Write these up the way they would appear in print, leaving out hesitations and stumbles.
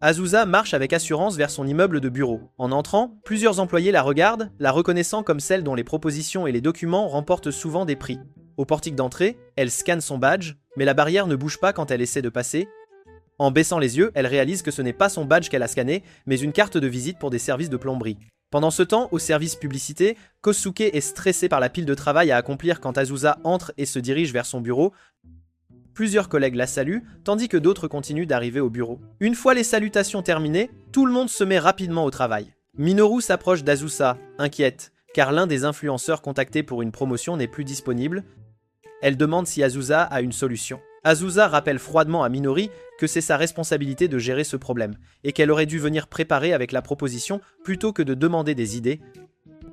Azusa marche avec assurance vers son immeuble de bureau. En entrant, plusieurs employés la regardent, la reconnaissant comme celle dont les propositions et les documents remportent souvent des prix. Au portique d'entrée, elle scanne son badge, mais la barrière ne bouge pas quand elle essaie de passer. En baissant les yeux, elle réalise que ce n'est pas son badge qu'elle a scanné, mais une carte de visite pour des services de plomberie. Pendant ce temps, au service publicité, Kosuke est stressé par la pile de travail à accomplir quand Azusa entre et se dirige vers son bureau. Plusieurs collègues la saluent, tandis que d'autres continuent d'arriver au bureau. Une fois les salutations terminées, tout le monde se met rapidement au travail. Minoru s'approche d'Azusa, inquiète, car l'un des influenceurs contactés pour une promotion n'est plus disponible. Elle demande si Azusa a une solution. Azusa rappelle froidement à Minori que c'est sa responsabilité de gérer ce problème, et qu'elle aurait dû venir préparer avec la proposition plutôt que de demander des idées.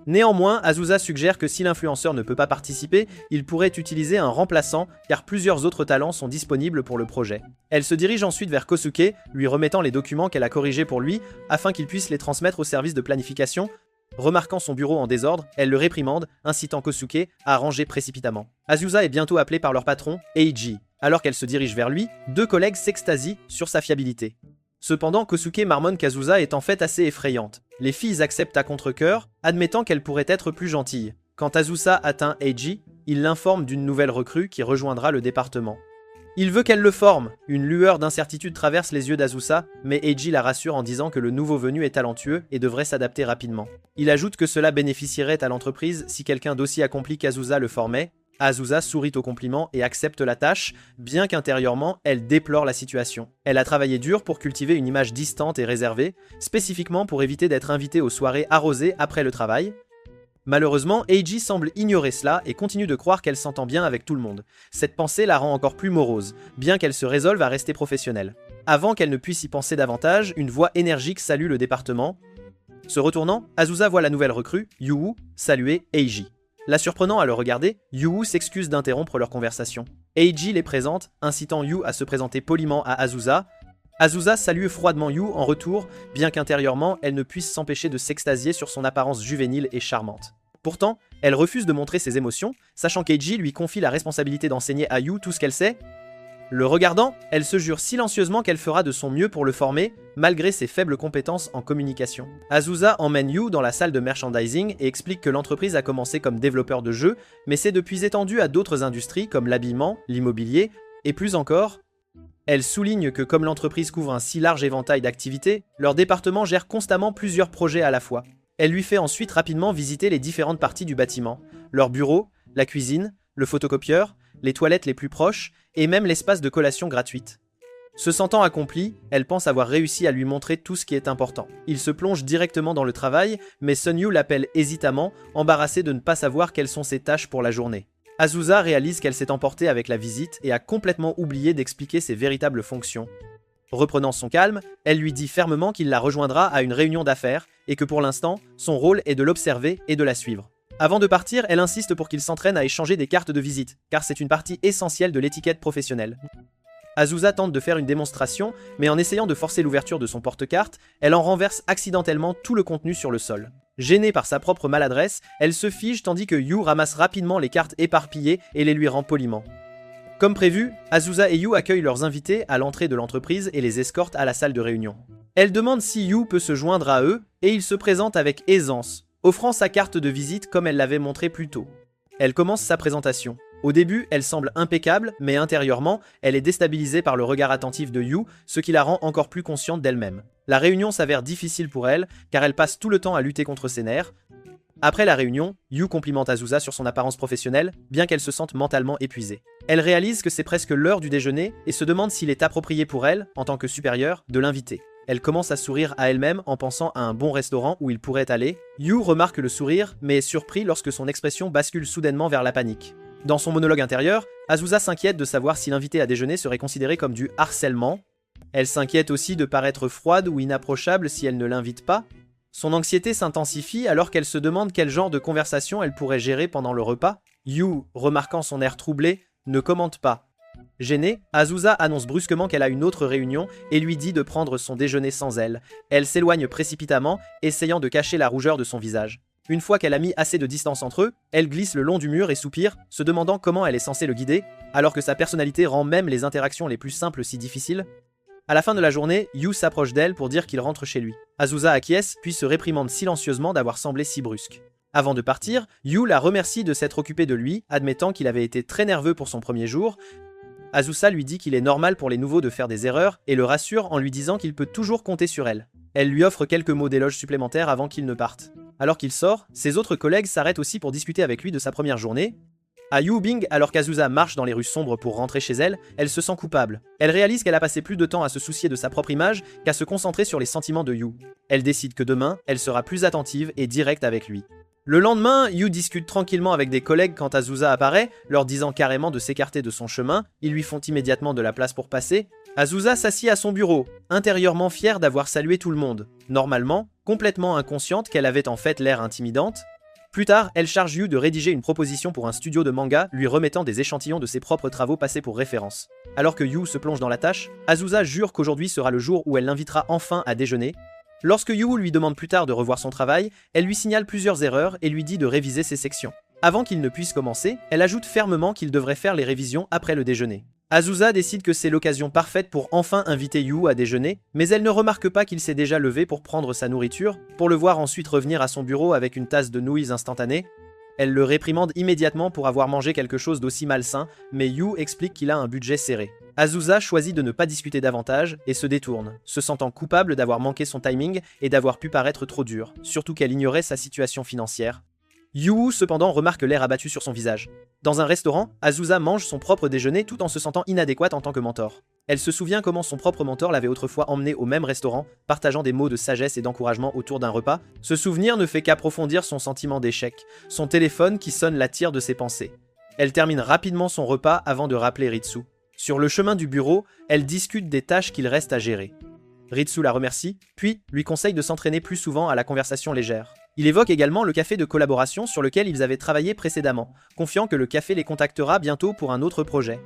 Néanmoins, Azusa suggère que si l'influenceur ne peut pas participer, il pourrait utiliser un remplaçant, car plusieurs autres talents sont disponibles pour le projet. Elle se dirige ensuite vers Kosuke, lui remettant les documents qu'elle a corrigés pour lui, afin qu'il puisse les transmettre au service de planification. Remarquant son bureau en désordre, elle le réprimande, incitant Kosuke à ranger précipitamment. Azusa est bientôt appelée par leur patron, Eiji. Alors qu'elle se dirige vers lui, deux collègues s'extasient sur sa fiabilité. Cependant, Kosuke marmonne qu'Azusa est en fait assez effrayante. Les filles acceptent à contre-cœur, admettant qu'elle pourrait être plus gentille. Quand Azusa atteint Eiji, il l'informe d'une nouvelle recrue qui rejoindra le département. Il veut qu'elle le forme. Une lueur d'incertitude traverse les yeux d'Azusa, mais Eiji la rassure en disant que le nouveau venu est talentueux et devrait s'adapter rapidement. Il ajoute que cela bénéficierait à l'entreprise si quelqu'un d'aussi accompli qu'Azusa le formait. Azusa sourit au compliment et accepte la tâche, bien qu'intérieurement, elle déplore la situation. Elle a travaillé dur pour cultiver une image distante et réservée, spécifiquement pour éviter d'être invitée aux soirées arrosées après le travail. Malheureusement, Eiji semble ignorer cela et continue de croire qu'elle s'entend bien avec tout le monde. Cette pensée la rend encore plus morose, bien qu'elle se résolve à rester professionnelle. Avant qu'elle ne puisse y penser davantage, une voix énergique salue le département. Se retournant, Azusa voit la nouvelle recrue, Yu, saluer Eiji. La surprenant à le regarder, Yu s'excuse d'interrompre leur conversation. Eiji les présente, incitant Yu à se présenter poliment à Azusa. Azusa salue froidement Yu en retour, bien qu'intérieurement, elle ne puisse s'empêcher de s'extasier sur son apparence juvénile et charmante. Pourtant, elle refuse de montrer ses émotions, sachant qu'Eiji lui confie la responsabilité d'enseigner à Yu tout ce qu'elle sait. Le regardant, elle se jure silencieusement qu'elle fera de son mieux pour le former, malgré ses faibles compétences en communication. Azusa emmène Yu dans la salle de merchandising et explique que l'entreprise a commencé comme développeur de jeux, mais s'est depuis étendue à d'autres industries comme l'habillement, l'immobilier, et plus encore. Elle souligne que comme l'entreprise couvre un si large éventail d'activités, leur département gère constamment plusieurs projets à la fois. Elle lui fait ensuite rapidement visiter les différentes parties du bâtiment, leur bureau, la cuisine, le photocopieur, les toilettes les plus proches, et même l'espace de collation gratuite. Se sentant accomplie, elle pense avoir réussi à lui montrer tout ce qui est important. Il se plonge directement dans le travail, mais Sunyu l'appelle hésitamment, embarrassée de ne pas savoir quelles sont ses tâches pour la journée. Azusa réalise qu'elle s'est emportée avec la visite et a complètement oublié d'expliquer ses véritables fonctions. Reprenant son calme, elle lui dit fermement qu'il la rejoindra à une réunion d'affaires et que pour l'instant, son rôle est de l'observer et de la suivre. Avant de partir, elle insiste pour qu'il s'entraîne à échanger des cartes de visite, car c'est une partie essentielle de l'étiquette professionnelle. Azusa tente de faire une démonstration, mais en essayant de forcer l'ouverture de son porte-cartes, elle en renverse accidentellement tout le contenu sur le sol. Gênée par sa propre maladresse, elle se fige tandis que Yu ramasse rapidement les cartes éparpillées et les lui rend poliment. Comme prévu, Azusa et Yu accueillent leurs invités à l'entrée de l'entreprise et les escortent à la salle de réunion. Elle demande si Yu peut se joindre à eux, et il se présente avec aisance, offrant sa carte de visite comme elle l'avait montré plus tôt. Elle commence sa présentation. Au début, elle semble impeccable, mais intérieurement, elle est déstabilisée par le regard attentif de Yu, ce qui la rend encore plus consciente d'elle-même. La réunion s'avère difficile pour elle, car elle passe tout le temps à lutter contre ses nerfs. Après la réunion, Yu complimente Azusa sur son apparence professionnelle, bien qu'elle se sente mentalement épuisée. Elle réalise que c'est presque l'heure du déjeuner et se demande s'il est approprié pour elle, en tant que supérieure, de l'inviter. Elle commence à sourire à elle-même en pensant à un bon restaurant où il pourrait aller. Yu remarque le sourire, mais est surpris lorsque son expression bascule soudainement vers la panique. Dans son monologue intérieur, Azusa s'inquiète de savoir si l'invité à déjeuner serait considéré comme du harcèlement. Elle s'inquiète aussi de paraître froide ou inapprochable si elle ne l'invite pas. Son anxiété s'intensifie alors qu'elle se demande quel genre de conversation elle pourrait gérer pendant le repas. Yu, remarquant son air troublé, ne commente pas. Gênée, Azusa annonce brusquement qu'elle a une autre réunion et lui dit de prendre son déjeuner sans elle. Elle s'éloigne précipitamment, essayant de cacher la rougeur de son visage. Une fois qu'elle a mis assez de distance entre eux, elle glisse le long du mur et soupire, se demandant comment elle est censée le guider, alors que sa personnalité rend même les interactions les plus simples si difficiles. À la fin de la journée, Yu s'approche d'elle pour dire qu'il rentre chez lui. Azusa acquiesce, puis se réprimande silencieusement d'avoir semblé si brusque. Avant de partir, Yu la remercie de s'être occupé de lui, admettant qu'il avait été très nerveux pour son premier jour. Azusa lui dit qu'il est normal pour les nouveaux de faire des erreurs et le rassure en lui disant qu'il peut toujours compter sur elle. Elle lui offre quelques mots d'éloge supplémentaires avant qu'il ne parte. Alors qu'il sort, ses autres collègues s'arrêtent aussi pour discuter avec lui de sa première journée. À Yubing, alors qu'Azusa marche dans les rues sombres pour rentrer chez elle, elle se sent coupable. Elle réalise qu'elle a passé plus de temps à se soucier de sa propre image qu'à se concentrer sur les sentiments de Yu. Elle décide que demain, elle sera plus attentive et directe avec lui. Le lendemain, Yu discute tranquillement avec des collègues quand Azusa apparaît, leur disant carrément de s'écarter de son chemin, ils lui font immédiatement de la place pour passer. Azusa s'assied à son bureau, intérieurement fière d'avoir salué tout le monde. Normalement, complètement inconsciente qu'elle avait en fait l'air intimidante. Plus tard, elle charge Yu de rédiger une proposition pour un studio de manga, lui remettant des échantillons de ses propres travaux passés pour référence. Alors que Yu se plonge dans la tâche, Azusa jure qu'aujourd'hui sera le jour où elle l'invitera enfin à déjeuner. Lorsque Yu lui demande plus tard de revoir son travail, elle lui signale plusieurs erreurs et lui dit de réviser ses sections. Avant qu'il ne puisse commencer, elle ajoute fermement qu'il devrait faire les révisions après le déjeuner. Azusa décide que c'est l'occasion parfaite pour enfin inviter Yu à déjeuner, mais elle ne remarque pas qu'il s'est déjà levé pour prendre sa nourriture, pour le voir ensuite revenir à son bureau avec une tasse de nouilles instantanées. Elle le réprimande immédiatement pour avoir mangé quelque chose d'aussi malsain, mais Yu explique qu'il a un budget serré. Azusa choisit de ne pas discuter davantage et se détourne, se sentant coupable d'avoir manqué son timing et d'avoir pu paraître trop dure, surtout qu'elle ignorait sa situation financière. Yu cependant remarque l'air abattu sur son visage. Dans un restaurant, Azusa mange son propre déjeuner tout en se sentant inadéquate en tant que mentor. Elle se souvient comment son propre mentor l'avait autrefois emmenée au même restaurant, partageant des mots de sagesse et d'encouragement autour d'un repas. Ce souvenir ne fait qu'approfondir son sentiment d'échec. Son téléphone qui sonne l'attire de ses pensées. Elle termine rapidement son repas avant de rappeler Ritsu. Sur le chemin du bureau, elle discute des tâches qu'il reste à gérer. Ritsu la remercie, puis lui conseille de s'entraîner plus souvent à la conversation légère. Il évoque également le café de collaboration sur lequel ils avaient travaillé précédemment, confiant que le café les contactera bientôt pour un autre projet.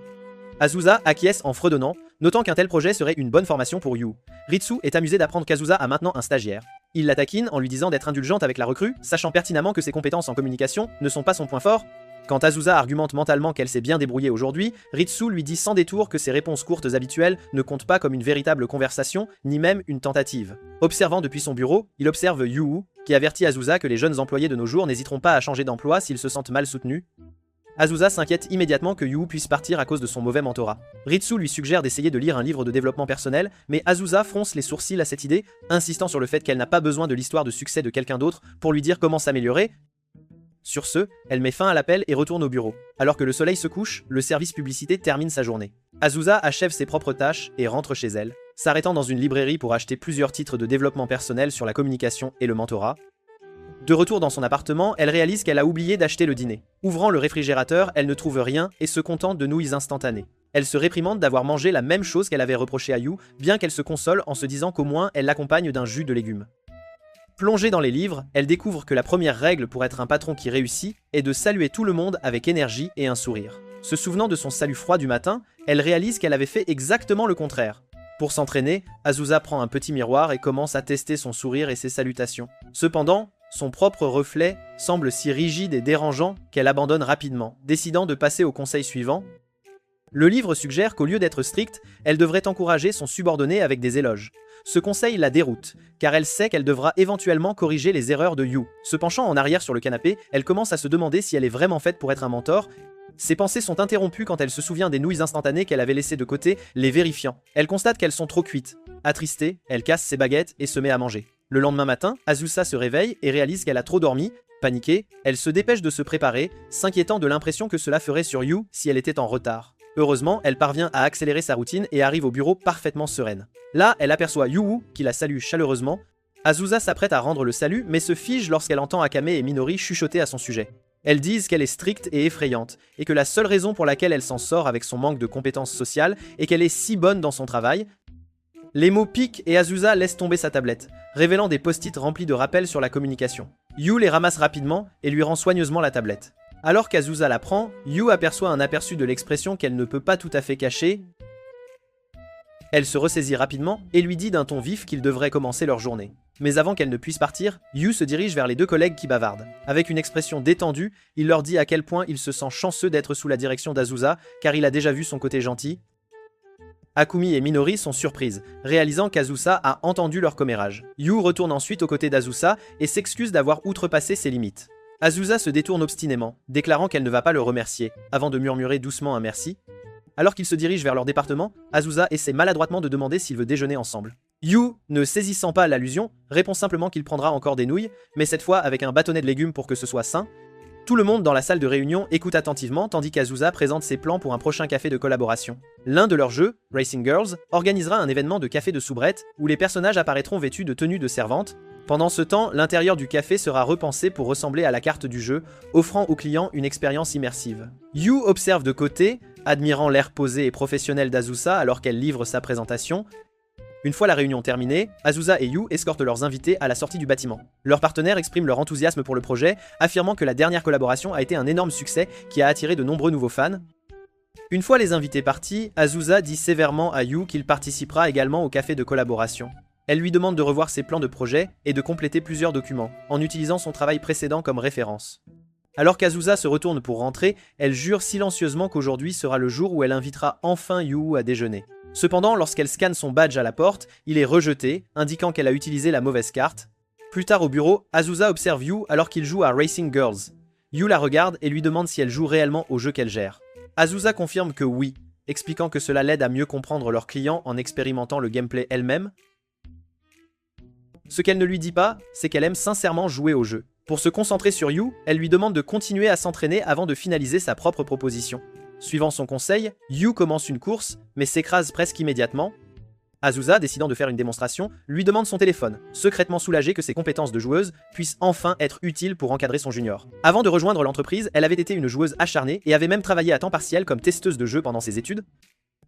Azusa acquiesce en fredonnant, notant qu'un tel projet serait une bonne formation pour Yu. Ritsu est amusé d'apprendre qu'Azusa a maintenant un stagiaire. Il la taquine en lui disant d'être indulgente avec la recrue, sachant pertinemment que ses compétences en communication ne sont pas son point fort. Quand Azusa argumente mentalement qu'elle s'est bien débrouillée aujourd'hui, Ritsu lui dit sans détour que ses réponses courtes habituelles ne comptent pas comme une véritable conversation, ni même une tentative. Observant depuis son bureau, il observe Yu, qui avertit Azusa que les jeunes employés de nos jours n'hésiteront pas à changer d'emploi s'ils se sentent mal soutenus. Azusa s'inquiète immédiatement que Yu puisse partir à cause de son mauvais mentorat. Ritsu lui suggère d'essayer de lire un livre de développement personnel, mais Azusa fronce les sourcils à cette idée, insistant sur le fait qu'elle n'a pas besoin de l'histoire de succès de quelqu'un d'autre pour lui dire comment s'améliorer. Sur ce, elle met fin à l'appel et retourne au bureau. Alors que le soleil se couche, le service publicité termine sa journée. Azusa achève ses propres tâches et rentre chez elle, s'arrêtant dans une librairie pour acheter plusieurs titres de développement personnel sur la communication et le mentorat. De retour dans son appartement, elle réalise qu'elle a oublié d'acheter le dîner. Ouvrant le réfrigérateur, elle ne trouve rien et se contente de nouilles instantanées. Elle se réprimande d'avoir mangé la même chose qu'elle avait reproché à Yu, bien qu'elle se console en se disant qu'au moins elle l'accompagne d'un jus de légumes. Plongée dans les livres, elle découvre que la première règle pour être un patron qui réussit est de saluer tout le monde avec énergie et un sourire. Se souvenant de son salut froid du matin, elle réalise qu'elle avait fait exactement le contraire. Pour s'entraîner, Azusa prend un petit miroir et commence à tester son sourire et ses salutations. Cependant, son propre reflet semble si rigide et dérangeant qu'elle abandonne rapidement, décidant de passer au conseil suivant. Le livre suggère qu'au lieu d'être stricte, elle devrait encourager son subordonné avec des éloges. Ce conseil la déroute, car elle sait qu'elle devra éventuellement corriger les erreurs de Yu. Se penchant en arrière sur le canapé, elle commence à se demander si elle est vraiment faite pour être un mentor. Ses pensées sont interrompues quand elle se souvient des nouilles instantanées qu'elle avait laissées de côté, les vérifiant. Elle constate qu'elles sont trop cuites. Attristée, elle casse ses baguettes et se met à manger. Le lendemain matin, Azusa se réveille et réalise qu'elle a trop dormi. Paniquée, elle se dépêche de se préparer, s'inquiétant de l'impression que cela ferait sur Yu si elle était en retard. Heureusement, elle parvient à accélérer sa routine et arrive au bureau parfaitement sereine. Là, elle aperçoit Yu, qui la salue chaleureusement. Azusa s'apprête à rendre le salut, mais se fige lorsqu'elle entend Akame et Minori chuchoter à son sujet. Elles disent qu'elle est stricte et effrayante, et que la seule raison pour laquelle elle s'en sort avec son manque de compétences sociales est qu'elle est si bonne dans son travail. Les mots piquent et Azusa laisse tomber sa tablette, révélant des post-it remplis de rappels sur la communication. Yu les ramasse rapidement et lui rend soigneusement la tablette. Alors qu'Azusa la prend, Yu aperçoit un aperçu de l'expression qu'elle ne peut pas tout à fait cacher. Elle se ressaisit rapidement et lui dit d'un ton vif qu'ils devraient commencer leur journée. Mais avant qu'elle ne puisse partir, Yu se dirige vers les deux collègues qui bavardent. Avec une expression détendue, il leur dit à quel point il se sent chanceux d'être sous la direction d'Azusa, car il a déjà vu son côté gentil. Akumi et Minori sont surprises, réalisant qu'Azusa a entendu leur commérage. Yu retourne ensuite aux côtés d'Azusa et s'excuse d'avoir outrepassé ses limites. Azusa se détourne obstinément, déclarant qu'elle ne va pas le remercier, avant de murmurer doucement un merci. Alors qu'ils se dirigent vers leur département, Azusa essaie maladroitement de demander s'il veut déjeuner ensemble. Yu, ne saisissant pas l'allusion, répond simplement qu'il prendra encore des nouilles, mais cette fois avec un bâtonnet de légumes pour que ce soit sain. Tout le monde dans la salle de réunion écoute attentivement tandis qu'Azusa présente ses plans pour un prochain café de collaboration. L'un de leurs jeux, Racing Girls, organisera un événement de café de soubrette où les personnages apparaîtront vêtus de tenues de servantes. Pendant ce temps, l'intérieur du café sera repensé pour ressembler à la carte du jeu, offrant aux clients une expérience immersive. Yu observe de côté, admirant l'air posé et professionnel d'Azusa alors qu'elle livre sa présentation. Une fois la réunion terminée, Azusa et Yu escortent leurs invités à la sortie du bâtiment. Leurs partenaires expriment leur enthousiasme pour le projet, affirmant que la dernière collaboration a été un énorme succès qui a attiré de nombreux nouveaux fans. Une fois les invités partis, Azusa dit sévèrement à Yu qu'il participera également au café de collaboration. Elle lui demande de revoir ses plans de projet et de compléter plusieurs documents, en utilisant son travail précédent comme référence. Alors qu'Azusa se retourne pour rentrer, elle jure silencieusement qu'aujourd'hui sera le jour où elle invitera enfin Yu à déjeuner. Cependant, lorsqu'elle scanne son badge à la porte, il est rejeté, indiquant qu'elle a utilisé la mauvaise carte. Plus tard au bureau, Azusa observe Yu alors qu'il joue à Racing Girls. Yu la regarde et lui demande si elle joue réellement au jeu qu'elle gère. Azusa confirme que oui, expliquant que cela l'aide à mieux comprendre leurs clients en expérimentant le gameplay elle-même. Ce qu'elle ne lui dit pas, c'est qu'elle aime sincèrement jouer au jeu. Pour se concentrer sur Yu, elle lui demande de continuer à s'entraîner avant de finaliser sa propre proposition. Suivant son conseil, Yu commence une course, mais s'écrase presque immédiatement. Azusa, décidant de faire une démonstration, lui demande son téléphone, secrètement soulagée que ses compétences de joueuse puissent enfin être utiles pour encadrer son junior. Avant de rejoindre l'entreprise, elle avait été une joueuse acharnée et avait même travaillé à temps partiel comme testeuse de jeux pendant ses études.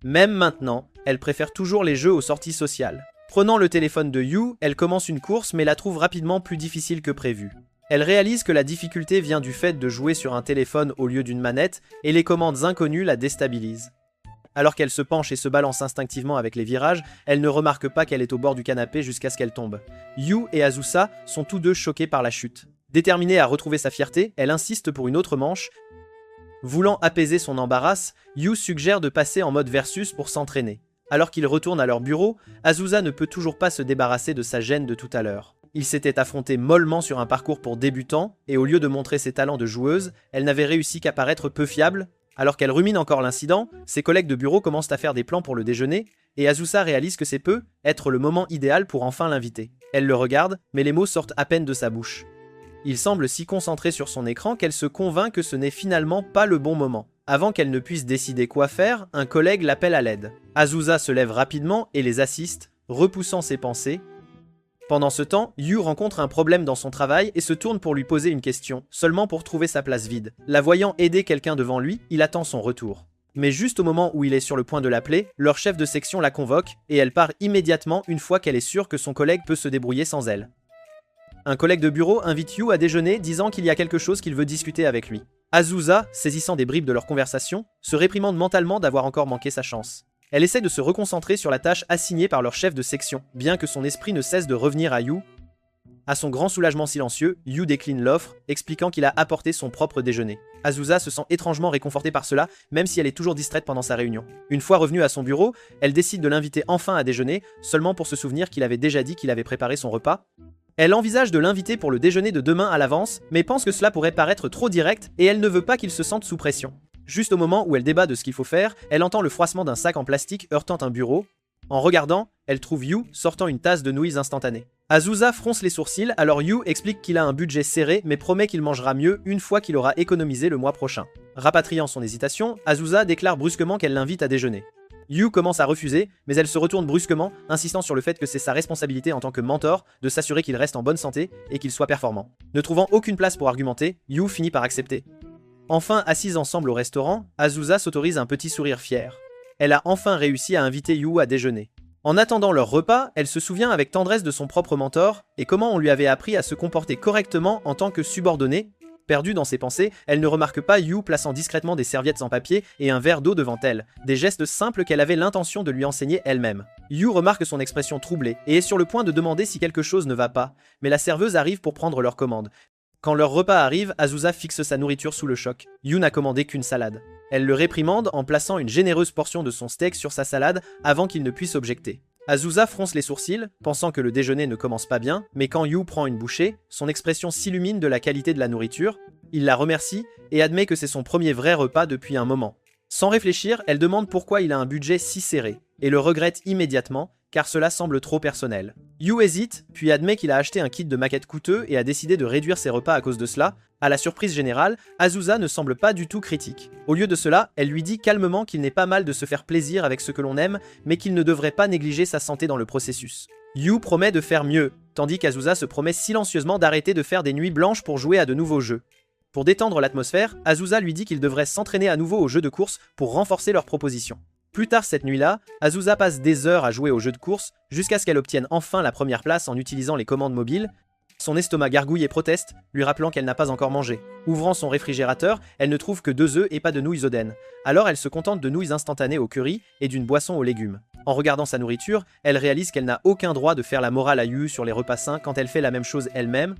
Même maintenant, elle préfère toujours les jeux aux sorties sociales. Prenant le téléphone de Yu, elle commence une course mais la trouve rapidement plus difficile que prévu. Elle réalise que la difficulté vient du fait de jouer sur un téléphone au lieu d'une manette et les commandes inconnues la déstabilisent. Alors qu'elle se penche et se balance instinctivement avec les virages, elle ne remarque pas qu'elle est au bord du canapé jusqu'à ce qu'elle tombe. Yu et Azusa sont tous deux choqués par la chute. Déterminée à retrouver sa fierté, elle insiste pour une autre manche. Voulant apaiser son embarras, Yu suggère de passer en mode versus pour s'entraîner. Alors qu'ils retournent à leur bureau, Azusa ne peut toujours pas se débarrasser de sa gêne de tout à l'heure. Ils s'étaient affrontés mollement sur un parcours pour débutants, et au lieu de montrer ses talents de joueuse, elle n'avait réussi qu'à paraître peu fiable. Alors qu'elle rumine encore l'incident, ses collègues de bureau commencent à faire des plans pour le déjeuner, et Azusa réalise que c'est peu être le moment idéal pour enfin l'inviter. Elle le regarde, mais les mots sortent à peine de sa bouche. Il semble si concentré sur son écran qu'elle se convainc que ce n'est finalement pas le bon moment. Avant qu'elle ne puisse décider quoi faire, un collègue l'appelle à l'aide. Azusa se lève rapidement et les assiste, repoussant ses pensées. Pendant ce temps, Yu rencontre un problème dans son travail et se tourne pour lui poser une question, seulement pour trouver sa place vide. La voyant aider quelqu'un devant lui, il attend son retour. Mais juste au moment où il est sur le point de l'appeler, leur chef de section la convoque, et elle part immédiatement une fois qu'elle est sûre que son collègue peut se débrouiller sans elle. Un collègue de bureau invite Yu à déjeuner, disant qu'il y a quelque chose qu'il veut discuter avec lui. Azusa, saisissant des bribes de leur conversation, se réprimande mentalement d'avoir encore manqué sa chance. Elle essaie de se reconcentrer sur la tâche assignée par leur chef de section, bien que son esprit ne cesse de revenir à Yu. À son grand soulagement silencieux, Yu décline l'offre, expliquant qu'il a apporté son propre déjeuner. Azusa se sent étrangement réconfortée par cela, même si elle est toujours distraite pendant sa réunion. Une fois revenue à son bureau, elle décide de l'inviter enfin à déjeuner, seulement pour se souvenir qu'il avait déjà dit qu'il avait préparé son repas. Elle envisage de l'inviter pour le déjeuner de demain à l'avance, mais pense que cela pourrait paraître trop direct et elle ne veut pas qu'il se sente sous pression. Juste au moment où elle débat de ce qu'il faut faire, elle entend le froissement d'un sac en plastique heurtant un bureau. En regardant, elle trouve Yu sortant une tasse de nouilles instantanées. Azusa fronce les sourcils, alors Yu explique qu'il a un budget serré mais promet qu'il mangera mieux une fois qu'il aura économisé le mois prochain. Rapatriant son hésitation, Azusa déclare brusquement qu'elle l'invite à déjeuner. Yu commence à refuser, mais elle se retourne brusquement, insistant sur le fait que c'est sa responsabilité en tant que mentor de s'assurer qu'il reste en bonne santé et qu'il soit performant. Ne trouvant aucune place pour argumenter, Yu finit par accepter. Enfin assises ensemble au restaurant, Azusa s'autorise un petit sourire fier. Elle a enfin réussi à inviter Yu à déjeuner. En attendant leur repas, elle se souvient avec tendresse de son propre mentor et comment on lui avait appris à se comporter correctement en tant que subordonnée. Perdue dans ses pensées, elle ne remarque pas Yu plaçant discrètement des serviettes en papier et un verre d'eau devant elle, des gestes simples qu'elle avait l'intention de lui enseigner elle-même. Yu remarque son expression troublée et est sur le point de demander si quelque chose ne va pas, mais la serveuse arrive pour prendre leur commande. Quand leur repas arrive, Azusa fixe sa nourriture sous le choc. Yu n'a commandé qu'une salade. Elle le réprimande en plaçant une généreuse portion de son steak sur sa salade avant qu'il ne puisse objecter. Azusa fronce les sourcils, pensant que le déjeuner ne commence pas bien, mais quand Yu prend une bouchée, son expression s'illumine de la qualité de la nourriture, il la remercie et admet que c'est son premier vrai repas depuis un moment. Sans réfléchir, elle demande pourquoi il a un budget si serré, et le regrette immédiatement, car cela semble trop personnel. Yu hésite, puis admet qu'il a acheté un kit de maquettes coûteux et a décidé de réduire ses repas à cause de cela. À la surprise générale, Azusa ne semble pas du tout critique. Au lieu de cela, elle lui dit calmement qu'il n'est pas mal de se faire plaisir avec ce que l'on aime, mais qu'il ne devrait pas négliger sa santé dans le processus. Yu promet de faire mieux, tandis qu'Azusa se promet silencieusement d'arrêter de faire des nuits blanches pour jouer à de nouveaux jeux. Pour détendre l'atmosphère, Azusa lui dit qu'il devrait s'entraîner à nouveau aux jeux de course pour renforcer leur proposition. Plus tard cette nuit-là, Azusa passe des heures à jouer aux jeux de course jusqu'à ce qu'elle obtienne enfin la première place en utilisant les commandes mobiles. Son estomac gargouille et proteste, lui rappelant qu'elle n'a pas encore mangé. Ouvrant son réfrigérateur, elle ne trouve que 2 œufs et pas de nouilles Oden. Alors elle se contente de nouilles instantanées au curry et d'une boisson aux légumes. En regardant sa nourriture, elle réalise qu'elle n'a aucun droit de faire la morale à Yu sur les repas sains quand elle fait la même chose elle-même.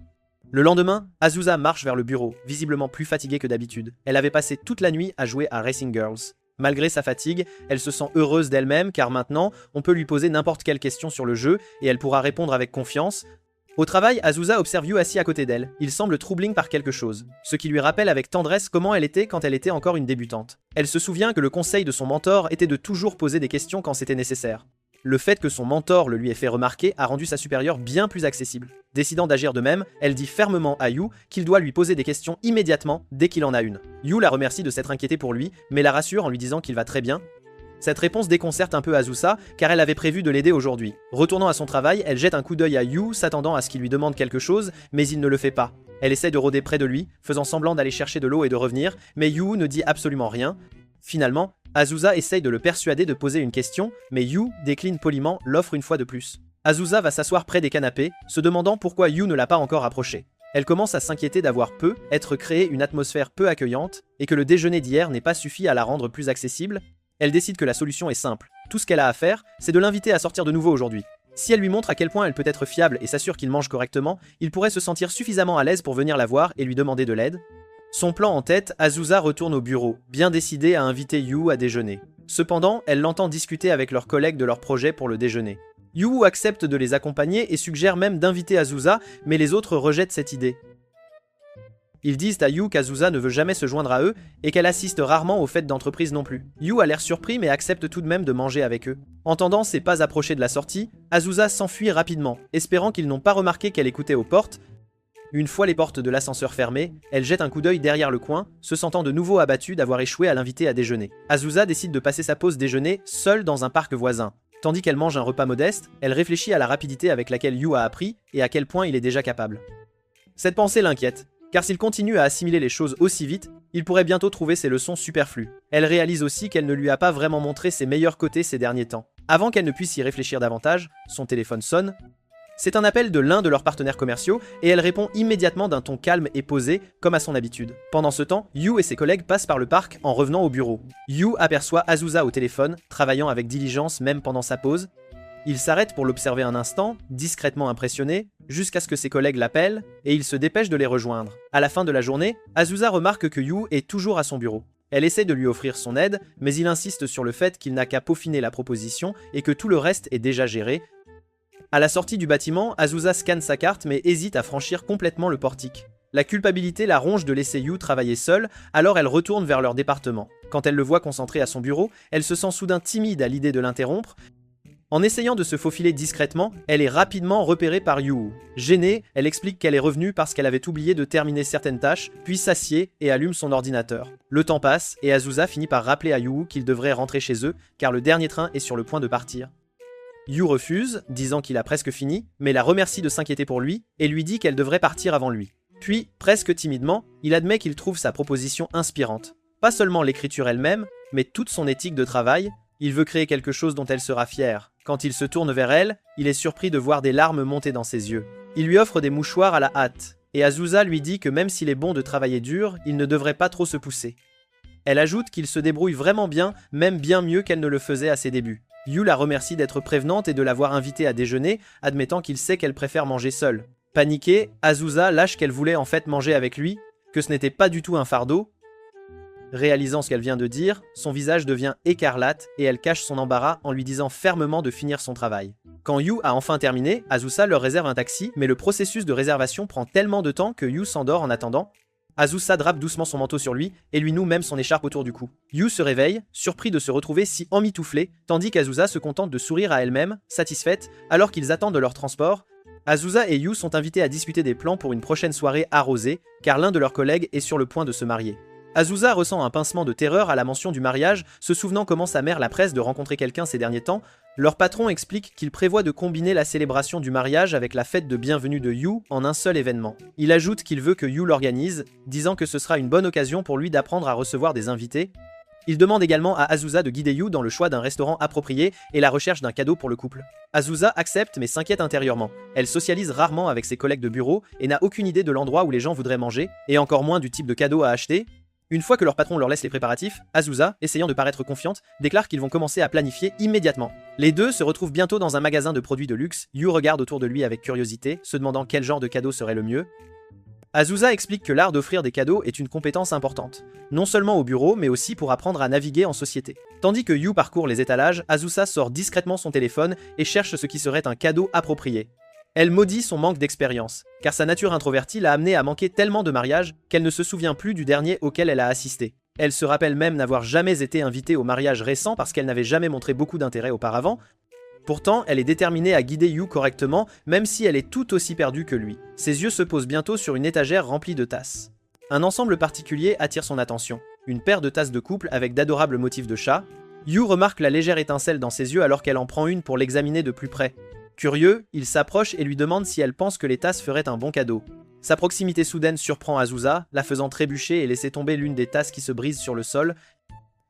Le lendemain, Azusa marche vers le bureau, visiblement plus fatiguée que d'habitude. Elle avait passé toute la nuit à jouer à Racing Girls. Malgré sa fatigue, elle se sent heureuse d'elle-même car maintenant, on peut lui poser n'importe quelle question sur le jeu et elle pourra répondre avec confiance. Au travail, Azusa observe Yu assis à côté d'elle. Il semble troubling par quelque chose, ce qui lui rappelle avec tendresse comment elle était quand elle était encore une débutante. Elle se souvient que le conseil de son mentor était de toujours poser des questions quand c'était nécessaire. Le fait que son mentor le lui ait fait remarquer a rendu sa supérieure bien plus accessible. Décidant d'agir de même, elle dit fermement à Yu qu'il doit lui poser des questions immédiatement dès qu'il en a une. Yu la remercie de s'être inquiétée pour lui, mais la rassure en lui disant qu'il va très bien. Cette réponse déconcerte un peu Azusa, car elle avait prévu de l'aider aujourd'hui. Retournant à son travail, elle jette un coup d'œil à Yu, s'attendant à ce qu'il lui demande quelque chose, mais il ne le fait pas. Elle essaie de rôder près de lui, faisant semblant d'aller chercher de l'eau et de revenir, mais Yu ne dit absolument rien. Finalement, Azusa essaye de le persuader de poser une question, mais Yu décline poliment l'offre une fois de plus. Azusa va s'asseoir près des canapés, se demandant pourquoi Yu ne l'a pas encore approché. Elle commence à s'inquiéter d'avoir être créé une atmosphère peu accueillante, et que le déjeuner d'hier n'ait pas suffi à la rendre plus accessible. Elle décide que la solution est simple. Tout ce qu'elle a à faire, c'est de l'inviter à sortir de nouveau aujourd'hui. Si elle lui montre à quel point elle peut être fiable et s'assure qu'il mange correctement, il pourrait se sentir suffisamment à l'aise pour venir la voir et lui demander de l'aide. Son plan en tête, Azusa retourne au bureau, bien décidée à inviter Yu à déjeuner. Cependant, elle l'entend discuter avec leurs collègues de leur projet pour le déjeuner. Yu accepte de les accompagner et suggère même d'inviter Azusa, mais les autres rejettent cette idée. Ils disent à Yu qu'Azusa ne veut jamais se joindre à eux et qu'elle assiste rarement aux fêtes d'entreprise non plus. Yu a l'air surpris mais accepte tout de même de manger avec eux. Entendant ses pas approcher de la sortie, Azusa s'enfuit rapidement, espérant qu'ils n'ont pas remarqué qu'elle écoutait aux portes. Une fois les portes de l'ascenseur fermées, elle jette un coup d'œil derrière le coin, se sentant de nouveau abattue d'avoir échoué à l'inviter à déjeuner. Azusa décide de passer sa pause déjeuner seule dans un parc voisin. Tandis qu'elle mange un repas modeste, elle réfléchit à la rapidité avec laquelle Yu a appris et à quel point il est déjà capable. Cette pensée l'inquiète, car s'il continue à assimiler les choses aussi vite, il pourrait bientôt trouver ses leçons superflues. Elle réalise aussi qu'elle ne lui a pas vraiment montré ses meilleurs côtés ces derniers temps. Avant qu'elle ne puisse y réfléchir davantage, son téléphone sonne. C'est un appel de l'un de leurs partenaires commerciaux et elle répond immédiatement d'un ton calme et posé, comme à son habitude. Pendant ce temps, Yu et ses collègues passent par le parc en revenant au bureau. Yu aperçoit Azusa au téléphone, travaillant avec diligence même pendant sa pause. Il s'arrête pour l'observer un instant, discrètement impressionné, jusqu'à ce que ses collègues l'appellent, et il se dépêche de les rejoindre. À la fin de la journée, Azusa remarque que Yu est toujours à son bureau. Elle essaie de lui offrir son aide, mais il insiste sur le fait qu'il n'a qu'à peaufiner la proposition et que tout le reste est déjà géré. À la sortie du bâtiment, Azusa scanne sa carte mais hésite à franchir complètement le portique. La culpabilité la ronge de laisser Yu travailler seule, alors elle retourne vers leur département. Quand elle le voit concentré à son bureau, elle se sent soudain timide à l'idée de l'interrompre. En essayant de se faufiler discrètement, elle est rapidement repérée par Yu. Gênée, elle explique qu'elle est revenue parce qu'elle avait oublié de terminer certaines tâches, puis s'assied et allume son ordinateur. Le temps passe et Azusa finit par rappeler à Yu qu'il devrait rentrer chez eux car le dernier train est sur le point de partir. Yu refuse, disant qu'il a presque fini, mais la remercie de s'inquiéter pour lui et lui dit qu'elle devrait partir avant lui. Puis, presque timidement, il admet qu'il trouve sa proposition inspirante. Pas seulement l'écriture elle-même, mais toute son éthique de travail. Il veut créer quelque chose dont elle sera fière. Quand il se tourne vers elle, il est surpris de voir des larmes monter dans ses yeux. Il lui offre des mouchoirs à la hâte, et Azusa lui dit que même s'il est bon de travailler dur, il ne devrait pas trop se pousser. Elle ajoute qu'il se débrouille vraiment bien, même bien mieux qu'elle ne le faisait à ses débuts. Yu la remercie d'être prévenante et de l'avoir invitée à déjeuner, admettant qu'il sait qu'elle préfère manger seule. Paniquée, Azusa lâche qu'elle voulait en fait manger avec lui, que ce n'était pas du tout un fardeau. Réalisant ce qu'elle vient de dire, son visage devient écarlate et elle cache son embarras en lui disant fermement de finir son travail. Quand Yu a enfin terminé, Azusa leur réserve un taxi, mais le processus de réservation prend tellement de temps que Yu s'endort en attendant. Azusa drape doucement son manteau sur lui et lui noue même son écharpe autour du cou. Yu se réveille, surpris de se retrouver si emmitouflé, tandis qu'Azusa se contente de sourire à elle-même, satisfaite, alors qu'ils attendent leur transport. Azusa et Yu sont invités à discuter des plans pour une prochaine soirée arrosée, car l'un de leurs collègues est sur le point de se marier. Azusa ressent un pincement de terreur à la mention du mariage, se souvenant comment sa mère la presse de rencontrer quelqu'un ces derniers temps. Leur patron explique qu'il prévoit de combiner la célébration du mariage avec la fête de bienvenue de Yu en un seul événement. Il ajoute qu'il veut que Yu l'organise, disant que ce sera une bonne occasion pour lui d'apprendre à recevoir des invités. Il demande également à Azusa de guider Yu dans le choix d'un restaurant approprié et la recherche d'un cadeau pour le couple. Azusa accepte mais s'inquiète intérieurement. Elle socialise rarement avec ses collègues de bureau et n'a aucune idée de l'endroit où les gens voudraient manger, et encore moins du type de cadeau à acheter. Une fois que leur patron leur laisse les préparatifs, Azusa, essayant de paraître confiante, déclare qu'ils vont commencer à planifier immédiatement. Les deux se retrouvent bientôt dans un magasin de produits de luxe. Yu regarde autour de lui avec curiosité, se demandant quel genre de cadeau serait le mieux. Azusa explique que l'art d'offrir des cadeaux est une compétence importante, non seulement au bureau, mais aussi pour apprendre à naviguer en société. Tandis que Yu parcourt les étalages, Azusa sort discrètement son téléphone et cherche ce qui serait un cadeau approprié. Elle maudit son manque d'expérience, car sa nature introvertie l'a amenée à manquer tellement de mariages qu'elle ne se souvient plus du dernier auquel elle a assisté. Elle se rappelle même n'avoir jamais été invitée au mariage récent parce qu'elle n'avait jamais montré beaucoup d'intérêt auparavant. Pourtant, elle est déterminée à guider Yu correctement, même si elle est tout aussi perdue que lui. Ses yeux se posent bientôt sur une étagère remplie de tasses. Un ensemble particulier attire son attention. Une paire de tasses de couple avec d'adorables motifs de chat. Yu remarque la légère étincelle dans ses yeux alors qu'elle en prend une pour l'examiner de plus près. Curieux, il s'approche et lui demande si elle pense que les tasses feraient un bon cadeau. Sa proximité soudaine surprend Azusa, la faisant trébucher et laisser tomber l'une des tasses qui se brise sur le sol.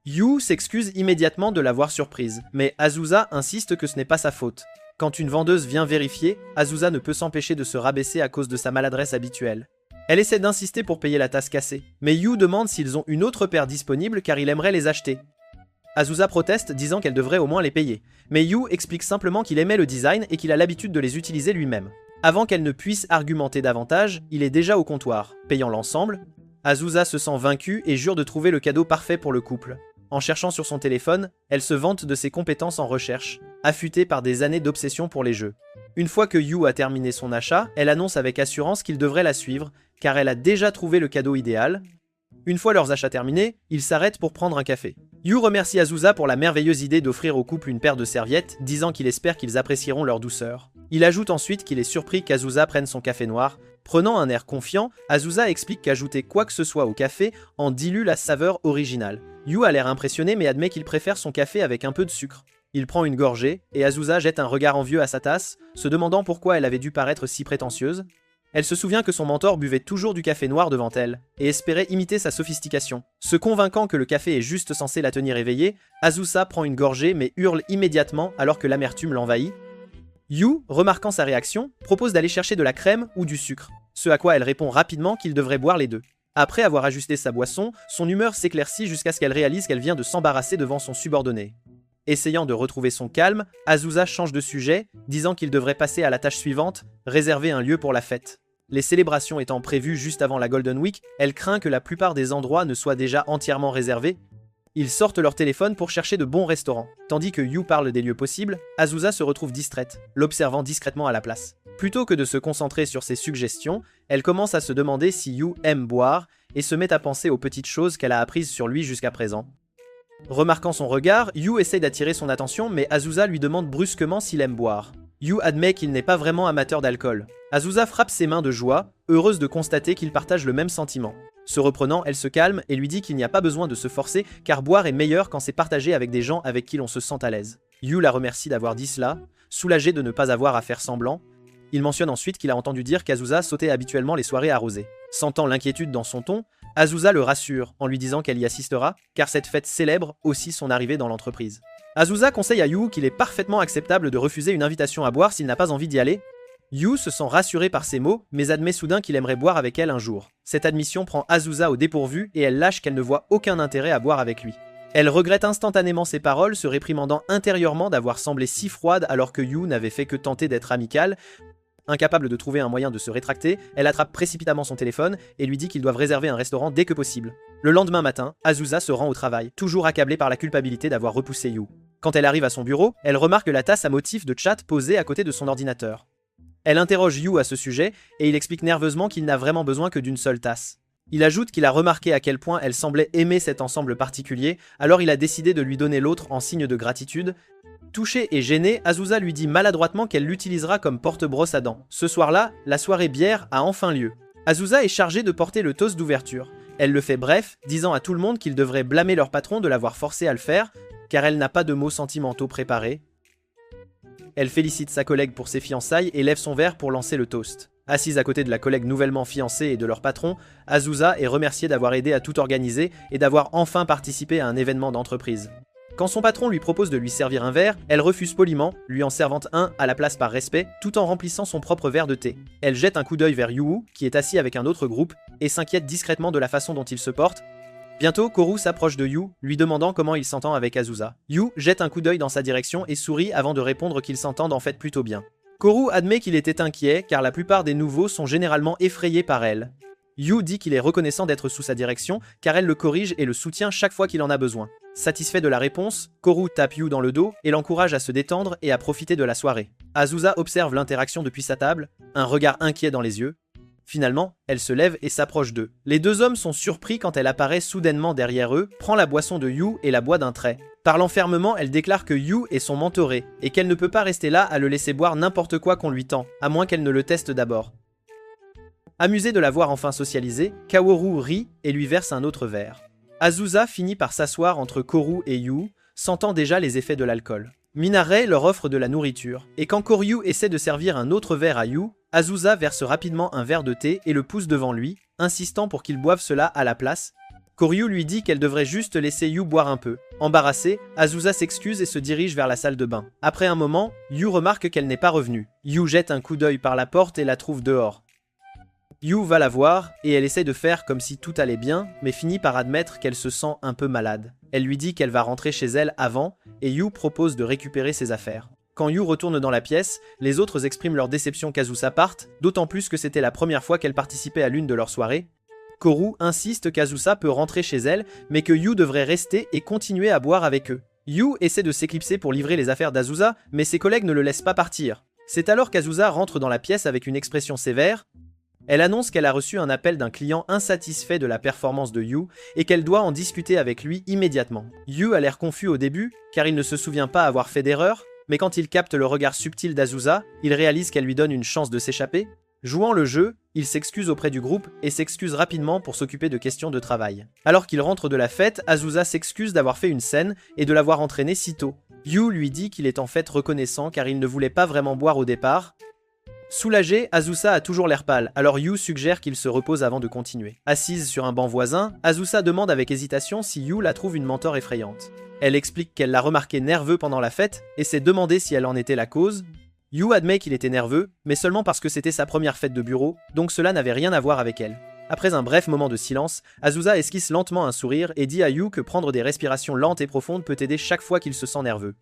Yu s'excuse immédiatement de l'avoir surprise, mais Azusa insiste que ce n'est pas sa faute. Quand une vendeuse vient vérifier, Azusa ne peut s'empêcher de se rabaisser à cause de sa maladresse habituelle. Elle essaie d'insister pour payer la tasse cassée, mais Yu demande s'ils ont une autre paire disponible car il aimerait les acheter. Azusa proteste, disant qu'elle devrait au moins les payer. Mais Yu explique simplement qu'il aimait le design et qu'il a l'habitude de les utiliser lui-même. Avant qu'elle ne puisse argumenter davantage, il est déjà au comptoir. Payant l'ensemble, Azusa se sent vaincue et jure de trouver le cadeau parfait pour le couple. En cherchant sur son téléphone, elle se vante de ses compétences en recherche, affûtée par des années d'obsession pour les jeux. Une fois que Yu a terminé son achat, elle annonce avec assurance qu'il devrait la suivre, car elle a déjà trouvé le cadeau idéal. Une fois leurs achats terminés, ils s'arrêtent pour prendre un café. Yu remercie Azusa pour la merveilleuse idée d'offrir au couple une paire de serviettes, disant qu'il espère qu'ils apprécieront leur douceur. Il ajoute ensuite qu'il est surpris qu'Azusa prenne son café noir. Prenant un air confiant, Azusa explique qu'ajouter quoi que ce soit au café en dilue la saveur originale. Yu a l'air impressionné mais admet qu'il préfère son café avec un peu de sucre. Il prend une gorgée, et Azusa jette un regard envieux à sa tasse, se demandant pourquoi elle avait dû paraître si prétentieuse. Elle se souvient que son mentor buvait toujours du café noir devant elle, et espérait imiter sa sophistication. Se convainquant que le café est juste censé la tenir éveillée, Azusa prend une gorgée mais hurle immédiatement alors que l'amertume l'envahit. Yu, remarquant sa réaction, propose d'aller chercher de la crème ou du sucre, ce à quoi elle répond rapidement qu'il devrait boire les deux. Après avoir ajusté sa boisson, son humeur s'éclaircit jusqu'à ce qu'elle réalise qu'elle vient de s'embarrasser devant son subordonné. Essayant de retrouver son calme, Azusa change de sujet, disant qu'il devrait passer à la tâche suivante, réserver un lieu pour la fête. Les célébrations étant prévues juste avant la Golden Week, elle craint que la plupart des endroits ne soient déjà entièrement réservés. Ils sortent leur téléphone pour chercher de bons restaurants. Tandis que Yu parle des lieux possibles, Azusa se retrouve distraite, l'observant discrètement à la place. Plutôt que de se concentrer sur ses suggestions, elle commence à se demander si Yu aime boire et se met à penser aux petites choses qu'elle a apprises sur lui jusqu'à présent. Remarquant son regard, Yu essaie d'attirer son attention mais Azusa lui demande brusquement s'il aime boire. Yu admet qu'il n'est pas vraiment amateur d'alcool. Azusa frappe ses mains de joie, heureuse de constater qu'ils partagent le même sentiment. Se reprenant, elle se calme et lui dit qu'il n'y a pas besoin de se forcer car boire est meilleur quand c'est partagé avec des gens avec qui l'on se sent à l'aise. Yu la remercie d'avoir dit cela, soulagé de ne pas avoir à faire semblant. Il mentionne ensuite qu'il a entendu dire qu'Azusa sautait habituellement les soirées arrosées. Sentant l'inquiétude dans son ton, Azusa le rassure en lui disant qu'elle y assistera car cette fête célèbre aussi son arrivée dans l'entreprise. Azusa conseille à Yu qu'il est parfaitement acceptable de refuser une invitation à boire s'il n'a pas envie d'y aller. Yu se sent rassuré par ces mots, mais admet soudain qu'il aimerait boire avec elle un jour. Cette admission prend Azusa au dépourvu et elle lâche qu'elle ne voit aucun intérêt à boire avec lui. Elle regrette instantanément ses paroles, se réprimandant intérieurement d'avoir semblé si froide alors que Yu n'avait fait que tenter d'être amicale. Incapable de trouver un moyen de se rétracter, elle attrape précipitamment son téléphone et lui dit qu'ils doivent réserver un restaurant dès que possible. Le lendemain matin, Azusa se rend au travail, toujours accablée par la culpabilité d'avoir repoussé Yu. Quand elle arrive à son bureau, elle remarque la tasse à motif de chat posée à côté de son ordinateur. Elle interroge Yu à ce sujet et il explique nerveusement qu'il n'a vraiment besoin que d'une seule tasse. Il ajoute qu'il a remarqué à quel point elle semblait aimer cet ensemble particulier, alors il a décidé de lui donner l'autre en signe de gratitude. Touchée et gênée, Azusa lui dit maladroitement qu'elle l'utilisera comme porte-brosse à dents. Ce soir-là, la soirée bière a enfin lieu. Azusa est chargée de porter le toast d'ouverture. Elle le fait bref, disant à tout le monde qu'ils devraient blâmer leur patron de l'avoir forcé à le faire, car elle n'a pas de mots sentimentaux préparés. Elle félicite sa collègue pour ses fiançailles et lève son verre pour lancer le toast. Assise à côté de la collègue nouvellement fiancée et de leur patron, Azusa est remerciée d'avoir aidé à tout organiser et d'avoir enfin participé à un événement d'entreprise. Quand son patron lui propose de lui servir un verre, elle refuse poliment, lui en servant un à la place par respect, tout en remplissant son propre verre de thé. Elle jette un coup d'œil vers Yu, qui est assis avec un autre groupe, et s'inquiète discrètement de la façon dont il se porte. Bientôt, Koru s'approche de Yu, lui demandant comment il s'entend avec Azusa. Yu jette un coup d'œil dans sa direction et sourit avant de répondre qu'ils s'entendent en fait plutôt bien. Koru admet qu'il était inquiet car la plupart des nouveaux sont généralement effrayés par elle. Yu dit qu'il est reconnaissant d'être sous sa direction car elle le corrige et le soutient chaque fois qu'il en a besoin. Satisfait de la réponse, Koru tape Yu dans le dos et l'encourage à se détendre et à profiter de la soirée. Azusa observe l'interaction depuis sa table, un regard inquiet dans les yeux. Finalement, elle se lève et s'approche d'eux. Les deux hommes sont surpris quand elle apparaît soudainement derrière eux, prend la boisson de Yu et la boit d'un trait. Parlant fermement, elle déclare que Yu est son mentoré et qu'elle ne peut pas rester là à le laisser boire n'importe quoi qu'on lui tend, à moins qu'elle ne le teste d'abord. Amusée de la voir enfin socialiser, Kaworu rit et lui verse un autre verre. Azusa finit par s'asseoir entre Koru et Yu, sentant déjà les effets de l'alcool. Minare leur offre de la nourriture, et quand Koryu essaie de servir un autre verre à Yu, Azusa verse rapidement un verre de thé et le pousse devant lui, insistant pour qu'il boive cela à la place. Koryu lui dit qu'elle devrait juste laisser Yu boire un peu. Embarrassée, Azusa s'excuse et se dirige vers la salle de bain. Après un moment, Yu remarque qu'elle n'est pas revenue. Yu jette un coup d'œil par la porte et la trouve dehors. Yu va la voir et elle essaie de faire comme si tout allait bien, mais finit par admettre qu'elle se sent un peu malade. Elle lui dit qu'elle va rentrer chez elle avant et Yu propose de récupérer ses affaires. Quand Yu retourne dans la pièce, les autres expriment leur déception qu'Azusa parte, d'autant plus que c'était la première fois qu'elle participait à l'une de leurs soirées. Koru insiste qu'Azusa peut rentrer chez elle, mais que Yu devrait rester et continuer à boire avec eux. Yu essaie de s'éclipser pour livrer les affaires d'Azusa, mais ses collègues ne le laissent pas partir. C'est alors qu'Azusa rentre dans la pièce avec une expression sévère. Elle annonce qu'elle a reçu un appel d'un client insatisfait de la performance de Yu et qu'elle doit en discuter avec lui immédiatement. Yu a l'air confus au début, car il ne se souvient pas avoir fait d'erreur, mais quand il capte le regard subtil d'Azusa, il réalise qu'elle lui donne une chance de s'échapper. Jouant le jeu, il s'excuse auprès du groupe et s'excuse rapidement pour s'occuper de questions de travail. Alors qu'il rentre de la fête, Azusa s'excuse d'avoir fait une scène et de l'avoir entraîné si tôt. Yu lui dit qu'il est en fait reconnaissant car il ne voulait pas vraiment boire au départ. Soulagé, Azusa a toujours l'air pâle, alors Yu suggère qu'il se repose avant de continuer. Assise sur un banc voisin, Azusa demande avec hésitation si Yu la trouve une mentor effrayante. Elle explique qu'elle l'a remarqué nerveux pendant la fête et s'est demandé si elle en était la cause. Yu admet qu'il était nerveux, mais seulement parce que c'était sa première fête de bureau, donc cela n'avait rien à voir avec elle. Après un bref moment de silence, Azusa esquisse lentement un sourire et dit à Yu que prendre des respirations lentes et profondes peut aider chaque fois qu'il se sent nerveux.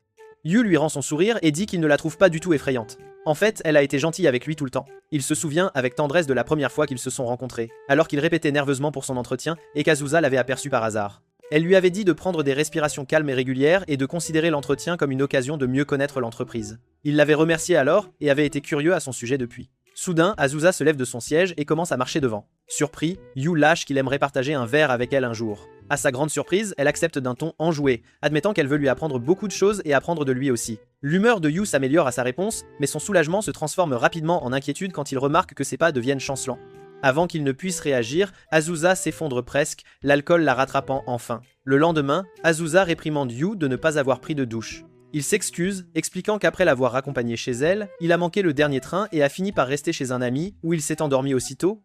Yu lui rend son sourire et dit qu'il ne la trouve pas du tout effrayante. En fait, elle a été gentille avec lui tout le temps. Il se souvient avec tendresse de la première fois qu'ils se sont rencontrés, alors qu'il répétait nerveusement pour son entretien et qu'Azusa l'avait aperçu par hasard. Elle lui avait dit de prendre des respirations calmes et régulières et de considérer l'entretien comme une occasion de mieux connaître l'entreprise. Il l'avait remercié alors et avait été curieux à son sujet depuis. Soudain, Azusa se lève de son siège et commence à marcher devant. Surpris, Yu lâche qu'il aimerait partager un verre avec elle un jour. À sa grande surprise, elle accepte d'un ton enjoué, admettant qu'elle veut lui apprendre beaucoup de choses et apprendre de lui aussi. L'humeur de Yu s'améliore à sa réponse, mais son soulagement se transforme rapidement en inquiétude quand il remarque que ses pas deviennent chancelants. Avant qu'il ne puisse réagir, Azusa s'effondre presque, l'alcool la rattrapant enfin. Le lendemain, Azusa réprimande Yu de ne pas avoir pris de douche. Il s'excuse, expliquant qu'après l'avoir raccompagnée chez elle, il a manqué le dernier train et a fini par rester chez un ami, où il s'est endormi aussitôt.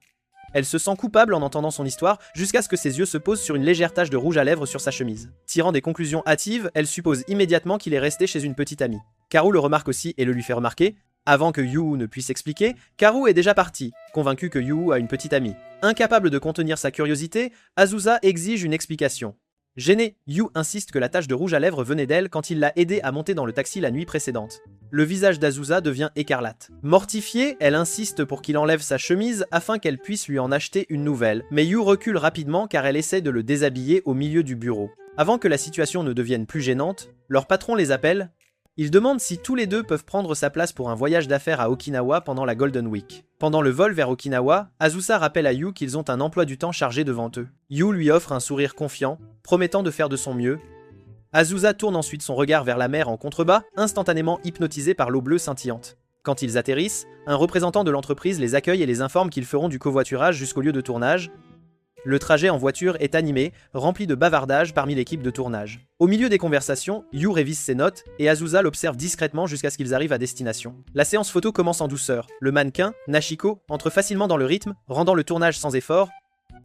Elle se sent coupable en entendant son histoire, jusqu'à ce que ses yeux se posent sur une légère tache de rouge à lèvres sur sa chemise. Tirant des conclusions hâtives, elle suppose immédiatement qu'il est resté chez une petite amie. Karu le remarque aussi et le lui fait remarquer. Avant que Yu ne puisse expliquer, Karu est déjà parti, convaincu que Yu a une petite amie. Incapable de contenir sa curiosité, Azusa exige une explication. Gêné, Yu insiste que la tache de rouge à lèvres venait d'elle quand il l'a aidé à monter dans le taxi la nuit précédente. Le visage d'Azusa devient écarlate. Mortifiée, elle insiste pour qu'il enlève sa chemise afin qu'elle puisse lui en acheter une nouvelle, mais Yu recule rapidement car elle essaie de le déshabiller au milieu du bureau. Avant que la situation ne devienne plus gênante, leur patron les appelle. Il demande si tous les deux peuvent prendre sa place pour un voyage d'affaires à Okinawa pendant la Golden Week. Pendant le vol vers Okinawa, Azusa rappelle à Yu qu'ils ont un emploi du temps chargé devant eux. Yu lui offre un sourire confiant, promettant de faire de son mieux. Azusa tourne ensuite son regard vers la mer en contrebas, instantanément hypnotisée par l'eau bleue scintillante. Quand ils atterrissent, un représentant de l'entreprise les accueille et les informe qu'ils feront du covoiturage jusqu'au lieu de tournage. Le trajet en voiture est animé, rempli de bavardages parmi l'équipe de tournage. Au milieu des conversations, Yu révise ses notes et Azusa l'observe discrètement jusqu'à ce qu'ils arrivent à destination. La séance photo commence en douceur. Le mannequin, Nashiko, entre facilement dans le rythme, rendant le tournage sans effort.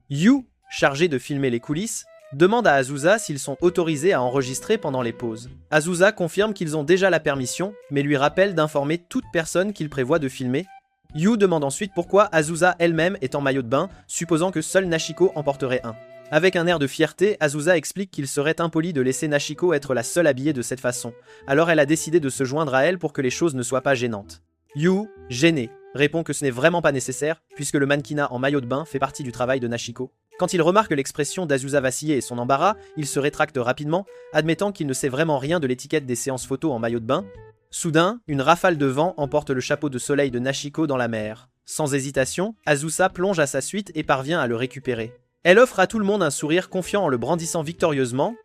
Yu, chargé de filmer les coulisses, demande à Azusa s'ils sont autorisés à enregistrer pendant les pauses. Azusa confirme qu'ils ont déjà la permission, mais lui rappelle d'informer toute personne qu'il prévoit de filmer. Yu demande ensuite pourquoi Azusa elle-même est en maillot de bain, supposant que seul Nashiko en porterait un. Avec un air de fierté, Azusa explique qu'il serait impoli de laisser Nashiko être la seule habillée de cette façon. Alors elle a décidé de se joindre à elle pour que les choses ne soient pas gênantes. Yu, gêné, répond que ce n'est vraiment pas nécessaire, puisque le mannequinat en maillot de bain fait partie du travail de Nashiko. Quand il remarque l'expression d'Azusa vaciller et son embarras, il se rétracte rapidement, admettant qu'il ne sait vraiment rien de l'étiquette des séances photos en maillot de bain. Soudain, une rafale de vent emporte le chapeau de soleil de Nashiko dans la mer. Sans hésitation, Azusa plonge à sa suite et parvient à le récupérer. Elle offre à tout le monde un sourire confiant en le brandissant victorieusement.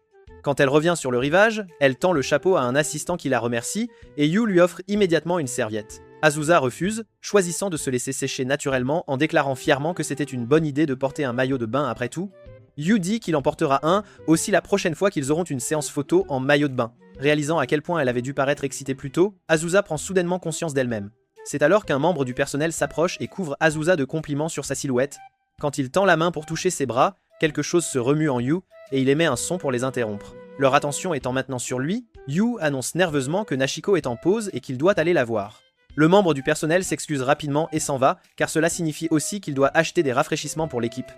Quand elle revient sur le rivage, elle tend le chapeau à un assistant qui la remercie et Yu lui offre immédiatement une serviette. Azusa refuse, choisissant de se laisser sécher naturellement en déclarant fièrement que c'était une bonne idée de porter un maillot de bain après tout. Yu dit qu'il en portera un aussi la prochaine fois qu'ils auront une séance photo en maillot de bain. Réalisant à quel point elle avait dû paraître excitée plus tôt, Azusa prend soudainement conscience d'elle-même. C'est alors qu'un membre du personnel s'approche et couvre Azusa de compliments sur sa silhouette. Quand il tend la main pour toucher ses bras, quelque chose se remue en Yu et il émet un son pour les interrompre. Leur attention étant maintenant sur lui, Yu annonce nerveusement que Nashiko est en pause et qu'il doit aller la voir. Le membre du personnel s'excuse rapidement et s'en va, car cela signifie aussi qu'il doit acheter des rafraîchissements pour l'équipe.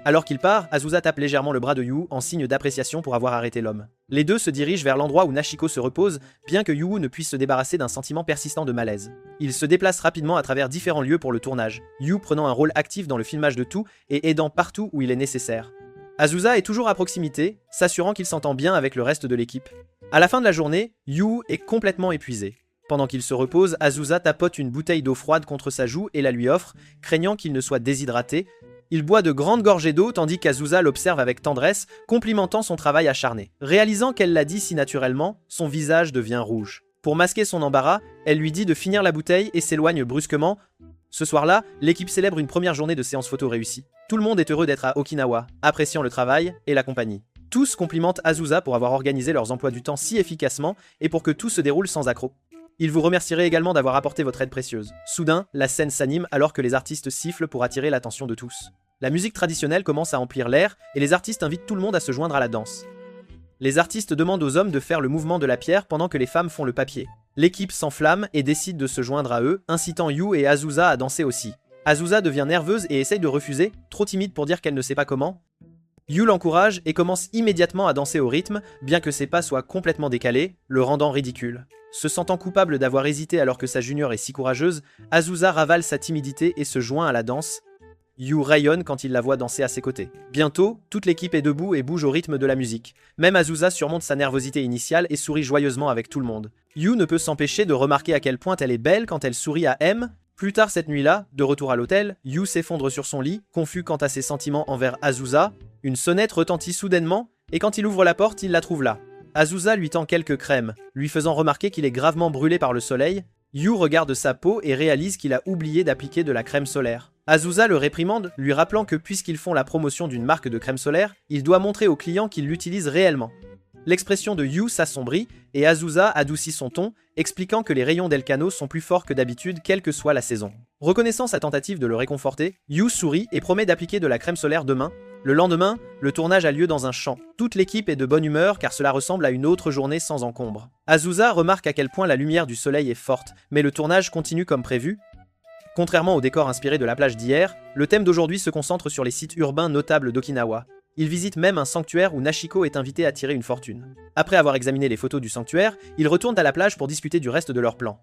Alors qu'il part, Azusa tape légèrement le bras de Yu en signe d'appréciation pour avoir arrêté l'homme. Les deux se dirigent vers l'endroit où Nashiko se repose, bien que Yu ne puisse se débarrasser d'un sentiment persistant de malaise. Ils se déplacent rapidement à travers différents lieux pour le tournage, Yu prenant un rôle actif dans le filmage de tout et aidant partout où il est nécessaire. Azusa est toujours à proximité, s'assurant qu'il s'entend bien avec le reste de l'équipe. À la fin de la journée, Yu est complètement épuisé. Pendant qu'il se repose, Azusa tapote une bouteille d'eau froide contre sa joue et la lui offre, craignant qu'il ne soit déshydraté. Il boit de grandes gorgées d'eau tandis qu'Azusa l'observe avec tendresse, complimentant son travail acharné. Réalisant qu'elle l'a dit si naturellement, son visage devient rouge. Pour masquer son embarras, elle lui dit de finir la bouteille et s'éloigne brusquement. Ce soir-là, l'équipe célèbre une première journée de séance photo réussie. Tout le monde est heureux d'être à Okinawa, appréciant le travail et la compagnie. Tous complimentent Azusa pour avoir organisé leurs emplois du temps si efficacement et pour que tout se déroule sans accroc. Ils vous remercieraient également d'avoir apporté votre aide précieuse. Soudain, la scène s'anime alors que les artistes sifflent pour attirer l'attention de tous. La musique traditionnelle commence à emplir l'air et les artistes invitent tout le monde à se joindre à la danse. Les artistes demandent aux hommes de faire le mouvement de la pierre pendant que les femmes font le papier. L'équipe s'enflamme et décide de se joindre à eux, incitant Yu et Azusa à danser aussi. Azusa devient nerveuse et essaye de refuser, trop timide pour dire qu'elle ne sait pas comment. Yu l'encourage et commence immédiatement à danser au rythme, bien que ses pas soient complètement décalés, le rendant ridicule. Se sentant coupable d'avoir hésité alors que sa junior est si courageuse, Azusa ravale sa timidité et se joint à la danse. Yu rayonne quand il la voit danser à ses côtés. Bientôt, toute l'équipe est debout et bouge au rythme de la musique. Même Azusa surmonte sa nervosité initiale et sourit joyeusement avec tout le monde. Yu ne peut s'empêcher de remarquer à quel point elle est belle quand elle sourit à M. Plus tard cette nuit-là, de retour à l'hôtel, Yu s'effondre sur son lit, confus quant à ses sentiments envers Azusa. Une sonnette retentit soudainement, et quand il ouvre la porte, il la trouve là. Azusa lui tend quelques crèmes, lui faisant remarquer qu'il est gravement brûlé par le soleil. Yu regarde sa peau et réalise qu'il a oublié d'appliquer de la crème solaire. Azusa le réprimande, lui rappelant que puisqu'ils font la promotion d'une marque de crème solaire, il doit montrer aux clients qu'il l'utilise réellement. L'expression de Yu s'assombrit et Azusa adoucit son ton, expliquant que les rayons d'Elkano sont plus forts que d'habitude quelle que soit la saison. Reconnaissant sa tentative de le réconforter, Yu sourit et promet d'appliquer de la crème solaire demain. Le lendemain, le tournage a lieu dans un champ. Toute l'équipe est de bonne humeur car cela ressemble à une autre journée sans encombre. Azusa remarque à quel point la lumière du soleil est forte, mais le tournage continue comme prévu. Contrairement au décor inspiré de la plage d'hier, le thème d'aujourd'hui se concentre sur les sites urbains notables d'Okinawa. Il visite même un sanctuaire où Nashiko est invitée à tirer une fortune. Après avoir examiné les photos du sanctuaire, ils retournent à la plage pour discuter du reste de leur plan.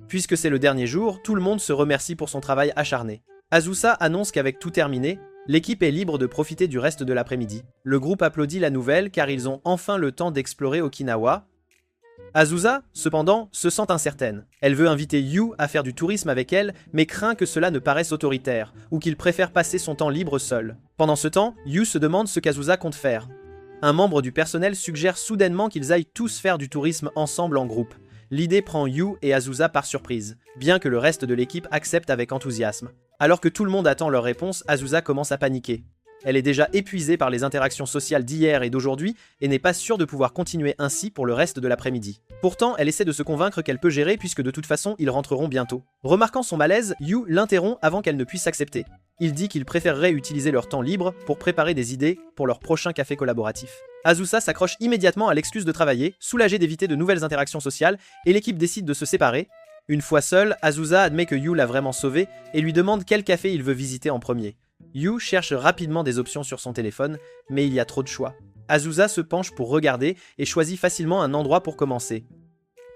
Puisque c'est le dernier jour, tout le monde se remercie pour son travail acharné. Azusa annonce qu'avec tout terminé, l'équipe est libre de profiter du reste de l'après-midi. Le groupe applaudit la nouvelle car ils ont enfin le temps d'explorer Okinawa. Azusa, cependant, se sent incertaine. Elle veut inviter Yu à faire du tourisme avec elle, mais craint que cela ne paraisse autoritaire, ou qu'il préfère passer son temps libre seul. Pendant ce temps, Yu se demande ce qu'Azusa compte faire. Un membre du personnel suggère soudainement qu'ils aillent tous faire du tourisme ensemble en groupe. L'idée prend Yu et Azusa par surprise, bien que le reste de l'équipe accepte avec enthousiasme. Alors que tout le monde attend leur réponse, Azusa commence à paniquer. Elle est déjà épuisée par les interactions sociales d'hier et d'aujourd'hui et n'est pas sûre de pouvoir continuer ainsi pour le reste de l'après-midi. Pourtant, elle essaie de se convaincre qu'elle peut gérer puisque de toute façon, ils rentreront bientôt. Remarquant son malaise, Yu l'interrompt avant qu'elle ne puisse accepter. Il dit qu'il préférerait utiliser leur temps libre pour préparer des idées pour leur prochain café collaboratif. Azusa s'accroche immédiatement à l'excuse de travailler, soulagée d'éviter de nouvelles interactions sociales, et l'équipe décide de se séparer. Une fois seule, Azusa admet que Yu l'a vraiment sauvée et lui demande quel café il veut visiter en premier. Yu cherche rapidement des options sur son téléphone, mais il y a trop de choix. Azusa se penche pour regarder et choisit facilement un endroit pour commencer.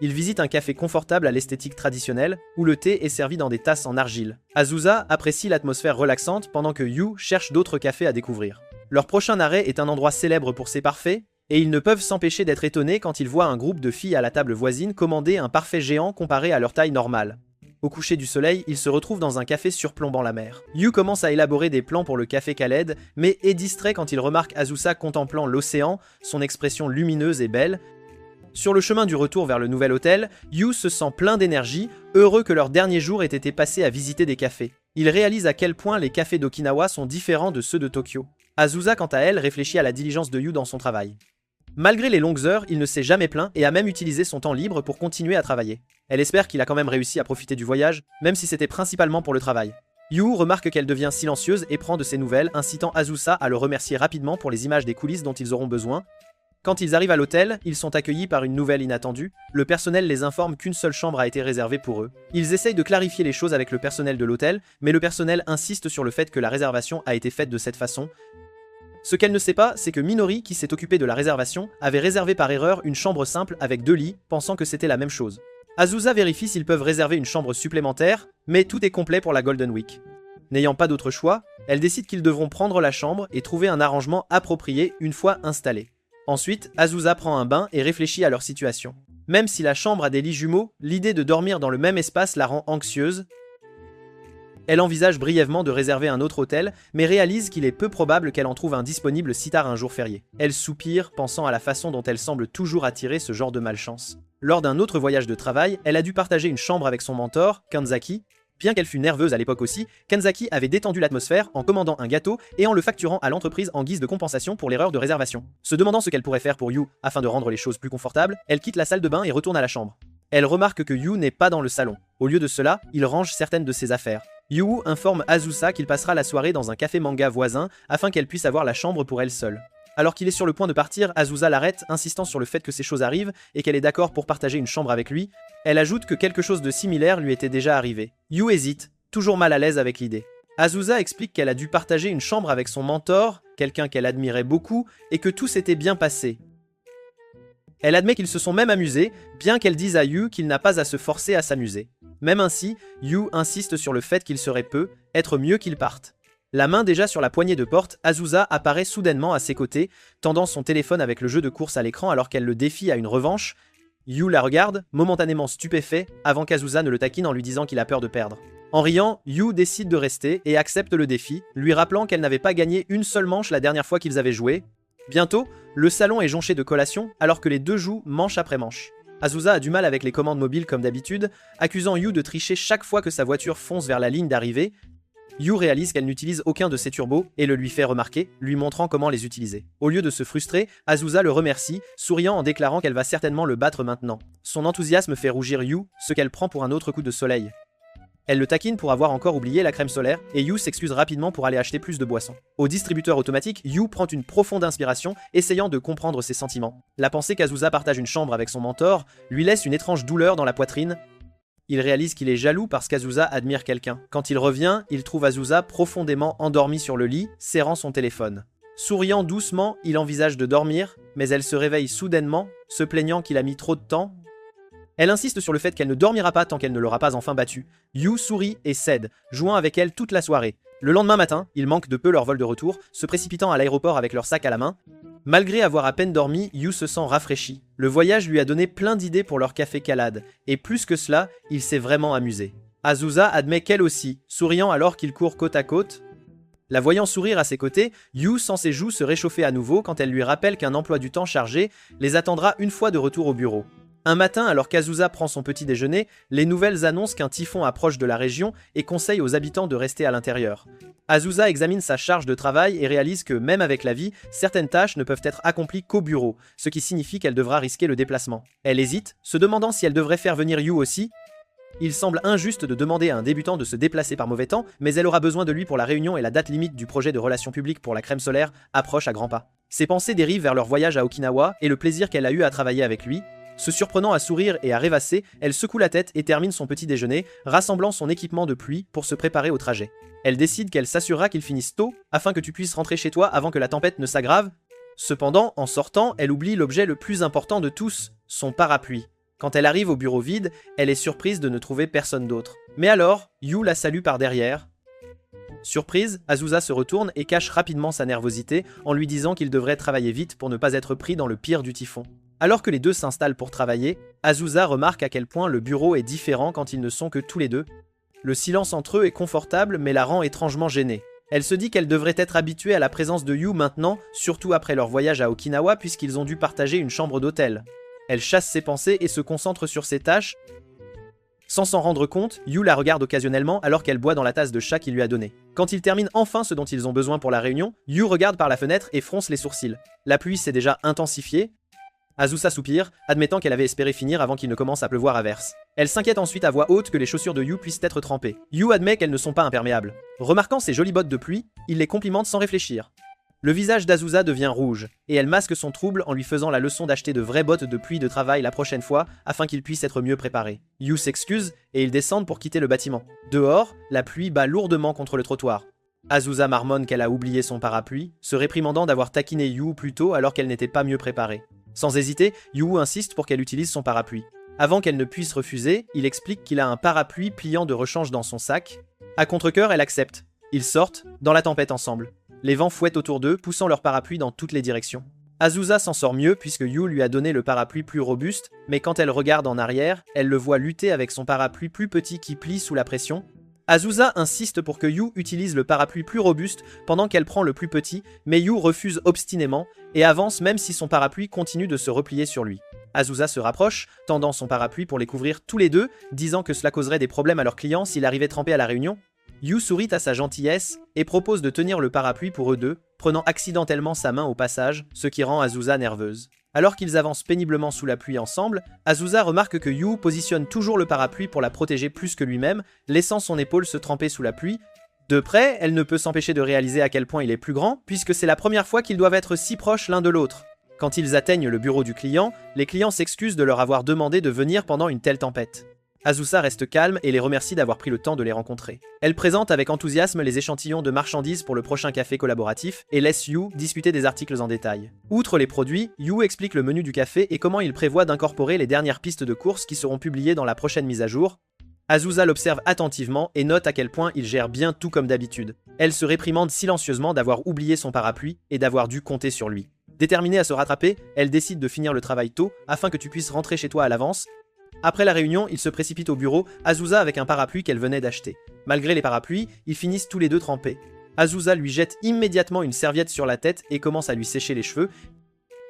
Il visite un café confortable à l'esthétique traditionnelle, où le thé est servi dans des tasses en argile. Azusa apprécie l'atmosphère relaxante pendant que Yu cherche d'autres cafés à découvrir. Leur prochain arrêt est un endroit célèbre pour ses parfaits, et ils ne peuvent s'empêcher d'être étonnés quand ils voient un groupe de filles à la table voisine commander un parfait géant comparé à leur taille normale. Au coucher du soleil, ils se retrouvent dans un café surplombant la mer. Yu commence à élaborer des plans pour le café Khaled, mais est distrait quand il remarque Azusa contemplant l'océan, son expression lumineuse et belle. Sur le chemin du retour vers le nouvel hôtel, Yu se sent plein d'énergie, heureux que leur dernier jour ait été passé à visiter des cafés. Il réalise à quel point les cafés d'Okinawa sont différents de ceux de Tokyo. Azusa, quant à elle, réfléchit à la diligence de Yu dans son travail. Malgré les longues heures, il ne s'est jamais plaint et a même utilisé son temps libre pour continuer à travailler. Elle espère qu'il a quand même réussi à profiter du voyage, même si c'était principalement pour le travail. Yu remarque qu'elle devient silencieuse et prend de ses nouvelles, incitant Azusa à le remercier rapidement pour les images des coulisses dont ils auront besoin. Quand ils arrivent à l'hôtel, ils sont accueillis par une nouvelle inattendue. Le personnel les informe qu'une seule chambre a été réservée pour eux. Ils essayent de clarifier les choses avec le personnel de l'hôtel, mais le personnel insiste sur le fait que la réservation a été faite de cette façon. Ce qu'elle ne sait pas, c'est que Minori, qui s'est occupé de la réservation, avait réservé par erreur une chambre simple avec 2 lits, pensant que c'était la même chose. Azusa vérifie s'ils peuvent réserver une chambre supplémentaire, mais tout est complet pour la Golden Week. N'ayant pas d'autre choix, elle décide qu'ils devront prendre la chambre et trouver un arrangement approprié une fois installé. Ensuite, Azusa prend un bain et réfléchit à leur situation. Même si la chambre a des lits jumeaux, l'idée de dormir dans le même espace la rend anxieuse. Elle envisage brièvement de réserver un autre hôtel, mais réalise qu'il est peu probable qu'elle en trouve un disponible si tard un jour férié. Elle soupire, pensant à la façon dont elle semble toujours attirer ce genre de malchance. Lors d'un autre voyage de travail, elle a dû partager une chambre avec son mentor, Kanzaki. Bien qu'elle fût nerveuse à l'époque aussi, Kanzaki avait détendu l'atmosphère en commandant un gâteau et en le facturant à l'entreprise en guise de compensation pour l'erreur de réservation. Se demandant ce qu'elle pourrait faire pour Yu afin de rendre les choses plus confortables, elle quitte la salle de bain et retourne à la chambre. Elle remarque que Yu n'est pas dans le salon. Au lieu de cela, il range certaines de ses affaires. Yu informe Azusa qu'il passera la soirée dans un café manga voisin afin qu'elle puisse avoir la chambre pour elle seule. Alors qu'il est sur le point de partir, Azusa l'arrête, insistant sur le fait que ces choses arrivent et qu'elle est d'accord pour partager une chambre avec lui. Elle ajoute que quelque chose de similaire lui était déjà arrivé. Yu hésite, toujours mal à l'aise avec l'idée. Azusa explique qu'elle a dû partager une chambre avec son mentor, quelqu'un qu'elle admirait beaucoup, et que tout s'était bien passé. Elle admet qu'ils se sont même amusés, bien qu'elle dise à Yu qu'il n'a pas à se forcer à s'amuser. Même ainsi, Yu insiste sur le fait qu'il serait être mieux qu'ils partent. La main déjà sur la poignée de porte, Azusa apparaît soudainement à ses côtés, tendant son téléphone avec le jeu de course à l'écran alors qu'elle le défie à une revanche. Yu la regarde, momentanément stupéfait, avant qu'Azusa ne le taquine en lui disant qu'il a peur de perdre. En riant, Yu décide de rester et accepte le défi, lui rappelant qu'elle n'avait pas gagné une seule manche la dernière fois qu'ils avaient joué. Bientôt, le salon est jonché de collations alors que les deux jouent manche après manche. Azusa a du mal avec les commandes mobiles comme d'habitude, accusant Yu de tricher chaque fois que sa voiture fonce vers la ligne d'arrivée. Yu réalise qu'elle n'utilise aucun de ses turbos et le lui fait remarquer, lui montrant comment les utiliser. Au lieu de se frustrer, Azusa le remercie, souriant en déclarant qu'elle va certainement le battre maintenant. Son enthousiasme fait rougir Yu, ce qu'elle prend pour un autre coup de soleil. Elle le taquine pour avoir encore oublié la crème solaire, et Yu s'excuse rapidement pour aller acheter plus de boissons. Au distributeur automatique, Yu prend une profonde inspiration, essayant de comprendre ses sentiments. La pensée qu'Azusa partage une chambre avec son mentor lui laisse une étrange douleur dans la poitrine. Il réalise qu'il est jaloux parce qu'Azusa admire quelqu'un. Quand il revient, il trouve Azusa profondément endormie sur le lit, serrant son téléphone. Souriant doucement, il envisage de dormir, mais elle se réveille soudainement, se plaignant qu'il a mis trop de temps. Elle insiste sur le fait qu'elle ne dormira pas tant qu'elle ne l'aura pas enfin battue. Yu sourit et cède, jouant avec elle toute la soirée. Le lendemain matin, ils manquent de peu leur vol de retour, se précipitant à l'aéroport avec leur sac à la main. Malgré avoir à peine dormi, Yu se sent rafraîchi. Le voyage lui a donné plein d'idées pour leur café calade, et plus que cela, il s'est vraiment amusé. Azusa admet qu'elle aussi, souriant alors qu'ils courent côte à côte. La voyant sourire à ses côtés, Yu sent ses joues se réchauffer à nouveau quand elle lui rappelle qu'un emploi du temps chargé les attendra une fois de retour au bureau. Un matin, alors qu'Azusa prend son petit déjeuner, les nouvelles annoncent qu'un typhon approche de la région et conseille aux habitants de rester à l'intérieur. Azusa examine sa charge de travail et réalise que, même avec la vie, certaines tâches ne peuvent être accomplies qu'au bureau, ce qui signifie qu'elle devra risquer le déplacement. Elle hésite, se demandant si elle devrait faire venir Yu aussi. Il semble injuste de demander à un débutant de se déplacer par mauvais temps, mais elle aura besoin de lui pour la réunion et la date limite du projet de relations publiques pour la crème solaire approche à grands pas. Ses pensées dérivent vers leur voyage à Okinawa et le plaisir qu'elle a eu à travailler avec lui. Se surprenant à sourire et à rêvasser, elle secoue la tête et termine son petit déjeuner, rassemblant son équipement de pluie pour se préparer au trajet. Elle décide qu'elle s'assurera qu'il finisse tôt, afin que tu puisses rentrer chez toi avant que la tempête ne s'aggrave. Cependant, en sortant, elle oublie l'objet le plus important de tous, son parapluie. Quand elle arrive au bureau vide, elle est surprise de ne trouver personne d'autre. Mais alors, Yu la salue par derrière. Surprise, Azusa se retourne et cache rapidement sa nervosité en lui disant qu'il devrait travailler vite pour ne pas être pris dans le pire du typhon. Alors que les deux s'installent pour travailler, Azusa remarque à quel point le bureau est différent quand ils ne sont que tous les deux. Le silence entre eux est confortable mais la rend étrangement gênée. Elle se dit qu'elle devrait être habituée à la présence de Yu maintenant, surtout après leur voyage à Okinawa puisqu'ils ont dû partager une chambre d'hôtel. Elle chasse ses pensées et se concentre sur ses tâches. Sans s'en rendre compte, Yu la regarde occasionnellement alors qu'elle boit dans la tasse de chat qu'il lui a donnée. Quand ils terminent enfin ce dont ils ont besoin pour la réunion, Yu regarde par la fenêtre et fronce les sourcils. La pluie s'est déjà intensifiée. Azusa soupire, admettant qu'elle avait espéré finir avant qu'il ne commence à pleuvoir à verse. Elle s'inquiète ensuite à voix haute que les chaussures de Yu puissent être trempées. Yu admet qu'elles ne sont pas imperméables. Remarquant ses jolies bottes de pluie, il les complimente sans réfléchir. Le visage d'Azusa devient rouge, et elle masque son trouble en lui faisant la leçon d'acheter de vraies bottes de pluie de travail la prochaine fois, afin qu'il puisse être mieux préparé. Yu s'excuse, et ils descendent pour quitter le bâtiment. Dehors, la pluie bat lourdement contre le trottoir. Azusa marmonne qu'elle a oublié son parapluie, se réprimandant d'avoir taquiné Yu plus tôt alors qu'elle n'était pas mieux préparée. Sans hésiter, Yu insiste pour qu'elle utilise son parapluie. Avant qu'elle ne puisse refuser, il explique qu'il a un parapluie pliant de rechange dans son sac. À contre-cœur, elle accepte. Ils sortent, dans la tempête ensemble. Les vents fouettent autour d'eux, poussant leur parapluie dans toutes les directions. Azusa s'en sort mieux puisque Yu lui a donné le parapluie plus robuste, mais quand elle regarde en arrière, elle le voit lutter avec son parapluie plus petit qui plie sous la pression. Azusa insiste pour que Yu utilise le parapluie plus robuste pendant qu'elle prend le plus petit, mais Yu refuse obstinément et avance même si son parapluie continue de se replier sur lui. Azusa se rapproche, tendant son parapluie pour les couvrir tous les deux, disant que cela causerait des problèmes à leurs clients s'il arrivait trempé à la réunion. Yu sourit à sa gentillesse et propose de tenir le parapluie pour eux deux, prenant accidentellement sa main au passage, ce qui rend Azusa nerveuse. Alors qu'ils avancent péniblement sous la pluie ensemble, Azusa remarque que Yu positionne toujours le parapluie pour la protéger plus que lui-même, laissant son épaule se tremper sous la pluie. De près, elle ne peut s'empêcher de réaliser à quel point il est plus grand, puisque c'est la première fois qu'ils doivent être si proches l'un de l'autre. Quand ils atteignent le bureau du client, les clients s'excusent de leur avoir demandé de venir pendant une telle tempête. Azusa reste calme et les remercie d'avoir pris le temps de les rencontrer. Elle présente avec enthousiasme les échantillons de marchandises pour le prochain café collaboratif et laisse Yu discuter des articles en détail. Outre les produits, Yu explique le menu du café et comment il prévoit d'incorporer les dernières pistes de course qui seront publiées dans la prochaine mise à jour. Azusa l'observe attentivement et note à quel point il gère bien tout comme d'habitude. Elle se réprimande silencieusement d'avoir oublié son parapluie et d'avoir dû compter sur lui. Déterminée à se rattraper, elle décide de finir le travail tôt afin que tu puisses rentrer chez toi à l'avance. Après la réunion, ils se précipitent au bureau, Azusa avec un parapluie qu'elle venait d'acheter. Malgré les parapluies, ils finissent tous les deux trempés. Azusa lui jette immédiatement une serviette sur la tête et commence à lui sécher les cheveux.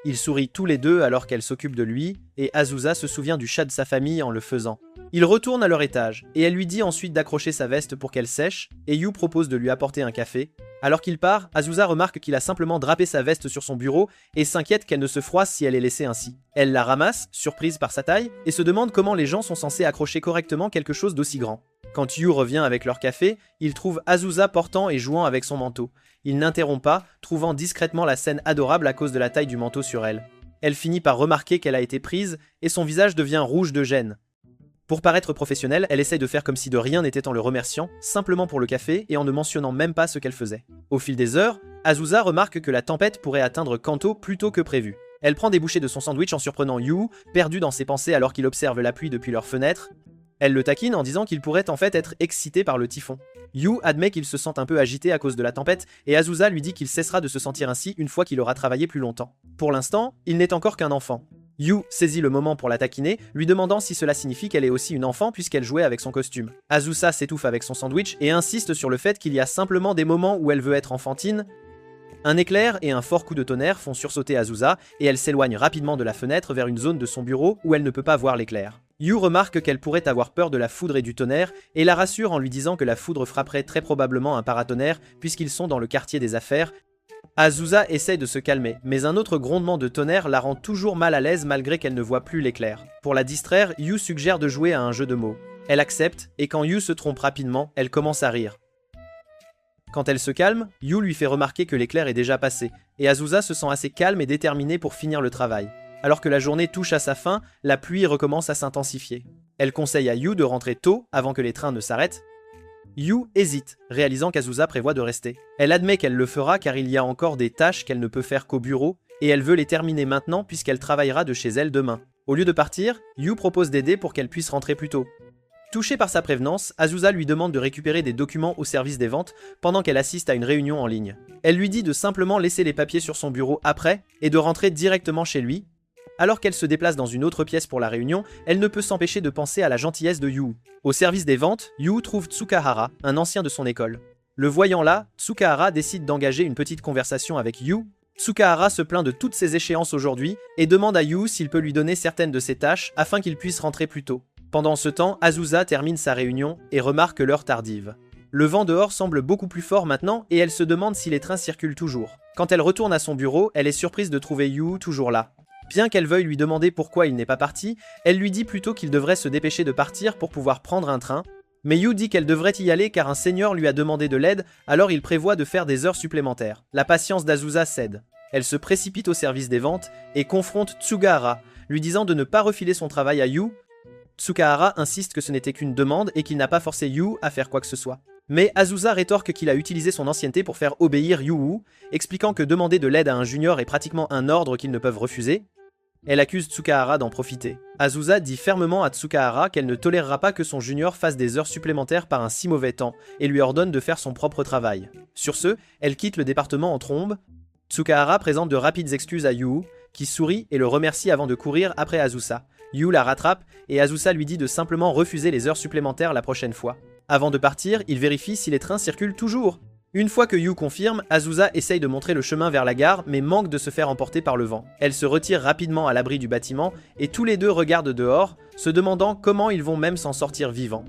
Ils sourient tous les deux alors qu'elle s'occupe de lui, et Azusa se souvient du chat de sa famille en le faisant. Ils retournent à leur étage, et elle lui dit ensuite d'accrocher sa veste pour qu'elle sèche, et Yu propose de lui apporter un café. Alors qu'il part, Azusa remarque qu'il a simplement drapé sa veste sur son bureau et s'inquiète qu'elle ne se froisse si elle est laissée ainsi. Elle la ramasse, surprise par sa taille, et se demande comment les gens sont censés accrocher correctement quelque chose d'aussi grand. Quand Yu revient avec leur café, il trouve Azusa portant et jouant avec son manteau. Il n'interrompt pas, trouvant discrètement la scène adorable à cause de la taille du manteau sur elle. Elle finit par remarquer qu'elle a été prise, et son visage devient rouge de gêne. Pour paraître professionnelle, elle essaye de faire comme si de rien n'était en le remerciant, simplement pour le café et en ne mentionnant même pas ce qu'elle faisait. Au fil des heures, Azusa remarque que la tempête pourrait atteindre Kanto plus tôt que prévu. Elle prend des bouchées de son sandwich en surprenant Yu, perdu dans ses pensées alors qu'il observe la pluie depuis leur fenêtre. Elle le taquine en disant qu'il pourrait en fait être excité par le typhon. Yu admet qu'il se sent un peu agité à cause de la tempête et Azusa lui dit qu'il cessera de se sentir ainsi une fois qu'il aura travaillé plus longtemps. Pour l'instant, il n'est encore qu'un enfant. Yu saisit le moment pour la taquiner, lui demandant si cela signifie qu'elle est aussi une enfant puisqu'elle jouait avec son costume. Azusa s'étouffe avec son sandwich et insiste sur le fait qu'il y a simplement des moments où elle veut être enfantine. Un éclair et un fort coup de tonnerre font sursauter Azusa et elle s'éloigne rapidement de la fenêtre vers une zone de son bureau où elle ne peut pas voir l'éclair. Yu remarque qu'elle pourrait avoir peur de la foudre et du tonnerre et la rassure en lui disant que la foudre frapperait très probablement un paratonnerre puisqu'ils sont dans le quartier des affaires. Azusa essaye de se calmer, mais un autre grondement de tonnerre la rend toujours mal à l'aise malgré qu'elle ne voit plus l'éclair. Pour la distraire, Yu suggère de jouer à un jeu de mots. Elle accepte, et quand Yu se trompe rapidement, elle commence à rire. Quand elle se calme, Yu lui fait remarquer que l'éclair est déjà passé, et Azusa se sent assez calme et déterminée pour finir le travail. Alors que la journée touche à sa fin, la pluie recommence à s'intensifier. Elle conseille à Yu de rentrer tôt, avant que les trains ne s'arrêtent. Yu hésite, réalisant qu'Azusa prévoit de rester. Elle admet qu'elle le fera car il y a encore des tâches qu'elle ne peut faire qu'au bureau, et elle veut les terminer maintenant puisqu'elle travaillera de chez elle demain. Au lieu de partir, Yu propose d'aider pour qu'elle puisse rentrer plus tôt. Touchée par sa prévenance, Azusa lui demande de récupérer des documents au service des ventes pendant qu'elle assiste à une réunion en ligne. Elle lui dit de simplement laisser les papiers sur son bureau après et de rentrer directement chez lui. Alors qu'elle se déplace dans une autre pièce pour la réunion, elle ne peut s'empêcher de penser à la gentillesse de Yu. Au service des ventes, Yu trouve Tsukahara, un ancien de son école. Le voyant là, Tsukahara décide d'engager une petite conversation avec Yu. Tsukahara se plaint de toutes ses échéances aujourd'hui et demande à Yu s'il peut lui donner certaines de ses tâches afin qu'il puisse rentrer plus tôt. Pendant ce temps, Azusa termine sa réunion et remarque l'heure tardive. Le vent dehors semble beaucoup plus fort maintenant et elle se demande si les trains circulent toujours. Quand elle retourne à son bureau, elle est surprise de trouver Yu toujours là. Bien qu'elle veuille lui demander pourquoi il n'est pas parti, elle lui dit plutôt qu'il devrait se dépêcher de partir pour pouvoir prendre un train. Mais Yu dit qu'elle devrait y aller car un seigneur lui a demandé de l'aide, alors il prévoit de faire des heures supplémentaires. La patience d'Azusa cède. Elle se précipite au service des ventes et confronte Tsukahara, lui disant de ne pas refiler son travail à Yu. Tsukahara insiste que ce n'était qu'une demande et qu'il n'a pas forcé Yu à faire quoi que ce soit. Mais Azusa rétorque qu'il a utilisé son ancienneté pour faire obéir Yu, expliquant que demander de l'aide à un junior est pratiquement un ordre qu'ils ne peuvent refuser. Elle accuse Tsukahara d'en profiter. Azusa dit fermement à Tsukahara qu'elle ne tolérera pas que son junior fasse des heures supplémentaires par un si mauvais temps et lui ordonne de faire son propre travail. Sur ce, elle quitte le département en trombe. Tsukahara présente de rapides excuses à Yu, qui sourit et le remercie avant de courir après Azusa. Yu la rattrape et Azusa lui dit de simplement refuser les heures supplémentaires la prochaine fois. Avant de partir, il vérifie si les trains circulent toujours. Une fois que Yu confirme, Azusa essaye de montrer le chemin vers la gare mais manque de se faire emporter par le vent. Elle se retire rapidement à l'abri du bâtiment et tous les deux regardent dehors, se demandant comment ils vont même s'en sortir vivants.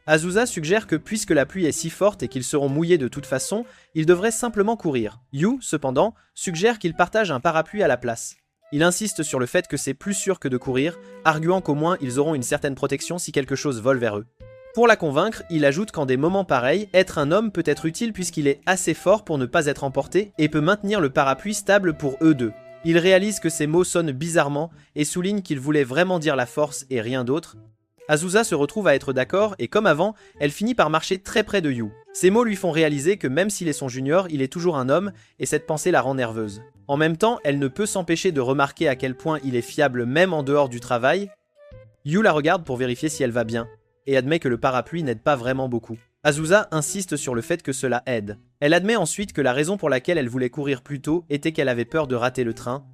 Azusa suggère que puisque la pluie est si forte et qu'ils seront mouillés de toute façon, ils devraient simplement courir. Yu, cependant, suggère qu'ils partagent un parapluie à la place. Il insiste sur le fait que c'est plus sûr que de courir, arguant qu'au moins ils auront une certaine protection si quelque chose vole vers eux. Pour la convaincre, il ajoute qu'en des moments pareils, être un homme peut être utile puisqu'il est assez fort pour ne pas être emporté et peut maintenir le parapluie stable pour eux deux. Il réalise que ces mots sonnent bizarrement et souligne qu'il voulait vraiment dire la force et rien d'autre. Azusa se retrouve à être d'accord et comme avant, elle finit par marcher très près de Yu. Ces mots lui font réaliser que même s'il est son junior, il est toujours un homme et cette pensée la rend nerveuse. En même temps, elle ne peut s'empêcher de remarquer à quel point il est fiable même en dehors du travail. Yu la regarde pour vérifier si elle va bien et admet que le parapluie n'aide pas vraiment beaucoup. Azusa insiste sur le fait que cela aide. Elle admet ensuite que la raison pour laquelle elle voulait courir plus tôt était qu'elle avait peur de rater le train.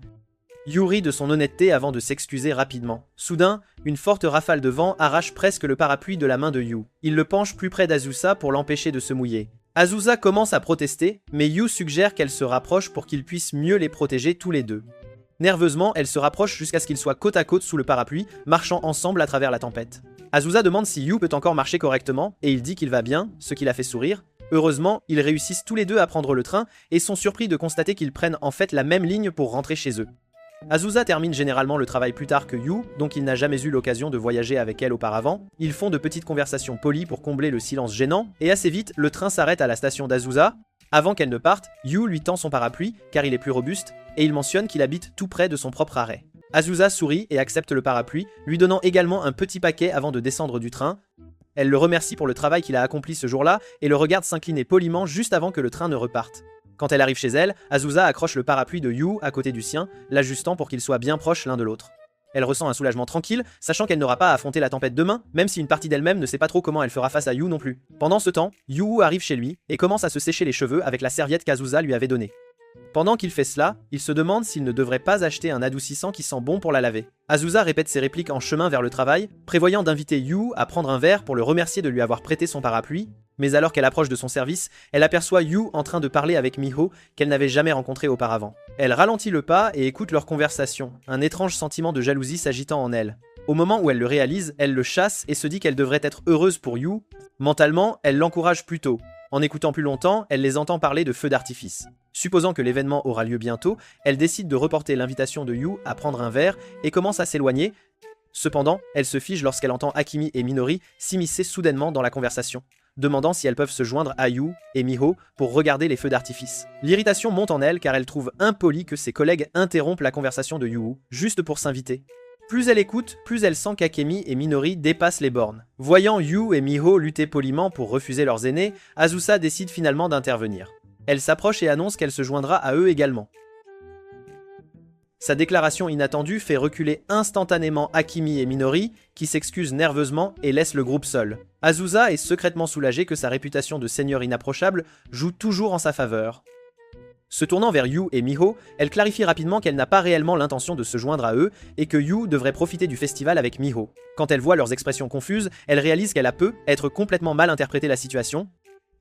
Yu rit de son honnêteté avant de s'excuser rapidement. Soudain, une forte rafale de vent arrache presque le parapluie de la main de Yu. Il le penche plus près d'Azusa pour l'empêcher de se mouiller. Azusa commence à protester, mais Yu suggère qu'elle se rapproche pour qu'ils puissent mieux les protéger tous les deux. Nerveusement, elle se rapproche jusqu'à ce qu'ils soient côte à côte sous le parapluie, marchant ensemble à travers la tempête. Azusa demande si Yu peut encore marcher correctement, et il dit qu'il va bien, ce qui la fait sourire. Heureusement, ils réussissent tous les deux à prendre le train, et sont surpris de constater qu'ils prennent en fait la même ligne pour rentrer chez eux. Azusa termine généralement le travail plus tard que Yu, donc il n'a jamais eu l'occasion de voyager avec elle auparavant. Ils font de petites conversations polies pour combler le silence gênant, et assez vite, le train s'arrête à la station d'Azusa. Avant qu'elle ne parte, Yu lui tend son parapluie, car il est plus robuste, et il mentionne qu'il habite tout près de son propre arrêt. Azusa sourit et accepte le parapluie, lui donnant également un petit paquet avant de descendre du train. Elle le remercie pour le travail qu'il a accompli ce jour-là, et le regarde s'incliner poliment juste avant que le train ne reparte. Quand elle arrive chez elle, Azusa accroche le parapluie de Yu à côté du sien, l'ajustant pour qu'ils soient bien proches l'un de l'autre. Elle ressent un soulagement tranquille, sachant qu'elle n'aura pas à affronter la tempête demain, même si une partie d'elle-même ne sait pas trop comment elle fera face à Yu non plus. Pendant ce temps, Yu arrive chez lui et commence à se sécher les cheveux avec la serviette qu'Azusa lui avait donnée. Pendant qu'il fait cela, il se demande s'il ne devrait pas acheter un adoucissant qui sent bon pour la laver. Azusa répète ses répliques en chemin vers le travail, prévoyant d'inviter Yu à prendre un verre pour le remercier de lui avoir prêté son parapluie, mais alors qu'elle approche de son service, elle aperçoit Yu en train de parler avec Miho qu'elle n'avait jamais rencontré auparavant. Elle ralentit le pas et écoute leur conversation, un étrange sentiment de jalousie s'agitant en elle. Au moment où elle le réalise, elle le chasse et se dit qu'elle devrait être heureuse pour Yu. Mentalement, elle l'encourage plutôt. En écoutant plus longtemps, elle les entend parler de feux d'artifice. Supposant que l'événement aura lieu bientôt, elle décide de reporter l'invitation de Yu à prendre un verre et commence à s'éloigner. Cependant, elle se fige lorsqu'elle entend Akemi et Minori s'immiscer soudainement dans la conversation, demandant si elles peuvent se joindre à Yu et Miho pour regarder les feux d'artifice. L'irritation monte en elle car elle trouve impoli que ses collègues interrompent la conversation de Yu juste pour s'inviter. Plus elle écoute, plus elle sent qu'Akemi et Minori dépassent les bornes. Voyant Yu et Miho lutter poliment pour refuser leurs aînés, Azusa décide finalement d'intervenir. Elle s'approche et annonce qu'elle se joindra à eux également. Sa déclaration inattendue fait reculer instantanément Akemi et Minori, qui s'excusent nerveusement et laissent le groupe seul. Azusa est secrètement soulagée que sa réputation de seigneur inapprochable joue toujours en sa faveur. Se tournant vers Yu et Miho, elle clarifie rapidement qu'elle n'a pas réellement l'intention de se joindre à eux et que Yu devrait profiter du festival avec Miho. Quand elle voit leurs expressions confuses, elle réalise qu'elle a être complètement mal interprété la situation.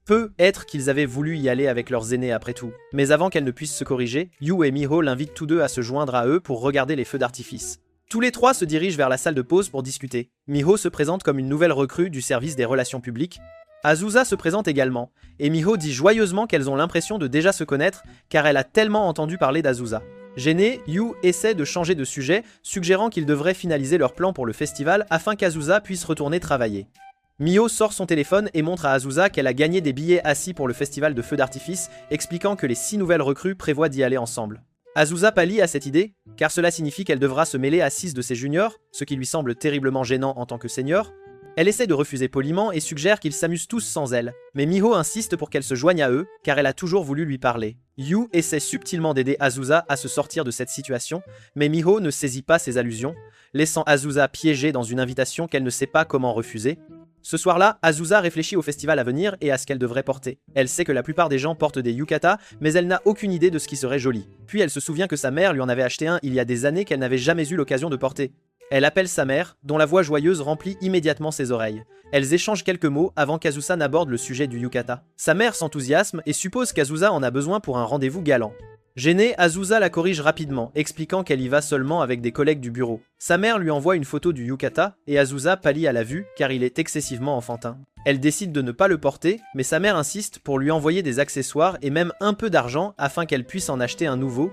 Peut être qu'ils avaient voulu y aller avec leurs aînés après tout. Mais avant qu'elle ne puisse se corriger, Yu et Miho l'invitent tous deux à se joindre à eux pour regarder les feux d'artifice. Tous les trois se dirigent vers la salle de pause pour discuter. Miho se présente comme une nouvelle recrue du service des relations publiques. Azusa se présente également, et Miho dit joyeusement qu'elles ont l'impression de déjà se connaître car elle a tellement entendu parler d'Azusa. Gênée, Yu essaie de changer de sujet, suggérant qu'ils devraient finaliser leur plan pour le festival afin qu'Azusa puisse retourner travailler. Miho sort son téléphone et montre à Azusa qu'elle a gagné des billets assis pour le festival de feux d'artifice, expliquant que les 6 nouvelles recrues prévoient d'y aller ensemble. Azusa pâlit à cette idée, car cela signifie qu'elle devra se mêler à 6 de ses juniors, ce qui lui semble terriblement gênant en tant que senior. Elle essaie de refuser poliment et suggère qu'ils s'amusent tous sans elle, mais Miho insiste pour qu'elle se joigne à eux, car elle a toujours voulu lui parler. Yu essaie subtilement d'aider Azusa à se sortir de cette situation, mais Miho ne saisit pas ses allusions, laissant Azusa piégée dans une invitation qu'elle ne sait pas comment refuser. Ce soir-là, Azusa réfléchit au festival à venir et à ce qu'elle devrait porter. Elle sait que la plupart des gens portent des yukata, mais elle n'a aucune idée de ce qui serait joli. Puis elle se souvient que sa mère lui en avait acheté un il y a des années qu'elle n'avait jamais eu l'occasion de porter. Elle appelle sa mère, dont la voix joyeuse remplit immédiatement ses oreilles. Elles échangent quelques mots avant qu'Azusa n'aborde le sujet du yukata. Sa mère s'enthousiasme et suppose qu'Azusa en a besoin pour un rendez-vous galant. Gênée, Azusa la corrige rapidement, expliquant qu'elle y va seulement avec des collègues du bureau. Sa mère lui envoie une photo du yukata, et Azusa pâlit à la vue car il est excessivement enfantin. Elle décide de ne pas le porter, mais sa mère insiste pour lui envoyer des accessoires et même un peu d'argent afin qu'elle puisse en acheter un nouveau.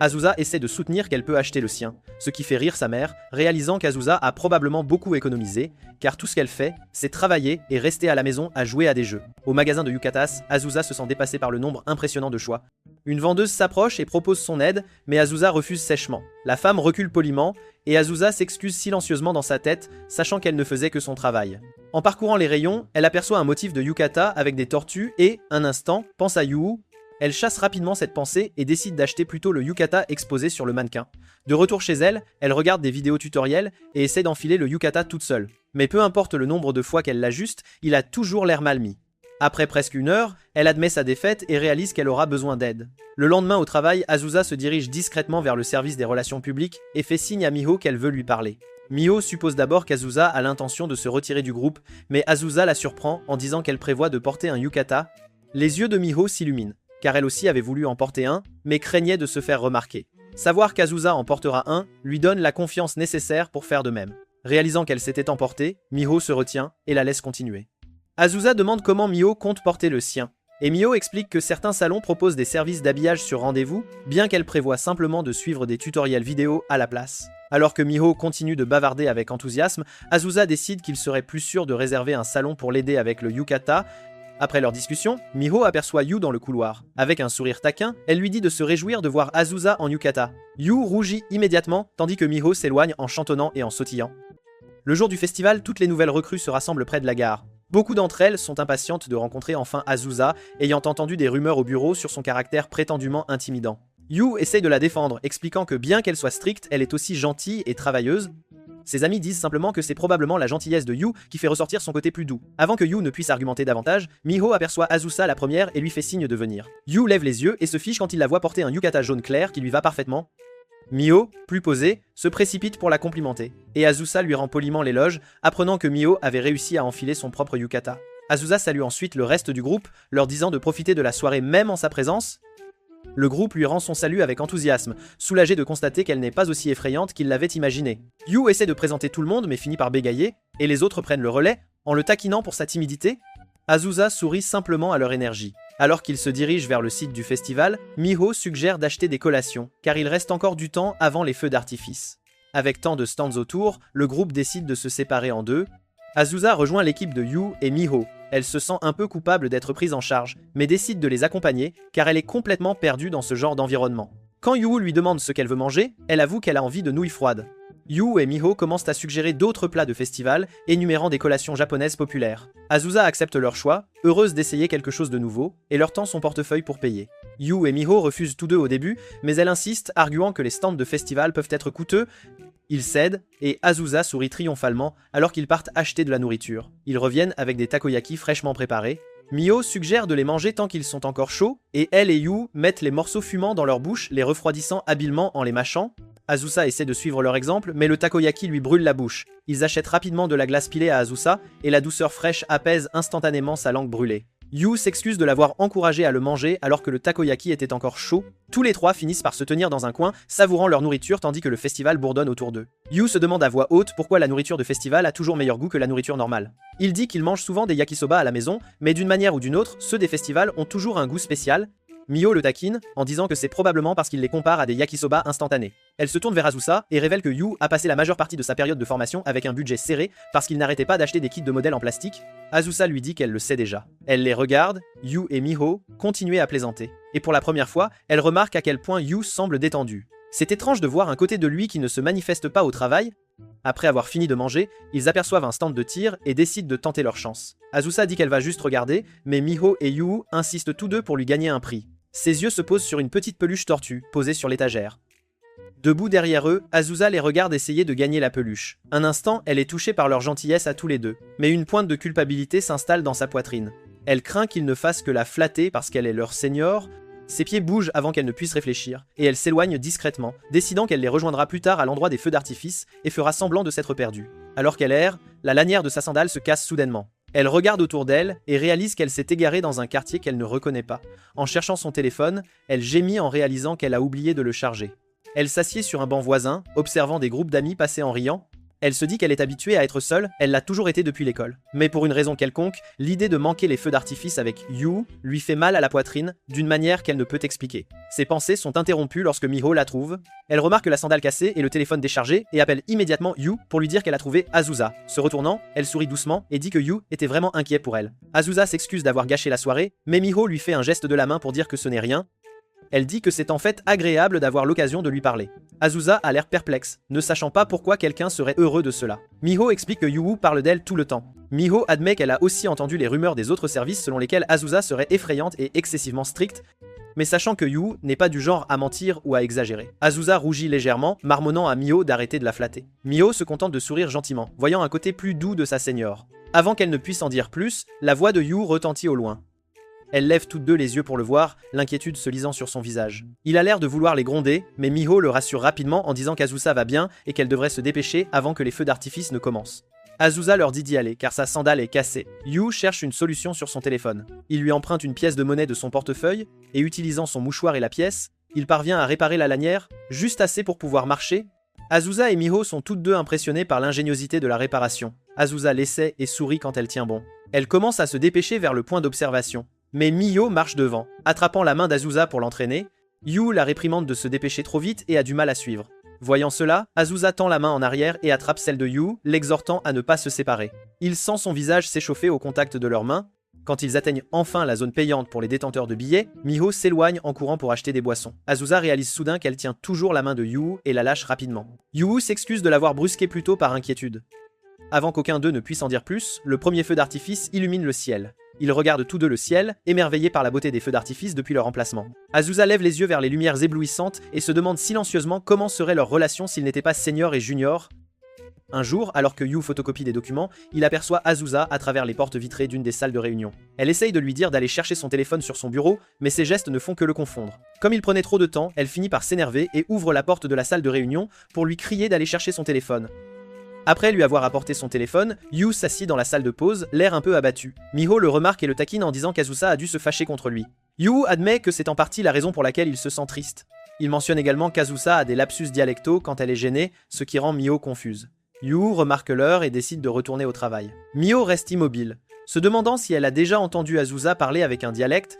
Azusa essaie de soutenir qu'elle peut acheter le sien, ce qui fait rire sa mère, réalisant qu'Azusa a probablement beaucoup économisé, car tout ce qu'elle fait, c'est travailler et rester à la maison à jouer à des jeux. Au magasin de yukatas, Azusa se sent dépassée par le nombre impressionnant de choix. Une vendeuse s'approche et propose son aide, mais Azusa refuse sèchement. La femme recule poliment, et Azusa s'excuse silencieusement dans sa tête, sachant qu'elle ne faisait que son travail. En parcourant les rayons, elle aperçoit un motif de yukata avec des tortues et, un instant, pense à Yu. Elle chasse rapidement cette pensée et décide d'acheter plutôt le yukata exposé sur le mannequin. De retour chez elle, elle regarde des vidéos tutoriels et essaie d'enfiler le yukata toute seule. Mais peu importe le nombre de fois qu'elle l'ajuste, il a toujours l'air mal mis. Après presque 1 heure, elle admet sa défaite et réalise qu'elle aura besoin d'aide. Le lendemain au travail, Azusa se dirige discrètement vers le service des relations publiques et fait signe à Miho qu'elle veut lui parler. Miho suppose d'abord qu'Azusa a l'intention de se retirer du groupe, mais Azusa la surprend en disant qu'elle prévoit de porter un yukata. Les yeux de Miho s'illuminent, car elle aussi avait voulu en porter un, mais craignait de se faire remarquer. Savoir qu'Azusa en portera un lui donne la confiance nécessaire pour faire de même. Réalisant qu'elle s'était emportée, Miho se retient et la laisse continuer. Azusa demande comment Miho compte porter le sien, et Miho explique que certains salons proposent des services d'habillage sur rendez-vous, bien qu'elle prévoit simplement de suivre des tutoriels vidéo à la place. Alors que Miho continue de bavarder avec enthousiasme, Azusa décide qu'il serait plus sûr de réserver un salon pour l'aider avec le yukata. Après leur discussion, Miho aperçoit Yu dans le couloir. Avec un sourire taquin, elle lui dit de se réjouir de voir Azusa en yukata. Yu rougit immédiatement, tandis que Miho s'éloigne en chantonnant et en sautillant. Le jour du festival, toutes les nouvelles recrues se rassemblent près de la gare. Beaucoup d'entre elles sont impatientes de rencontrer enfin Azusa, ayant entendu des rumeurs au bureau sur son caractère prétendument intimidant. Yu essaye de la défendre, expliquant que bien qu'elle soit stricte, elle est aussi gentille et travailleuse. Ses amis disent simplement que c'est probablement la gentillesse de Yu qui fait ressortir son côté plus doux. Avant que Yu ne puisse argumenter davantage, Miho aperçoit Azusa la première et lui fait signe de venir. Yu lève les yeux et se fiche quand il la voit porter un yukata jaune clair qui lui va parfaitement. Miho, plus posé, se précipite pour la complimenter, et Azusa lui rend poliment l'éloge, apprenant que Miho avait réussi à enfiler son propre yukata. Azusa salue ensuite le reste du groupe, leur disant de profiter de la soirée même en sa présence. Le groupe lui rend son salut avec enthousiasme, soulagé de constater qu'elle n'est pas aussi effrayante qu'il l'avait imaginé. Yu essaie de présenter tout le monde mais finit par bégayer, et les autres prennent le relais, en le taquinant pour sa timidité. Azusa sourit simplement à leur énergie. Alors qu'ils se dirigent vers le site du festival, Miho suggère d'acheter des collations, car il reste encore du temps avant les feux d'artifice. Avec tant de stands autour, le groupe décide de se séparer en deux. Azusa rejoint l'équipe de Yu et Miho. Elle se sent un peu coupable d'être prise en charge, mais décide de les accompagner, car elle est complètement perdue dans ce genre d'environnement. Quand Yu lui demande ce qu'elle veut manger, elle avoue qu'elle a envie de nouilles froides. Yu et Miho commencent à suggérer d'autres plats de festival, énumérant des collations japonaises populaires. Azusa accepte leur choix, heureuse d'essayer quelque chose de nouveau, et leur tend son portefeuille pour payer. Yu et Miho refusent tous deux au début, mais elle insiste, arguant que les stands de festival peuvent être coûteux. Ils cèdent, et Azusa sourit triomphalement alors qu'ils partent acheter de la nourriture. Ils reviennent avec des takoyaki fraîchement préparés. Miho suggère de les manger tant qu'ils sont encore chauds, et elle et Yu mettent les morceaux fumants dans leur bouche, les refroidissant habilement en les mâchant. Azusa essaie de suivre leur exemple, mais le takoyaki lui brûle la bouche. Ils achètent rapidement de la glace pilée à Azusa, et la douceur fraîche apaise instantanément sa langue brûlée. Yu s'excuse de l'avoir encouragé à le manger alors que le takoyaki était encore chaud. Tous les trois finissent par se tenir dans un coin, savourant leur nourriture tandis que le festival bourdonne autour d'eux. Yu se demande à voix haute pourquoi la nourriture de festival a toujours meilleur goût que la nourriture normale. Il dit qu'il mange souvent des yakisoba à la maison, mais d'une manière ou d'une autre, ceux des festivals ont toujours un goût spécial. Miho le taquine en disant que c'est probablement parce qu'il les compare à des yakisoba instantanés. Elle se tourne vers Azusa et révèle que Yu a passé la majeure partie de sa période de formation avec un budget serré parce qu'il n'arrêtait pas d'acheter des kits de modèles en plastique. Azusa lui dit qu'elle le sait déjà. Elle les regarde, Yu et Miho continuent à plaisanter. Et pour la première fois, elle remarque à quel point Yu semble détendu. C'est étrange de voir un côté de lui qui ne se manifeste pas au travail. Après avoir fini de manger, ils aperçoivent un stand de tir et décident de tenter leur chance. Azusa dit qu'elle va juste regarder, mais Miho et Yu insistent tous deux pour lui gagner un prix. Ses yeux se posent sur une petite peluche tortue, posée sur l'étagère. Debout derrière eux, Azusa les regarde essayer de gagner la peluche. Un instant, elle est touchée par leur gentillesse à tous les deux, mais une pointe de culpabilité s'installe dans sa poitrine. Elle craint qu'ils ne fassent que la flatter parce qu'elle est leur senior. Ses pieds bougent avant qu'elle ne puisse réfléchir, et elle s'éloigne discrètement, décidant qu'elle les rejoindra plus tard à l'endroit des feux d'artifice et fera semblant de s'être perdue. Alors qu'elle erre, la lanière de sa sandale se casse soudainement. Elle regarde autour d'elle et réalise qu'elle s'est égarée dans un quartier qu'elle ne reconnaît pas. En cherchant son téléphone, elle gémit en réalisant qu'elle a oublié de le charger. Elle s'assied sur un banc voisin, observant des groupes d'amis passer en riant. Elle se dit qu'elle est habituée à être seule, elle l'a toujours été depuis l'école. Mais pour une raison quelconque, l'idée de manquer les feux d'artifice avec Yu lui fait mal à la poitrine, d'une manière qu'elle ne peut expliquer. Ses pensées sont interrompues lorsque Miho la trouve. Elle remarque la sandale cassée et le téléphone déchargé et appelle immédiatement Yu pour lui dire qu'elle a trouvé Azusa. Se retournant, elle sourit doucement et dit que Yu était vraiment inquiet pour elle. Azusa s'excuse d'avoir gâché la soirée, mais Miho lui fait un geste de la main pour dire que ce n'est rien. Elle dit que c'est en fait agréable d'avoir l'occasion de lui parler. Azusa a l'air perplexe, ne sachant pas pourquoi quelqu'un serait heureux de cela. Miho explique que Yu parle d'elle tout le temps. Miho admet qu'elle a aussi entendu les rumeurs des autres services selon lesquels Azusa serait effrayante et excessivement stricte, mais sachant que Yu n'est pas du genre à mentir ou à exagérer. Azusa rougit légèrement, marmonnant à Miho d'arrêter de la flatter. Miho se contente de sourire gentiment, voyant un côté plus doux de sa senior. Avant qu'elle ne puisse en dire plus, la voix de Yu retentit au loin. Elles lèvent toutes deux les yeux pour le voir, l'inquiétude se lisant sur son visage. Il a l'air de vouloir les gronder, mais Miho le rassure rapidement en disant qu'Azusa va bien et qu'elle devrait se dépêcher avant que les feux d'artifice ne commencent. Azusa leur dit d'y aller, car sa sandale est cassée. Yu cherche une solution sur son téléphone. Il lui emprunte une pièce de monnaie de son portefeuille, et utilisant son mouchoir et la pièce, il parvient à réparer la lanière, juste assez pour pouvoir marcher. Azusa et Miho sont toutes deux impressionnées par l'ingéniosité de la réparation. Azusa l'essaie et sourit quand elle tient bon. Elle commence à se dépêcher vers le point d'observation. Mais Miho marche devant, attrapant la main d'Azusa pour l'entraîner. Yu la réprimande de se dépêcher trop vite et a du mal à suivre. Voyant cela, Azusa tend la main en arrière et attrape celle de Yu, l'exhortant à ne pas se séparer. Il sent son visage s'échauffer au contact de leurs mains. Quand ils atteignent enfin la zone payante pour les détenteurs de billets, Miho s'éloigne en courant pour acheter des boissons. Azusa réalise soudain qu'elle tient toujours la main de Yu et la lâche rapidement. Yu s'excuse de l'avoir brusquée plus tôt par inquiétude. Avant qu'aucun d'eux ne puisse en dire plus, le premier feu d'artifice illumine le ciel. Ils regardent tous deux le ciel, émerveillés par la beauté des feux d'artifice depuis leur emplacement. Azusa lève les yeux vers les lumières éblouissantes et se demande silencieusement comment serait leur relation s'ils n'étaient pas senior et junior. Un jour, alors que Yu photocopie des documents, il aperçoit Azusa à travers les portes vitrées d'une des salles de réunion. Elle essaye de lui dire d'aller chercher son téléphone sur son bureau, mais ses gestes ne font que le confondre. Comme il prenait trop de temps, elle finit par s'énerver et ouvre la porte de la salle de réunion pour lui crier d'aller chercher son téléphone. Après lui avoir apporté son téléphone, Yu s'assit dans la salle de pause, l'air un peu abattu. Miho le remarque et le taquine en disant qu'Azusa a dû se fâcher contre lui. Yu admet que c'est en partie la raison pour laquelle il se sent triste. Il mentionne également qu'Azusa a des lapsus dialectaux quand elle est gênée, ce qui rend Miho confuse. Yu remarque l'heure et décide de retourner au travail. Miho reste immobile, se demandant si elle a déjà entendu Azusa parler avec un dialecte.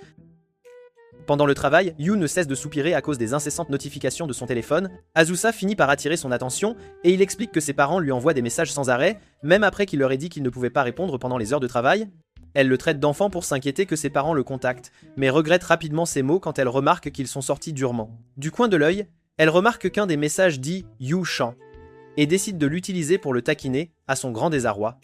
Pendant le travail, Yu ne cesse de soupirer à cause des incessantes notifications de son téléphone. Azusa finit par attirer son attention et il explique que ses parents lui envoient des messages sans arrêt, même après qu'il leur ait dit qu'il ne pouvait pas répondre pendant les heures de travail. Elle le traite d'enfant pour s'inquiéter que ses parents le contactent, mais regrette rapidement ses mots quand elle remarque qu'ils sont sortis durement. Du coin de l'œil, elle remarque qu'un des messages dit « Yu Shan » et décide de l'utiliser pour le taquiner, à son grand désarroi.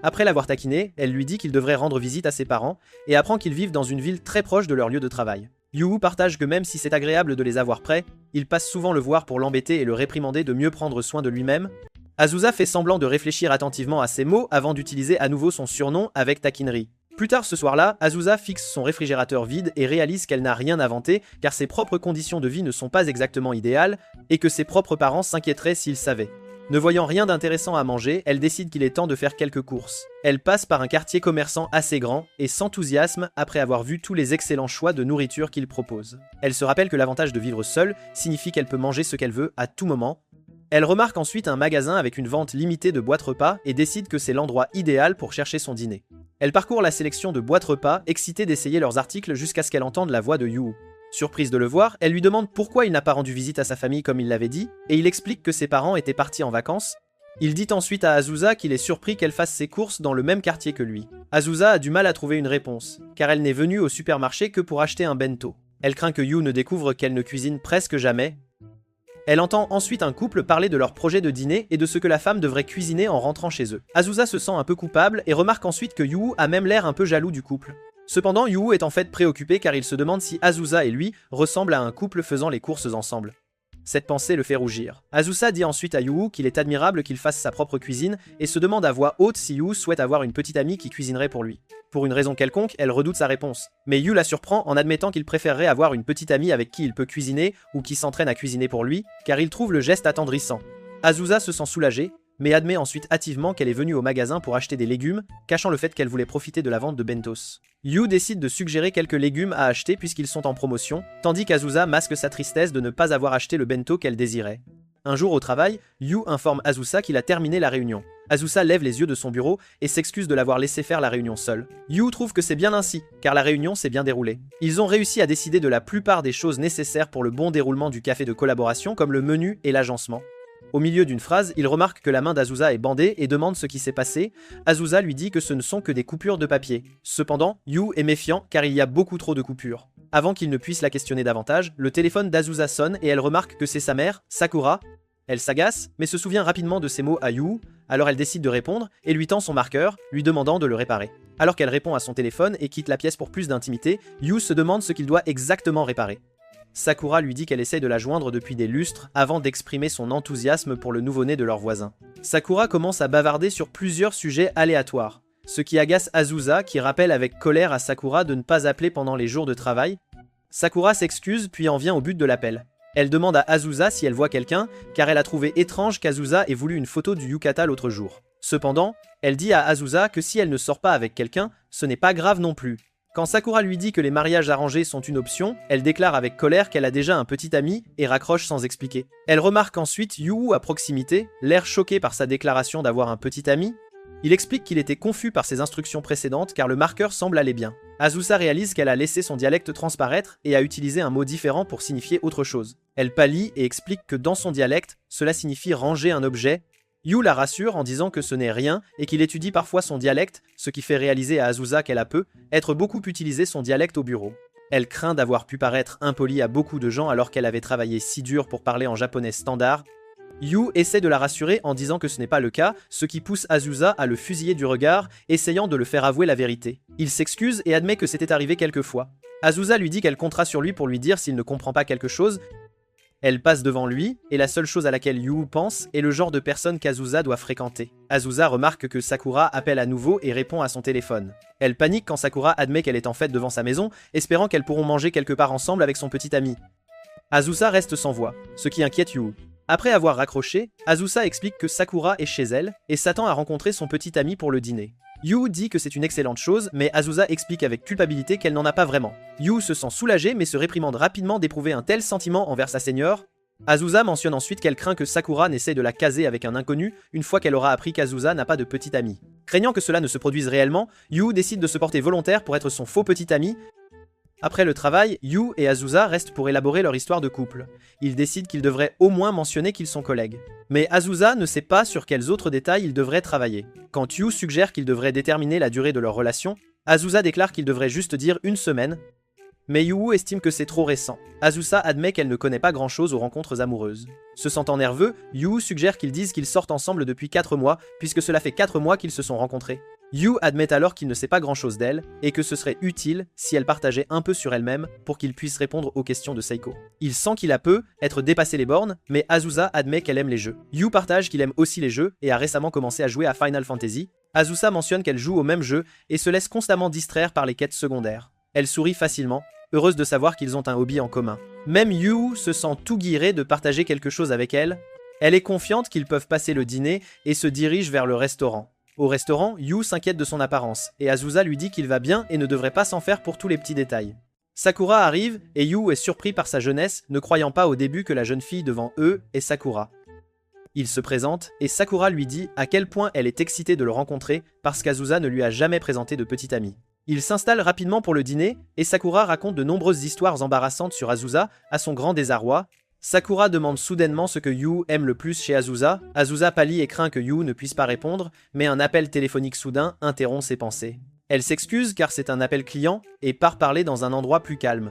Après l'avoir taquiné, elle lui dit qu'il devrait rendre visite à ses parents et apprend qu'ils vivent dans une ville très proche de leur lieu de travail. Yu partage que même si c'est agréable de les avoir près, il passe souvent le voir pour l'embêter et le réprimander de mieux prendre soin de lui-même. Azusa fait semblant de réfléchir attentivement à ses mots avant d'utiliser à nouveau son surnom avec taquinerie. Plus tard ce soir-là, Azusa fixe son réfrigérateur vide et réalise qu'elle n'a rien inventé car ses propres conditions de vie ne sont pas exactement idéales et que ses propres parents s'inquiéteraient s'ils savaient. Ne voyant rien d'intéressant à manger, elle décide qu'il est temps de faire quelques courses. Elle passe par un quartier commerçant assez grand et s'enthousiasme après avoir vu tous les excellents choix de nourriture qu'il propose. Elle se rappelle que l'avantage de vivre seule signifie qu'elle peut manger ce qu'elle veut à tout moment. Elle remarque ensuite un magasin avec une vente limitée de boîtes repas et décide que c'est l'endroit idéal pour chercher son dîner. Elle parcourt la sélection de boîtes repas, excitée d'essayer leurs articles jusqu'à ce qu'elle entende la voix de Yu. Surprise de le voir, elle lui demande pourquoi il n'a pas rendu visite à sa famille comme il l'avait dit, et il explique que ses parents étaient partis en vacances. Il dit ensuite à Azusa qu'il est surpris qu'elle fasse ses courses dans le même quartier que lui. Azusa a du mal à trouver une réponse, car elle n'est venue au supermarché que pour acheter un bento. Elle craint que Yu ne découvre qu'elle ne cuisine presque jamais. Elle entend ensuite un couple parler de leur projet de dîner et de ce que la femme devrait cuisiner en rentrant chez eux. Azusa se sent un peu coupable et remarque ensuite que Yu a même l'air un peu jaloux du couple. Cependant, Yu est en fait préoccupé car il se demande si Azusa et lui ressemblent à un couple faisant les courses ensemble. Cette pensée le fait rougir. Azusa dit ensuite à Yu qu'il est admirable qu'il fasse sa propre cuisine et se demande à voix haute si Yu souhaite avoir une petite amie qui cuisinerait pour lui. Pour une raison quelconque, elle redoute sa réponse. Mais Yu la surprend en admettant qu'il préférerait avoir une petite amie avec qui il peut cuisiner ou qui s'entraîne à cuisiner pour lui, car il trouve le geste attendrissant. Azusa se sent soulagée, mais admet ensuite hâtivement qu'elle est venue au magasin pour acheter des légumes, cachant le fait qu'elle voulait profiter de la vente de bentos. Yu décide de suggérer quelques légumes à acheter puisqu'ils sont en promotion, tandis qu'Azusa masque sa tristesse de ne pas avoir acheté le bento qu'elle désirait. Un jour au travail, Yu informe Azusa qu'il a terminé la réunion. Azusa lève les yeux de son bureau et s'excuse de l'avoir laissé faire la réunion seule. Yu trouve que c'est bien ainsi, car la réunion s'est bien déroulée. Ils ont réussi à décider de la plupart des choses nécessaires pour le bon déroulement du café de collaboration comme le menu et l'agencement. Au milieu d'une phrase, il remarque que la main d'Azusa est bandée et demande ce qui s'est passé. Azusa lui dit que ce ne sont que des coupures de papier. Cependant, Yu est méfiant car il y a beaucoup trop de coupures. Avant qu'il ne puisse la questionner davantage, le téléphone d'Azusa sonne et elle remarque que c'est sa mère, Sakura. Elle s'agace, mais se souvient rapidement de ses mots à Yu, alors elle décide de répondre et lui tend son marqueur, lui demandant de le réparer. Alors qu'elle répond à son téléphone et quitte la pièce pour plus d'intimité, Yu se demande ce qu'il doit exactement réparer. Sakura lui dit qu'elle essaie de la joindre depuis des lustres avant d'exprimer son enthousiasme pour le nouveau-né de leur voisin. Sakura commence à bavarder sur plusieurs sujets aléatoires, ce qui agace Azusa qui rappelle avec colère à Sakura de ne pas appeler pendant les jours de travail. Sakura s'excuse puis en vient au but de l'appel. Elle demande à Azusa si elle voit quelqu'un, car elle a trouvé étrange qu'Azusa ait voulu une photo du yukata l'autre jour. Cependant, elle dit à Azusa que si elle ne sort pas avec quelqu'un, ce n'est pas grave non plus. Quand Sakura lui dit que les mariages arrangés sont une option, elle déclare avec colère qu'elle a déjà un petit ami et raccroche sans expliquer. Elle remarque ensuite Yu à proximité, l'air choqué par sa déclaration d'avoir un petit ami. Il explique qu'il était confus par ses instructions précédentes car le marqueur semble aller bien. Azusa réalise qu'elle a laissé son dialecte transparaître et a utilisé un mot différent pour signifier autre chose. Elle pâlit et explique que dans son dialecte, cela signifie ranger un objet. Yu la rassure en disant que ce n'est rien et qu'il étudie parfois son dialecte, ce qui fait réaliser à Azusa qu'elle a être beaucoup utilisé son dialecte au bureau. Elle craint d'avoir pu paraître impolie à beaucoup de gens alors qu'elle avait travaillé si dur pour parler en japonais standard. Yu essaie de la rassurer en disant que ce n'est pas le cas, ce qui pousse Azusa à le fusiller du regard, essayant de le faire avouer la vérité. Il s'excuse et admet que c'était arrivé quelques fois. Azusa lui dit qu'elle comptera sur lui pour lui dire s'il ne comprend pas quelque chose. Elle passe devant lui, et la seule chose à laquelle Yu pense est le genre de personne qu'Azusa doit fréquenter. Azusa remarque que Sakura appelle à nouveau et répond à son téléphone. Elle panique quand Sakura admet qu'elle est en fait devant sa maison, espérant qu'elles pourront manger quelque part ensemble avec son petit ami. Azusa reste sans voix, ce qui inquiète Yu. Après avoir raccroché, Azusa explique que Sakura est chez elle et s'attend à rencontrer son petit ami pour le dîner. Yu dit que c'est une excellente chose, mais Azusa explique avec culpabilité qu'elle n'en a pas vraiment. Yu se sent soulagée mais se réprimande rapidement d'éprouver un tel sentiment envers sa seigneur. Azusa mentionne ensuite qu'elle craint que Sakura n'essaie de la caser avec un inconnu une fois qu'elle aura appris qu'Azusa n'a pas de petit ami. Craignant que cela ne se produise réellement, Yu décide de se porter volontaire pour être son faux petit ami. Après le travail, Yu et Azusa restent pour élaborer leur histoire de couple. Ils décident qu'ils devraient au moins mentionner qu'ils sont collègues. Mais Azusa ne sait pas sur quels autres détails ils devraient travailler. Quand Yu suggère qu'ils devraient déterminer la durée de leur relation, Azusa déclare qu'ils devraient juste dire une semaine. Mais Yu estime que c'est trop récent. Azusa admet qu'elle ne connaît pas grand-chose aux rencontres amoureuses. Se sentant nerveux, Yu suggère qu'ils disent qu'ils sortent ensemble depuis 4 mois, puisque cela fait 4 mois qu'ils se sont rencontrés. Yu admet alors qu'il ne sait pas grand-chose d'elle, et que ce serait utile si elle partageait un peu sur elle-même pour qu'il puisse répondre aux questions de Seiko. Il sent qu'il a peu être dépassé les bornes, mais Azusa admet qu'elle aime les jeux. Yu partage qu'il aime aussi les jeux et a récemment commencé à jouer à Final Fantasy. Azusa mentionne qu'elle joue au même jeu et se laisse constamment distraire par les quêtes secondaires. Elle sourit facilement, heureuse de savoir qu'ils ont un hobby en commun. Même Yu se sent tout guiré de partager quelque chose avec elle. Elle est confiante qu'ils peuvent passer le dîner et se dirige vers le restaurant. Au restaurant, Yu s'inquiète de son apparence, et Azusa lui dit qu'il va bien et ne devrait pas s'en faire pour tous les petits détails. Sakura arrive, et Yu est surpris par sa jeunesse, ne croyant pas au début que la jeune fille devant eux est Sakura. Il se présente, et Sakura lui dit à quel point elle est excitée de le rencontrer parce qu'Azusa ne lui a jamais présenté de petit ami. Il s'installe rapidement pour le dîner, et Sakura raconte de nombreuses histoires embarrassantes sur Azusa, à son grand désarroi. Sakura demande soudainement ce que Yu aime le plus chez Azusa. Azusa pâlit et craint que Yu ne puisse pas répondre, mais un appel téléphonique soudain interrompt ses pensées. Elle s'excuse car c'est un appel client et part parler dans un endroit plus calme.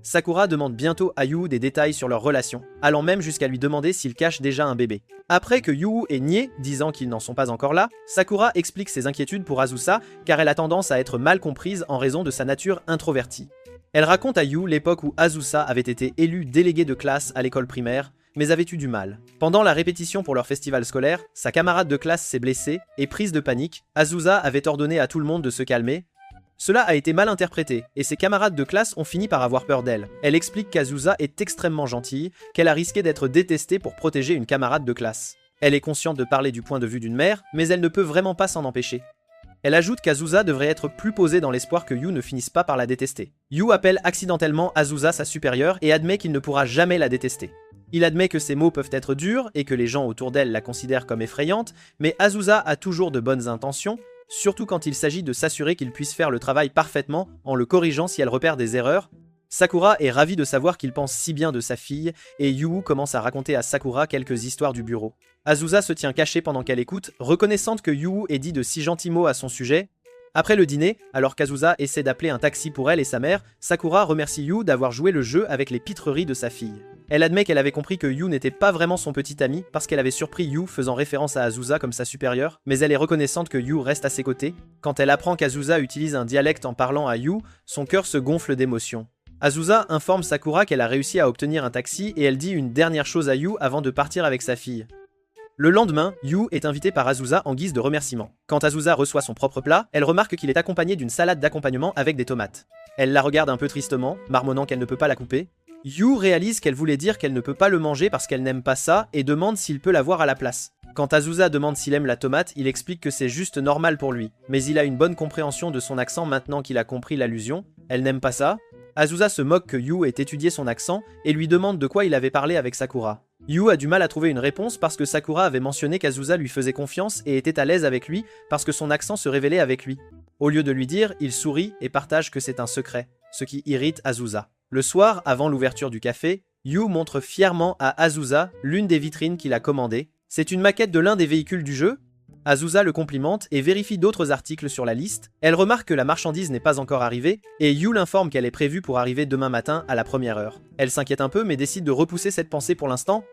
Sakura demande bientôt à Yu des détails sur leur relation, allant même jusqu'à lui demander s'il cache déjà un bébé. Après que Yu ait nié, disant qu'ils n'en sont pas encore là, Sakura explique ses inquiétudes pour Azusa car elle a tendance à être mal comprise en raison de sa nature introvertie. Elle raconte à Yu l'époque où Azusa avait été élue déléguée de classe à l'école primaire, mais avait eu du mal. Pendant la répétition pour leur festival scolaire, sa camarade de classe s'est blessée, et prise de panique, Azusa avait ordonné à tout le monde de se calmer. Cela a été mal interprété, et ses camarades de classe ont fini par avoir peur d'elle. Elle explique qu'Azusa est extrêmement gentille, qu'elle a risqué d'être détestée pour protéger une camarade de classe. Elle est consciente de parler du point de vue d'une mère, mais elle ne peut vraiment pas s'en empêcher. Elle ajoute qu'Azusa devrait être plus posée dans l'espoir que Yu ne finisse pas par la détester. Yu appelle accidentellement Azusa sa supérieure et admet qu'il ne pourra jamais la détester. Il admet que ses mots peuvent être durs et que les gens autour d'elle la considèrent comme effrayante, mais Azusa a toujours de bonnes intentions, surtout quand il s'agit de s'assurer qu'il puisse faire le travail parfaitement en le corrigeant si elle repère des erreurs. Sakura est ravie de savoir qu'il pense si bien de sa fille, et Yu commence à raconter à Sakura quelques histoires du bureau. Azusa se tient cachée pendant qu'elle écoute, reconnaissante que Yu ait dit de si gentils mots à son sujet. Après le dîner, alors qu'Azusa essaie d'appeler un taxi pour elle et sa mère, Sakura remercie Yu d'avoir joué le jeu avec les pitreries de sa fille. Elle admet qu'elle avait compris que Yu n'était pas vraiment son petit ami parce qu'elle avait surpris Yu faisant référence à Azusa comme sa supérieure, mais elle est reconnaissante que Yu reste à ses côtés. Quand elle apprend qu'Azusa utilise un dialecte en parlant à Yu, son cœur se gonfle d'émotion. Azusa informe Sakura qu'elle a réussi à obtenir un taxi et elle dit une dernière chose à Yu avant de partir avec sa fille. Le lendemain, Yu est invitée par Azusa en guise de remerciement. Quand Azusa reçoit son propre plat, elle remarque qu'il est accompagné d'une salade d'accompagnement avec des tomates. Elle la regarde un peu tristement, marmonnant qu'elle ne peut pas la couper. Yu réalise qu'elle voulait dire qu'elle ne peut pas le manger parce qu'elle n'aime pas ça et demande s'il peut l'avoir à la place. Quand Azusa demande s'il aime la tomate, il explique que c'est juste normal pour lui, mais il a une bonne compréhension de son accent maintenant qu'il a compris l'allusion. Elle n'aime pas ça. Azusa se moque que Yu ait étudié son accent et lui demande de quoi il avait parlé avec Sakura. Yu a du mal à trouver une réponse parce que Sakura avait mentionné qu'Azusa lui faisait confiance et était à l'aise avec lui parce que son accent se révélait avec lui. Au lieu de lui dire, il sourit et partage que c'est un secret, ce qui irrite Azusa. Le soir, avant l'ouverture du café, Yu montre fièrement à Azusa l'une des vitrines qu'il a commandées. C'est une maquette de l'un des véhicules du jeu. Azusa le complimente et vérifie d'autres articles sur la liste. Elle remarque que la marchandise n'est pas encore arrivée, et Yu l'informe qu'elle est prévue pour arriver demain matin à la première heure. Elle s'inquiète un peu mais décide de repousser cette pensée pour l'instant.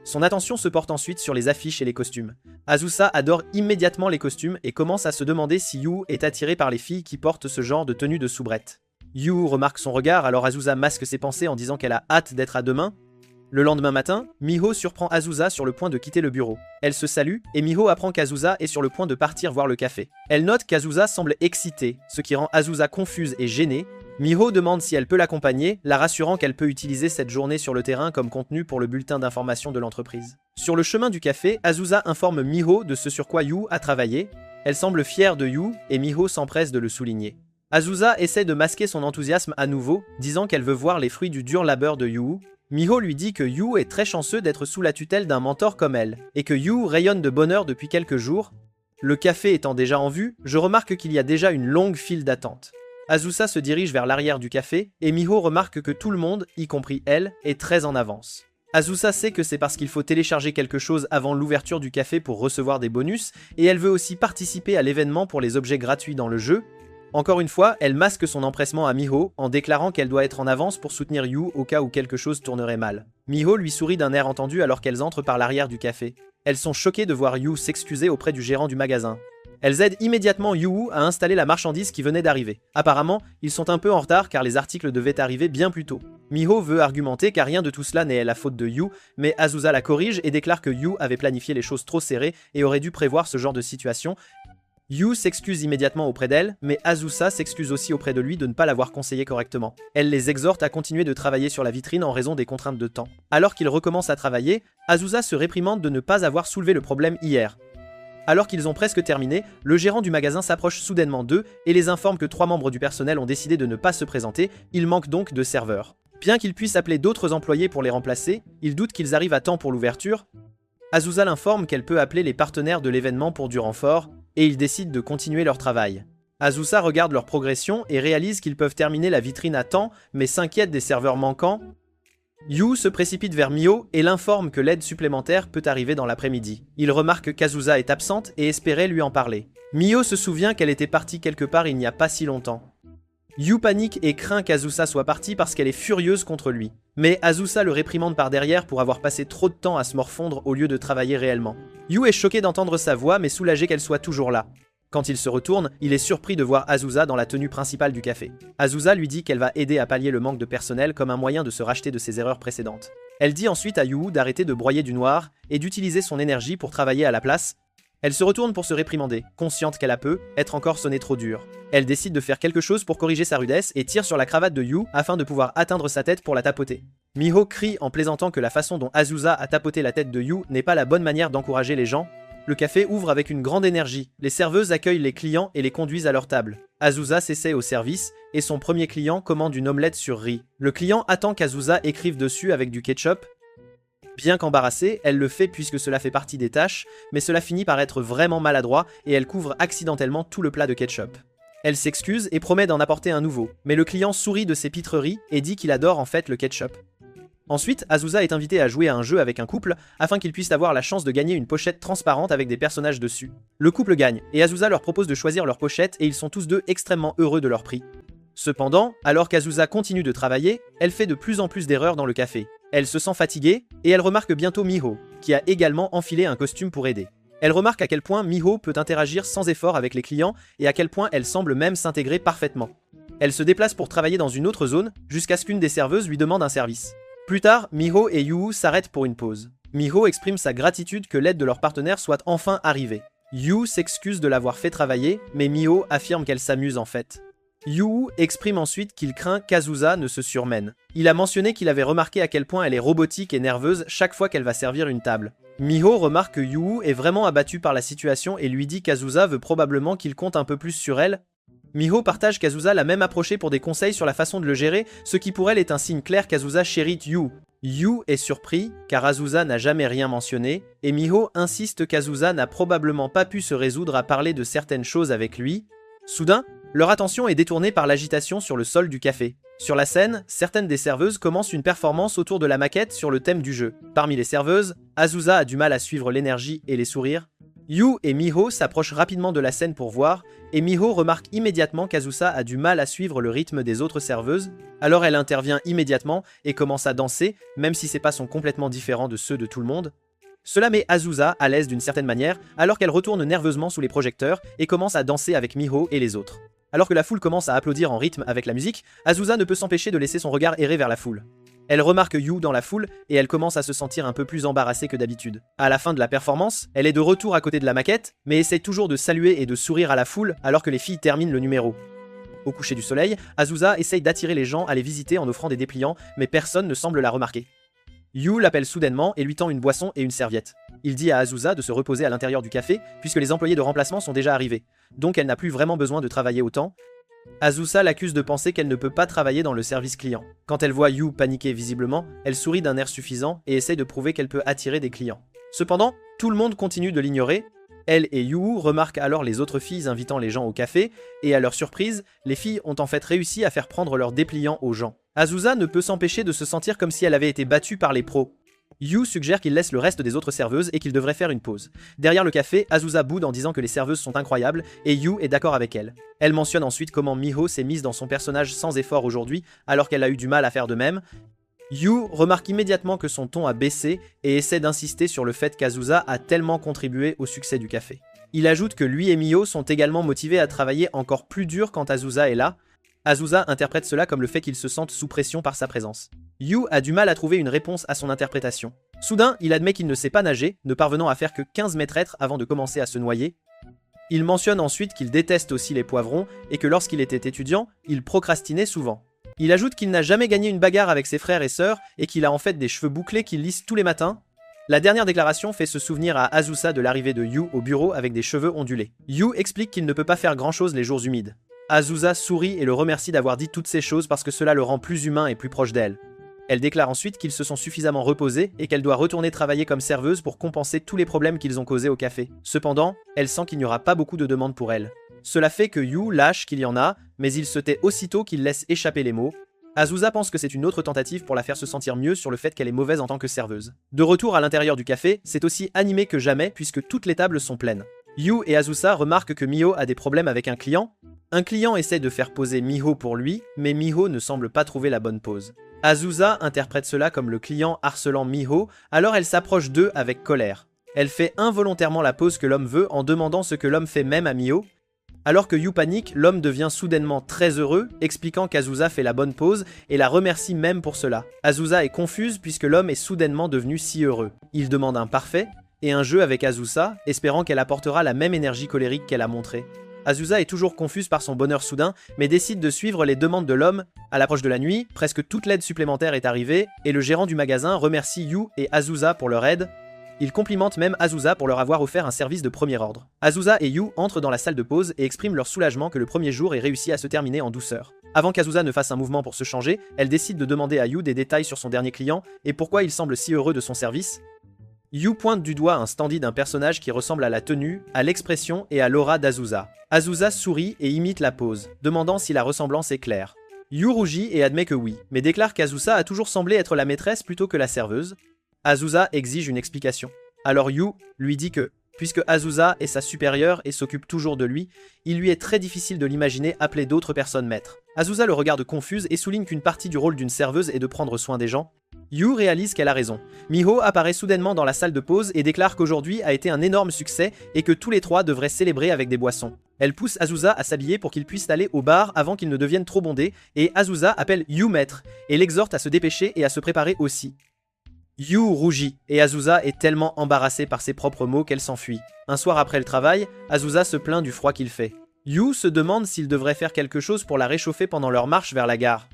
Son attention se porte ensuite sur les affiches et les costumes. Azusa adore immédiatement les costumes et commence à se demander si Yu est attiré par les filles qui portent ce genre de tenue de soubrette. Yu remarque son regard, alors Azusa masque ses pensées en disant qu'elle a hâte d'être à demain. Le lendemain matin, Miho surprend Azusa sur le point de quitter le bureau. Elle se salue et Miho apprend qu'Azusa est sur le point de partir voir le café. Elle note qu'Azusa semble excitée, ce qui rend Azusa confuse et gênée. Miho demande si elle peut l'accompagner, la rassurant qu'elle peut utiliser cette journée sur le terrain comme contenu pour le bulletin d'information de l'entreprise. Sur le chemin du café, Azusa informe Miho de ce sur quoi Yu a travaillé. Elle semble fière de Yu et Miho s'empresse de le souligner. Azusa essaie de masquer son enthousiasme à nouveau, disant qu'elle veut voir les fruits du dur labeur de Yu. Miho lui dit que Yu est très chanceux d'être sous la tutelle d'un mentor comme elle, et que Yu rayonne de bonheur depuis quelques jours. Le café étant déjà en vue, je remarque qu'il y a déjà une longue file d'attente. Azusa se dirige vers l'arrière du café, et Miho remarque que tout le monde, y compris elle, est très en avance. Azusa sait que c'est parce qu'il faut télécharger quelque chose avant l'ouverture du café pour recevoir des bonus, et elle veut aussi participer à l'événement pour les objets gratuits dans le jeu. Encore une fois, elle masque son empressement à Miho en déclarant qu'elle doit être en avance pour soutenir Yu au cas où quelque chose tournerait mal. Miho lui sourit d'un air entendu alors qu'elles entrent par l'arrière du café. Elles sont choquées de voir Yu s'excuser auprès du gérant du magasin. Elles aident immédiatement Yu à installer la marchandise qui venait d'arriver. Apparemment, ils sont un peu en retard car les articles devaient arriver bien plus tôt. Miho veut argumenter car rien de tout cela n'est la faute de Yu, mais Azusa la corrige et déclare que Yu avait planifié les choses trop serrées et aurait dû prévoir ce genre de situation. Yu s'excuse immédiatement auprès d'elle, mais Azusa s'excuse aussi auprès de lui de ne pas l'avoir conseillé correctement. Elle les exhorte à continuer de travailler sur la vitrine en raison des contraintes de temps. Alors qu'ils recommencent à travailler, Azusa se réprimande de ne pas avoir soulevé le problème hier. Alors qu'ils ont presque terminé, le gérant du magasin s'approche soudainement d'eux et les informe que 3 membres du personnel ont décidé de ne pas se présenter, il manque donc de serveurs. Bien qu'ils puissent appeler d'autres employés pour les remplacer, ils doutent qu'ils arrivent à temps pour l'ouverture. Azusa l'informe qu'elle peut appeler les partenaires de l'événement pour du renfort, et ils décident de continuer leur travail. Azusa regarde leur progression et réalise qu'ils peuvent terminer la vitrine à temps, mais s'inquiète des serveurs manquants. Yu se précipite vers Miho et l'informe que l'aide supplémentaire peut arriver dans l'après-midi. Il remarque qu'Azusa est absente et espérait lui en parler. Miho se souvient qu'elle était partie quelque part il n'y a pas si longtemps. Yu panique et craint qu'Azusa soit partie parce qu'elle est furieuse contre lui. Mais Azusa le réprimande par derrière pour avoir passé trop de temps à se morfondre au lieu de travailler réellement. Yu est choqué d'entendre sa voix mais soulagé qu'elle soit toujours là. Quand il se retourne, il est surpris de voir Azusa dans la tenue principale du café. Azusa lui dit qu'elle va aider à pallier le manque de personnel comme un moyen de se racheter de ses erreurs précédentes. Elle dit ensuite à Yu d'arrêter de broyer du noir et d'utiliser son énergie pour travailler à la place. Elle se retourne pour se réprimander, consciente qu'elle a peu, être encore sonné trop dur. Elle décide de faire quelque chose pour corriger sa rudesse et tire sur la cravate de Yu afin de pouvoir atteindre sa tête pour la tapoter. Miho crie en plaisantant que la façon dont Azusa a tapoté la tête de Yu n'est pas la bonne manière d'encourager les gens. Le café ouvre avec une grande énergie, les serveuses accueillent les clients et les conduisent à leur table. Azusa s'essaie au service, et son premier client commande une omelette sur riz. Le client attend qu'Azusa écrive dessus avec du ketchup. Bien qu'embarrassée, elle le fait puisque cela fait partie des tâches, mais cela finit par être vraiment maladroit et elle couvre accidentellement tout le plat de ketchup. Elle s'excuse et promet d'en apporter un nouveau, mais le client sourit de ses pitreries et dit qu'il adore en fait le ketchup. Ensuite, Azusa est invitée à jouer à un jeu avec un couple afin qu'ils puissent avoir la chance de gagner une pochette transparente avec des personnages dessus. Le couple gagne et Azusa leur propose de choisir leur pochette et ils sont tous deux extrêmement heureux de leur prix. Cependant, alors qu'Azusa continue de travailler, elle fait de plus en plus d'erreurs dans le café. Elle se sent fatiguée et elle remarque bientôt Miho, qui a également enfilé un costume pour aider. Elle remarque à quel point Miho peut interagir sans effort avec les clients et à quel point elle semble même s'intégrer parfaitement. Elle se déplace pour travailler dans une autre zone jusqu'à ce qu'une des serveuses lui demande un service. Plus tard, Miho et Yu s'arrêtent pour une pause. Miho exprime sa gratitude que l'aide de leur partenaire soit enfin arrivée. Yu s'excuse de l'avoir fait travailler, mais Miho affirme qu'elle s'amuse en fait. Yu exprime ensuite qu'il craint qu'Azusa ne se surmène. Il a mentionné qu'il avait remarqué à quel point elle est robotique et nerveuse chaque fois qu'elle va servir une table. Miho remarque que Yu est vraiment abattu par la situation et lui dit qu'Azusa veut probablement qu'il compte un peu plus sur elle. Miho partage qu'Azusa l'a même approché pour des conseils sur la façon de le gérer, ce qui pour elle est un signe clair qu'Azusa chérit Yu. Yu est surpris, car Azusa n'a jamais rien mentionné, et Miho insiste qu'Azusa n'a probablement pas pu se résoudre à parler de certaines choses avec lui. Soudain, leur attention est détournée par l'agitation sur le sol du café. Sur la scène, certaines des serveuses commencent une performance autour de la maquette sur le thème du jeu. Parmi les serveuses, Azusa a du mal à suivre l'énergie et les sourires. Yu et Miho s'approchent rapidement de la scène pour voir, et Miho remarque immédiatement qu'Azusa a du mal à suivre le rythme des autres serveuses, alors elle intervient immédiatement et commence à danser, même si ses pas sont complètement différents de ceux de tout le monde. Cela met Azusa à l'aise d'une certaine manière, alors qu'elle retourne nerveusement sous les projecteurs et commence à danser avec Miho et les autres. Alors que la foule commence à applaudir en rythme avec la musique, Azusa ne peut s'empêcher de laisser son regard errer vers la foule. Elle remarque Yu dans la foule et elle commence à se sentir un peu plus embarrassée que d'habitude. À la fin de la performance, elle est de retour à côté de la maquette, mais essaie toujours de saluer et de sourire à la foule alors que les filles terminent le numéro. Au coucher du soleil, Azusa essaye d'attirer les gens à les visiter en offrant des dépliants, mais personne ne semble la remarquer. Yu l'appelle soudainement et lui tend une boisson et une serviette. Il dit à Azusa de se reposer à l'intérieur du café puisque les employés de remplacement sont déjà arrivés, donc elle n'a plus vraiment besoin de travailler autant. Azusa l'accuse de penser qu'elle ne peut pas travailler dans le service client. Quand elle voit Yu paniquer visiblement, elle sourit d'un air suffisant et essaie de prouver qu'elle peut attirer des clients. Cependant, tout le monde continue de l'ignorer. Elle et Yu remarquent alors les autres filles invitant les gens au café, et à leur surprise, les filles ont en fait réussi à faire prendre leurs dépliants aux gens. Azusa ne peut s'empêcher de se sentir comme si elle avait été battue par les pros. Yu suggère qu'il laisse le reste des autres serveuses et qu'il devrait faire une pause. Derrière le café, Azusa boude en disant que les serveuses sont incroyables et Yu est d'accord avec elle. Elle mentionne ensuite comment Miho s'est mise dans son personnage sans effort aujourd'hui alors qu'elle a eu du mal à faire de même. Yu remarque immédiatement que son ton a baissé et essaie d'insister sur le fait qu'Azusa a tellement contribué au succès du café. Il ajoute que lui et Miho sont également motivés à travailler encore plus dur quand Azusa est là. Azusa interprète cela comme le fait qu'il se sente sous pression par sa présence. Yu a du mal à trouver une réponse à son interprétation. Soudain, il admet qu'il ne sait pas nager, ne parvenant à faire que 15 mètres avant de commencer à se noyer. Il mentionne ensuite qu'il déteste aussi les poivrons et que lorsqu'il était étudiant, il procrastinait souvent. Il ajoute qu'il n'a jamais gagné une bagarre avec ses frères et sœurs et qu'il a en fait des cheveux bouclés qu'il lisse tous les matins. La dernière déclaration fait se souvenir à Azusa de l'arrivée de Yu au bureau avec des cheveux ondulés. Yu explique qu'il ne peut pas faire grand chose les jours humides. Azusa sourit et le remercie d'avoir dit toutes ces choses parce que cela le rend plus humain et plus proche d'elle. Elle déclare ensuite qu'ils se sont suffisamment reposés et qu'elle doit retourner travailler comme serveuse pour compenser tous les problèmes qu'ils ont causés au café. Cependant, elle sent qu'il n'y aura pas beaucoup de demandes pour elle. Cela fait que Yu lâche qu'il y en a, mais il se tait aussitôt qu'il laisse échapper les mots. Azusa pense que c'est une autre tentative pour la faire se sentir mieux sur le fait qu'elle est mauvaise en tant que serveuse. De retour à l'intérieur du café, c'est aussi animé que jamais puisque toutes les tables sont pleines. Yu et Azusa remarquent que Miho a des problèmes avec un client. Un client essaie de faire poser Miho pour lui, mais Miho ne semble pas trouver la bonne pose. Azusa interprète cela comme le client harcelant Miho, alors elle s'approche d'eux avec colère. Elle fait involontairement la pose que l'homme veut en demandant ce que l'homme fait même à Miho. Alors que Yu panique, l'homme devient soudainement très heureux, expliquant qu'Azusa fait la bonne pose et la remercie même pour cela. Azusa est confuse puisque l'homme est soudainement devenu si heureux. Il demande un parfait et un jeu avec Azusa, espérant qu'elle apportera la même énergie colérique qu'elle a montrée. Azusa est toujours confuse par son bonheur soudain, mais décide de suivre les demandes de l'homme. À l'approche de la nuit, presque toute l'aide supplémentaire est arrivée, et le gérant du magasin remercie Yu et Azusa pour leur aide. Il complimente même Azusa pour leur avoir offert un service de premier ordre. Azusa et Yu entrent dans la salle de pause et expriment leur soulagement que le premier jour ait réussi à se terminer en douceur. Avant qu'Azusa ne fasse un mouvement pour se changer, elle décide de demander à Yu des détails sur son dernier client et pourquoi il semble si heureux de son service. Yu pointe du doigt un standee d'un personnage qui ressemble à la tenue, à l'expression et à l'aura d'Azusa. Azusa sourit et imite la pose, demandant si la ressemblance est claire. Yu rougit et admet que oui, mais déclare qu'Azusa a toujours semblé être la maîtresse plutôt que la serveuse. Azusa exige une explication. Alors Yu lui dit que, puisque Azusa est sa supérieure et s'occupe toujours de lui, il lui est très difficile de l'imaginer appeler d'autres personnes maîtres. Azusa le regarde confuse et souligne qu'une partie du rôle d'une serveuse est de prendre soin des gens. Yu réalise qu'elle a raison. Miho apparaît soudainement dans la salle de pause et déclare qu'aujourd'hui a été un énorme succès et que tous les trois devraient célébrer avec des boissons. Elle pousse Azusa à s'habiller pour qu'il puisse aller au bar avant qu'il ne devienne trop bondé et Azusa appelle Yu maître et l'exhorte à se dépêcher et à se préparer aussi. Yu rougit et Azusa est tellement embarrassée par ses propres mots qu'elle s'enfuit. Un soir après le travail, Azusa se plaint du froid qu'il fait. Yu se demande s'il devrait faire quelque chose pour la réchauffer pendant leur marche vers la gare.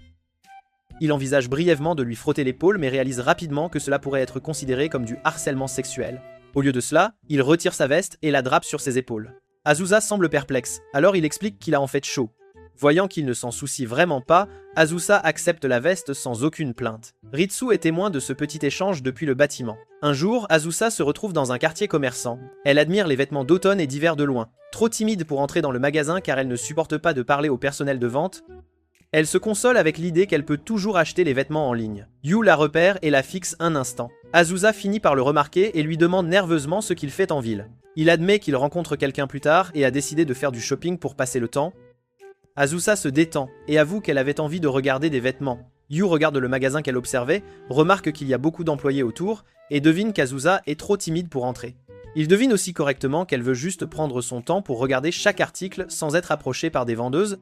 Il envisage brièvement de lui frotter l'épaule mais réalise rapidement que cela pourrait être considéré comme du harcèlement sexuel. Au lieu de cela, il retire sa veste et la drape sur ses épaules. Azusa semble perplexe, alors il explique qu'il a en fait chaud. Voyant qu'il ne s'en soucie vraiment pas, Azusa accepte la veste sans aucune plainte. Ritsu est témoin de ce petit échange depuis le bâtiment. Un jour, Azusa se retrouve dans un quartier commerçant. Elle admire les vêtements d'automne et d'hiver de loin. Trop timide pour entrer dans le magasin car elle ne supporte pas de parler au personnel de vente, elle se console avec l'idée qu'elle peut toujours acheter les vêtements en ligne. Yu la repère et la fixe un instant. Azusa finit par le remarquer et lui demande nerveusement ce qu'il fait en ville. Il admet qu'il rencontre quelqu'un plus tard et a décidé de faire du shopping pour passer le temps. Azusa se détend et avoue qu'elle avait envie de regarder des vêtements. Yu regarde le magasin qu'elle observait, remarque qu'il y a beaucoup d'employés autour et devine qu'Azusa est trop timide pour entrer. Il devine aussi correctement qu'elle veut juste prendre son temps pour regarder chaque article sans être approchée par des vendeuses.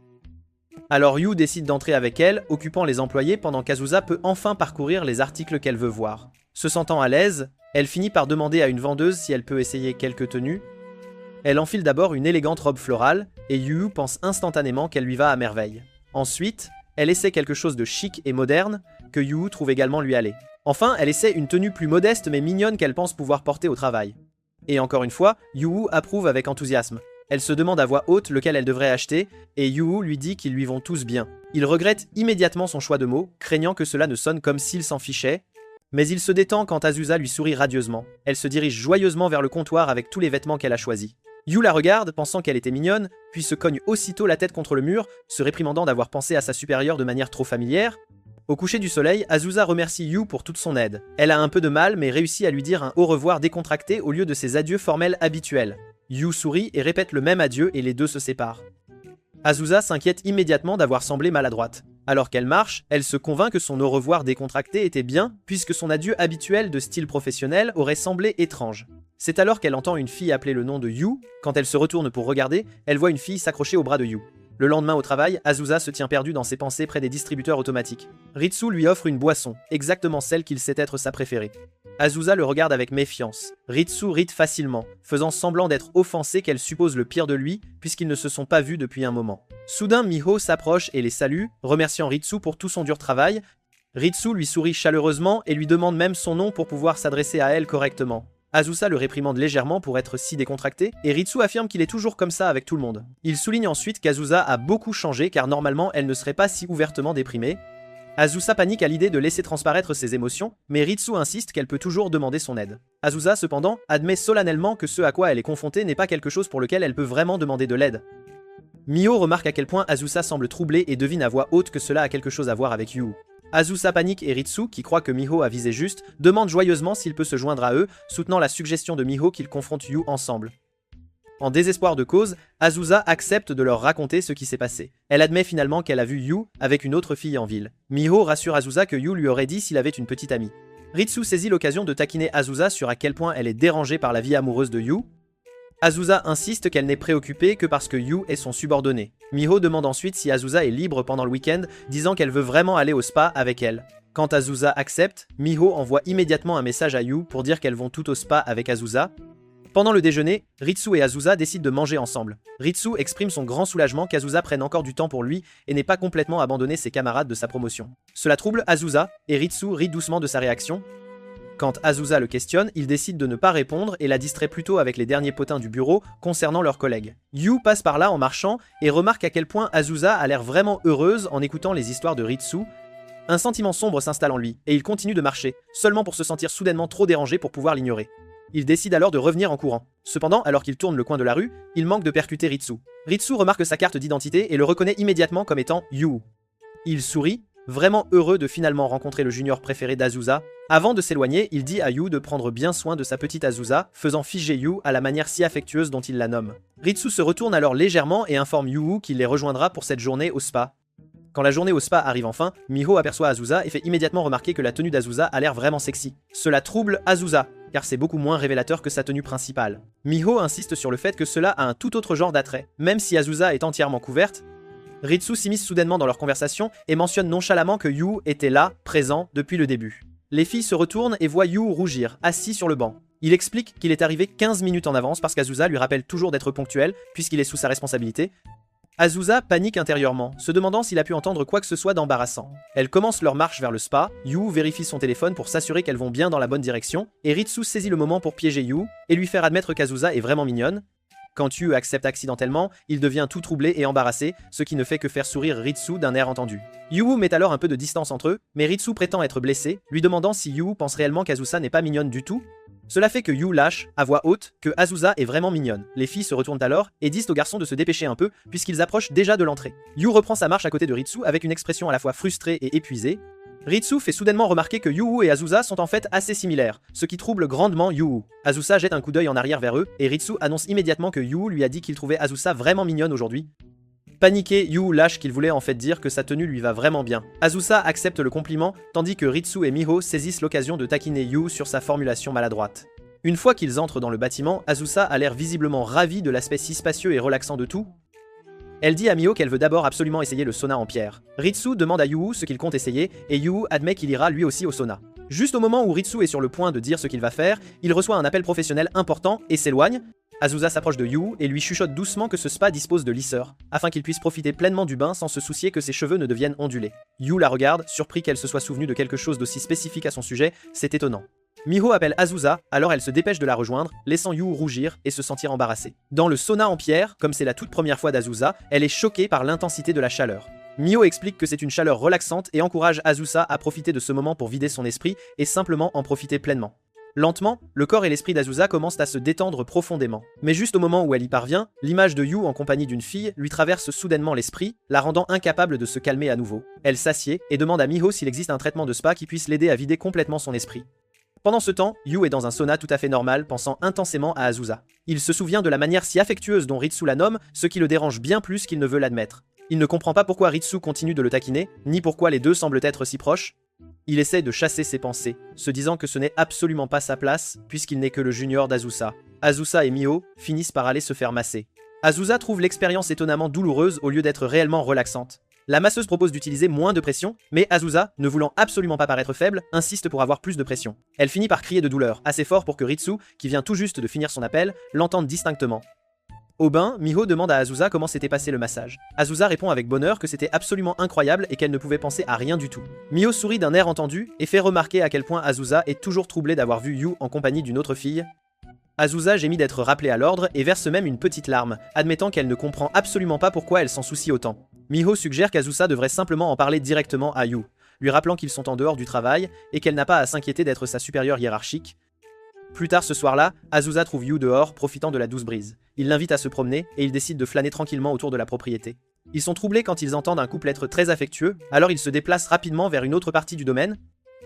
Alors Yu décide d'entrer avec elle, occupant les employés pendant qu'Azusa peut enfin parcourir les articles qu'elle veut voir. Se sentant à l'aise, elle finit par demander à une vendeuse si elle peut essayer quelques tenues. Elle enfile d'abord une élégante robe florale, et Yu pense instantanément qu'elle lui va à merveille. Ensuite, elle essaie quelque chose de chic et moderne, que Yu trouve également lui aller. Enfin, elle essaie une tenue plus modeste mais mignonne qu'elle pense pouvoir porter au travail. Et encore une fois, Yu approuve avec enthousiasme. Elle se demande à voix haute lequel elle devrait acheter, et Yu lui dit qu'ils lui vont tous bien. Il regrette immédiatement son choix de mots, craignant que cela ne sonne comme s'il s'en fichait, mais il se détend quand Azusa lui sourit radieusement. Elle se dirige joyeusement vers le comptoir avec tous les vêtements qu'elle a choisis. Yu la regarde, pensant qu'elle était mignonne, puis se cogne aussitôt la tête contre le mur, se réprimandant d'avoir pensé à sa supérieure de manière trop familière. Au coucher du soleil, Azusa remercie Yu pour toute son aide. Elle a un peu de mal, mais réussit à lui dire un au revoir décontracté au lieu de ses adieux formels habituels. Yu sourit et répète le même adieu et les deux se séparent. Azusa s'inquiète immédiatement d'avoir semblé maladroite. Alors qu'elle marche, elle se convainc que son au revoir décontracté était bien, puisque son adieu habituel de style professionnel aurait semblé étrange. C'est alors qu'elle entend une fille appeler le nom de Yu. Quand elle se retourne pour regarder, elle voit une fille s'accrocher au bras de Yu. Le lendemain au travail, Azusa se tient perdue dans ses pensées près des distributeurs automatiques. Ritsu lui offre une boisson, exactement celle qu'il sait être sa préférée. Azusa le regarde avec méfiance. Ritsu rit facilement, faisant semblant d'être offensé qu'elle suppose le pire de lui, puisqu'ils ne se sont pas vus depuis un moment. Soudain, Miho s'approche et les salue, remerciant Ritsu pour tout son dur travail. Ritsu lui sourit chaleureusement et lui demande même son nom pour pouvoir s'adresser à elle correctement. Azusa le réprimande légèrement pour être si décontracté, et Ritsu affirme qu'il est toujours comme ça avec tout le monde. Il souligne ensuite qu'Azusa a beaucoup changé car normalement elle ne serait pas si ouvertement déprimée. Azusa panique à l'idée de laisser transparaître ses émotions, mais Ritsu insiste qu'elle peut toujours demander son aide. Azusa, cependant, admet solennellement que ce à quoi elle est confrontée n'est pas quelque chose pour lequel elle peut vraiment demander de l'aide. Miho remarque à quel point Azusa semble troublée et devine à voix haute que cela a quelque chose à voir avec Yu. Azusa panique et Ritsu, qui croit que Miho a visé juste, demande joyeusement s'il peut se joindre à eux, soutenant la suggestion de Miho qu'ils confrontent Yu ensemble. En désespoir de cause, Azusa accepte de leur raconter ce qui s'est passé. Elle admet finalement qu'elle a vu Yu avec une autre fille en ville. Miho rassure Azusa que Yu lui aurait dit s'il avait une petite amie. Ritsu saisit l'occasion de taquiner Azusa sur à quel point elle est dérangée par la vie amoureuse de Yu. Azusa insiste qu'elle n'est préoccupée que parce que Yu est son subordonné. Miho demande ensuite si Azusa est libre pendant le week-end, disant qu'elle veut vraiment aller au spa avec elle. Quand Azusa accepte, Miho envoie immédiatement un message à Yu pour dire qu'elles vont toutes au spa avec Azusa. Pendant le déjeuner, Ritsu et Azusa décident de manger ensemble. Ritsu exprime son grand soulagement qu'Azusa prenne encore du temps pour lui et n'ait pas complètement abandonné ses camarades de sa promotion. Cela trouble Azusa, et Ritsu rit doucement de sa réaction. Quand Azusa le questionne, il décide de ne pas répondre et la distrait plutôt avec les derniers potins du bureau concernant leurs collègues. Yu passe par là en marchant et remarque à quel point Azusa a l'air vraiment heureuse en écoutant les histoires de Ritsu. Un sentiment sombre s'installe en lui, et il continue de marcher, seulement pour se sentir soudainement trop dérangé pour pouvoir l'ignorer. Il décide alors de revenir en courant. Cependant, alors qu'il tourne le coin de la rue, il manque de percuter Ritsu. Ritsu remarque sa carte d'identité et le reconnaît immédiatement comme étant Yu. Il sourit, vraiment heureux de finalement rencontrer le junior préféré d'Azusa. Avant de s'éloigner, il dit à Yu de prendre bien soin de sa petite Azusa, faisant figer Yu à la manière si affectueuse dont il la nomme. Ritsu se retourne alors légèrement et informe Yu qu'il les rejoindra pour cette journée au spa. Quand la journée au spa arrive enfin, Miho aperçoit Azusa et fait immédiatement remarquer que la tenue d'Azusa a l'air vraiment sexy. Cela trouble Azusa, car c'est beaucoup moins révélateur que sa tenue principale. Miho insiste sur le fait que cela a un tout autre genre d'attrait, même si Azusa est entièrement couverte. Ritsu s'immisce soudainement dans leur conversation et mentionne nonchalamment que Yu était là, présent, depuis le début. Les filles se retournent et voient Yu rougir, assis sur le banc. Il explique qu'il est arrivé 15 minutes en avance parce qu'Azusa lui rappelle toujours d'être ponctuel, puisqu'il est sous sa responsabilité. Azusa panique intérieurement, se demandant s'il a pu entendre quoi que ce soit d'embarrassant. Elle commence leur marche vers le spa, Yu vérifie son téléphone pour s'assurer qu'elles vont bien dans la bonne direction, et Ritsu saisit le moment pour piéger Yu et lui faire admettre qu'Azusa est vraiment mignonne. Quand Yu accepte accidentellement, il devient tout troublé et embarrassé, ce qui ne fait que faire sourire Ritsu d'un air entendu. Yu met alors un peu de distance entre eux, mais Ritsu prétend être blessé, lui demandant si Yu pense réellement qu'Azusa n'est pas mignonne du tout. Cela fait que Yu lâche, à voix haute, que Azusa est vraiment mignonne. Les filles se retournent alors et disent aux garçons de se dépêcher un peu, puisqu'ils approchent déjà de l'entrée. Yu reprend sa marche à côté de Ritsu avec une expression à la fois frustrée et épuisée. Ritsu fait soudainement remarquer que Yu et Azusa sont en fait assez similaires, ce qui trouble grandement Yu. Azusa jette un coup d'œil en arrière vers eux, et Ritsu annonce immédiatement que Yu lui a dit qu'il trouvait Azusa vraiment mignonne aujourd'hui. Paniqué, Yu lâche qu'il voulait en fait dire que sa tenue lui va vraiment bien. Azusa accepte le compliment, tandis que Ritsu et Miho saisissent l'occasion de taquiner Yu sur sa formulation maladroite. Une fois qu'ils entrent dans le bâtiment, Azusa a l'air visiblement ravie de l'aspect si spacieux et relaxant de tout. Elle dit à Miho qu'elle veut d'abord absolument essayer le sauna en pierre. Ritsu demande à Yu ce qu'il compte essayer, et Yu admet qu'il ira lui aussi au sauna. Juste au moment où Ritsu est sur le point de dire ce qu'il va faire, il reçoit un appel professionnel important et s'éloigne. Azusa s'approche de Yu et lui chuchote doucement que ce spa dispose de lisseurs, afin qu'il puisse profiter pleinement du bain sans se soucier que ses cheveux ne deviennent ondulés. Yu la regarde, surpris qu'elle se soit souvenue de quelque chose d'aussi spécifique à son sujet, c'est étonnant. Miho appelle Azusa, alors elle se dépêche de la rejoindre, laissant Yu rougir et se sentir embarrassée. Dans le sauna en pierre, comme c'est la toute première fois d'Azusa, elle est choquée par l'intensité de la chaleur. Miho explique que c'est une chaleur relaxante et encourage Azusa à profiter de ce moment pour vider son esprit et simplement en profiter pleinement. Lentement, le corps et l'esprit d'Azusa commencent à se détendre profondément. Mais juste au moment où elle y parvient, l'image de Yu en compagnie d'une fille lui traverse soudainement l'esprit, la rendant incapable de se calmer à nouveau. Elle s'assied et demande à Miho s'il existe un traitement de spa qui puisse l'aider à vider complètement son esprit. Pendant ce temps, Yu est dans un sauna tout à fait normal, pensant intensément à Azusa. Il se souvient de la manière si affectueuse dont Ritsu la nomme, ce qui le dérange bien plus qu'il ne veut l'admettre. Il ne comprend pas pourquoi Ritsu continue de le taquiner, ni pourquoi les deux semblent être si proches. Il essaie de chasser ses pensées, se disant que ce n'est absolument pas sa place, puisqu'il n'est que le junior d'Azusa. Azusa et Miho finissent par aller se faire masser. Azusa trouve l'expérience étonnamment douloureuse au lieu d'être réellement relaxante. La masseuse propose d'utiliser moins de pression, mais Azusa, ne voulant absolument pas paraître faible, insiste pour avoir plus de pression. Elle finit par crier de douleur, assez fort pour que Ritsu, qui vient tout juste de finir son appel, l'entende distinctement. Au bain, Miho demande à Azusa comment s'était passé le massage. Azusa répond avec bonheur que c'était absolument incroyable et qu'elle ne pouvait penser à rien du tout. Miho sourit d'un air entendu et fait remarquer à quel point Azusa est toujours troublée d'avoir vu Yu en compagnie d'une autre fille. Azusa gémit d'être rappelée à l'ordre et verse même une petite larme, admettant qu'elle ne comprend absolument pas pourquoi elle s'en soucie autant. Miho suggère qu'Azusa devrait simplement en parler directement à Yu, lui rappelant qu'ils sont en dehors du travail et qu'elle n'a pas à s'inquiéter d'être sa supérieure hiérarchique. Plus tard ce soir-là, Azusa trouve Yu dehors, profitant de la douce brise. Il l'invite à se promener et ils décident de flâner tranquillement autour de la propriété. Ils sont troublés quand ils entendent un couple être très affectueux, alors ils se déplacent rapidement vers une autre partie du domaine.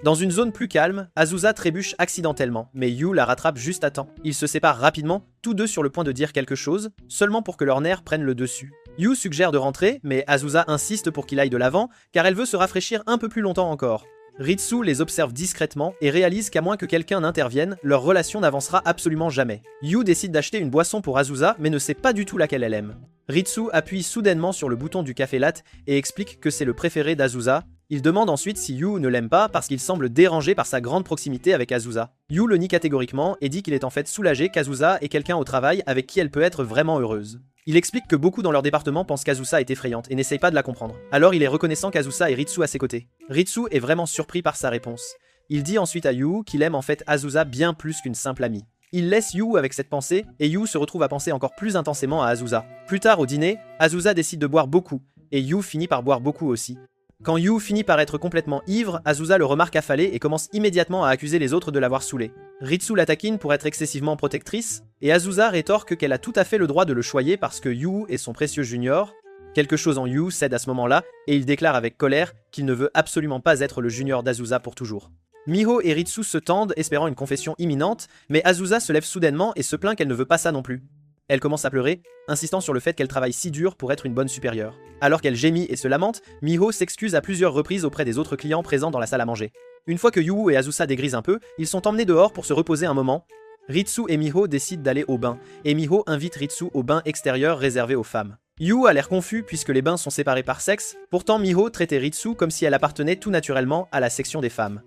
Dans une zone plus calme, Azusa trébuche accidentellement, mais Yu la rattrape juste à temps. Ils se séparent rapidement, tous deux sur le point de dire quelque chose, seulement pour que leurs nerfs prennent le dessus. Yu suggère de rentrer, mais Azusa insiste pour qu'il aille de l'avant, car elle veut se rafraîchir un peu plus longtemps encore. Ritsu les observe discrètement et réalise qu'à moins que quelqu'un n'intervienne, leur relation n'avancera absolument jamais. Yu décide d'acheter une boisson pour Azusa, mais ne sait pas du tout laquelle elle aime. Ritsu appuie soudainement sur le bouton du café latte et explique que c'est le préféré d'Azusa. Il demande ensuite si Yu ne l'aime pas parce qu'il semble dérangé par sa grande proximité avec Azusa. Yu le nie catégoriquement et dit qu'il est en fait soulagé qu'Azusa ait quelqu'un au travail avec qui elle peut être vraiment heureuse. Il explique que beaucoup dans leur département pensent qu'Azusa est effrayante et n'essaye pas de la comprendre. Alors il est reconnaissant qu'Azusa ait Ritsu à ses côtés. Ritsu est vraiment surpris par sa réponse. Il dit ensuite à Yu qu'il aime en fait Azusa bien plus qu'une simple amie. Il laisse Yu avec cette pensée, et Yu se retrouve à penser encore plus intensément à Azusa. Plus tard au dîner, Azusa décide de boire beaucoup, et Yu finit par boire beaucoup aussi. Quand Yu finit par être complètement ivre, Azusa le remarque affalé et commence immédiatement à accuser les autres de l'avoir saoulé. Ritsu la taquine pour être excessivement protectrice, et Azusa rétorque qu'elle a tout à fait le droit de le choyer parce que Yu est son précieux junior. Quelque chose en Yu cède à ce moment-là, et il déclare avec colère qu'il ne veut absolument pas être le junior d'Azusa pour toujours. Miho et Ritsu se tendent, espérant une confession imminente, mais Azusa se lève soudainement et se plaint qu'elle ne veut pas ça non plus. Elle commence à pleurer, insistant sur le fait qu'elle travaille si dur pour être une bonne supérieure. Alors qu'elle gémit et se lamente, Miho s'excuse à plusieurs reprises auprès des autres clients présents dans la salle à manger. Une fois que Yu et Azusa dégrisent un peu, ils sont emmenés dehors pour se reposer un moment. Ritsu et Miho décident d'aller au bain, et Miho invite Ritsu au bain extérieur réservé aux femmes. Yu a l'air confus puisque les bains sont séparés par sexe, pourtant Miho traitait Ritsu comme si elle appartenait tout naturellement à la section des femmes.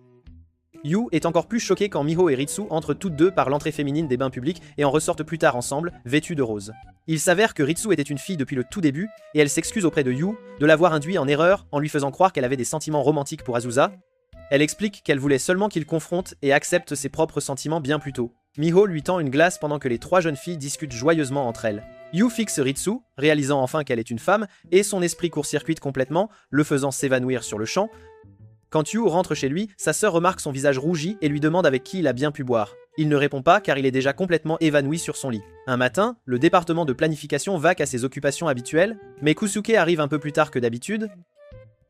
Yu est encore plus choqué quand Miho et Ritsu entrent toutes deux par l'entrée féminine des bains publics et en ressortent plus tard ensemble, vêtues de rose. Il s'avère que Ritsu était une fille depuis le tout début, et elle s'excuse auprès de Yu de l'avoir induit en erreur en lui faisant croire qu'elle avait des sentiments romantiques pour Azusa. Elle explique qu'elle voulait seulement qu'il confronte et accepte ses propres sentiments bien plus tôt. Miho lui tend une glace pendant que les trois jeunes filles discutent joyeusement entre elles. Yu fixe Ritsu, réalisant enfin qu'elle est une femme, et son esprit court-circuite complètement, le faisant s'évanouir sur le champ. Quand Yu rentre chez lui, sa sœur remarque son visage rougi et lui demande avec qui il a bien pu boire. Il ne répond pas car il est déjà complètement évanoui sur son lit. Un matin, le département de planification vaque à ses occupations habituelles, mais Kusuke arrive un peu plus tard que d'habitude.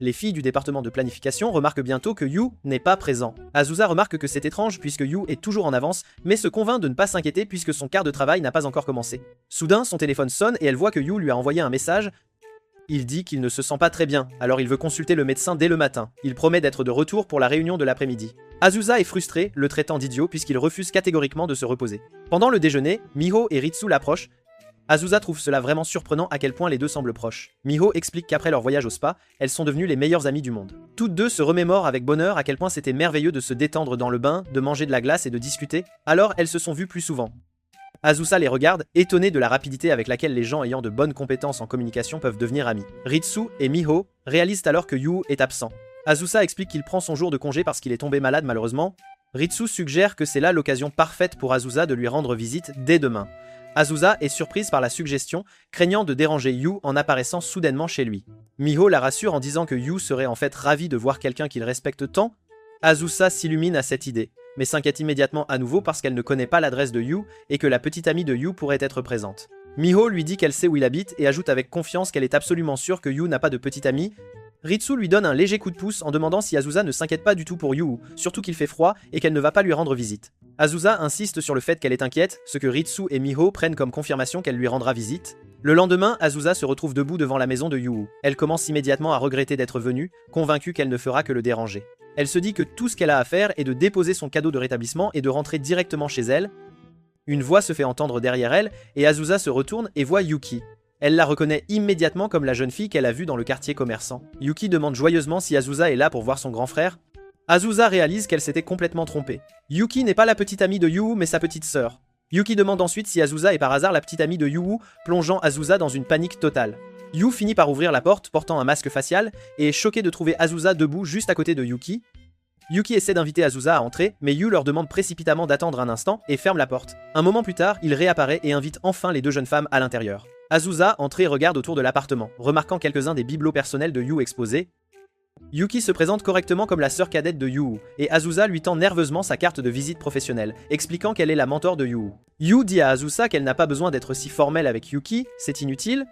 Les filles du département de planification remarquent bientôt que Yu n'est pas présent. Azusa remarque que c'est étrange puisque Yu est toujours en avance, mais se convainc de ne pas s'inquiéter puisque son quart de travail n'a pas encore commencé. Soudain, son téléphone sonne et elle voit que Yu lui a envoyé un message. Il dit qu'il ne se sent pas très bien, alors il veut consulter le médecin dès le matin. Il promet d'être de retour pour la réunion de l'après-midi. Azusa est frustrée, le traitant d'idiot puisqu'il refuse catégoriquement de se reposer. Pendant le déjeuner, Miho et Ritsu l'approchent. Azusa trouve cela vraiment surprenant à quel point les deux semblent proches. Miho explique qu'après leur voyage au spa, elles sont devenues les meilleures amies du monde. Toutes deux se remémorent avec bonheur à quel point c'était merveilleux de se détendre dans le bain, de manger de la glace et de discuter, alors elles se sont vues plus souvent. Azusa les regarde, étonnée de la rapidité avec laquelle les gens ayant de bonnes compétences en communication peuvent devenir amis. Ritsu et Miho réalisent alors que Yu est absent. Azusa explique qu'il prend son jour de congé parce qu'il est tombé malade malheureusement. Ritsu suggère que c'est là l'occasion parfaite pour Azusa de lui rendre visite dès demain. Azusa est surprise par la suggestion, craignant de déranger Yu en apparaissant soudainement chez lui. Miho la rassure en disant que Yu serait en fait ravi de voir quelqu'un qu'il respecte tant. Azusa s'illumine à cette idée, mais s'inquiète immédiatement à nouveau parce qu'elle ne connaît pas l'adresse de Yu et que la petite amie de Yu pourrait être présente. Miho lui dit qu'elle sait où il habite et ajoute avec confiance qu'elle est absolument sûre que Yu n'a pas de petite amie. Ritsu lui donne un léger coup de pouce en demandant si Azusa ne s'inquiète pas du tout pour Yu, surtout qu'il fait froid et qu'elle ne va pas lui rendre visite. Azusa insiste sur le fait qu'elle est inquiète, ce que Ritsu et Miho prennent comme confirmation qu'elle lui rendra visite. Le lendemain, Azusa se retrouve debout devant la maison de Yu. Elle commence immédiatement à regretter d'être venue, convaincue qu'elle ne fera que le déranger. Elle se dit que tout ce qu'elle a à faire est de déposer son cadeau de rétablissement et de rentrer directement chez elle. Une voix se fait entendre derrière elle et Azusa se retourne et voit Yuki. Elle la reconnaît immédiatement comme la jeune fille qu'elle a vue dans le quartier commerçant. Yuki demande joyeusement si Azusa est là pour voir son grand frère. Azusa réalise qu'elle s'était complètement trompée. Yuki n'est pas la petite amie de Yu mais sa petite sœur. Yuki demande ensuite si Azusa est par hasard la petite amie de Yu, plongeant Azusa dans une panique totale. Yu finit par ouvrir la porte portant un masque facial et est choqué de trouver Azusa debout juste à côté de Yuki. Yuki essaie d'inviter Azusa à entrer, mais Yu leur demande précipitamment d'attendre un instant et ferme la porte. Un moment plus tard, il réapparaît et invite enfin les deux jeunes femmes à l'intérieur. Azusa entre et regarde autour de l'appartement, remarquant quelques-uns des bibelots personnels de Yu exposés. Yuki se présente correctement comme la sœur cadette de Yu, et Azusa lui tend nerveusement sa carte de visite professionnelle, expliquant qu'elle est la mentor de Yu. Yu dit à Azusa qu'elle n'a pas besoin d'être si formelle avec Yuki, c'est inutile.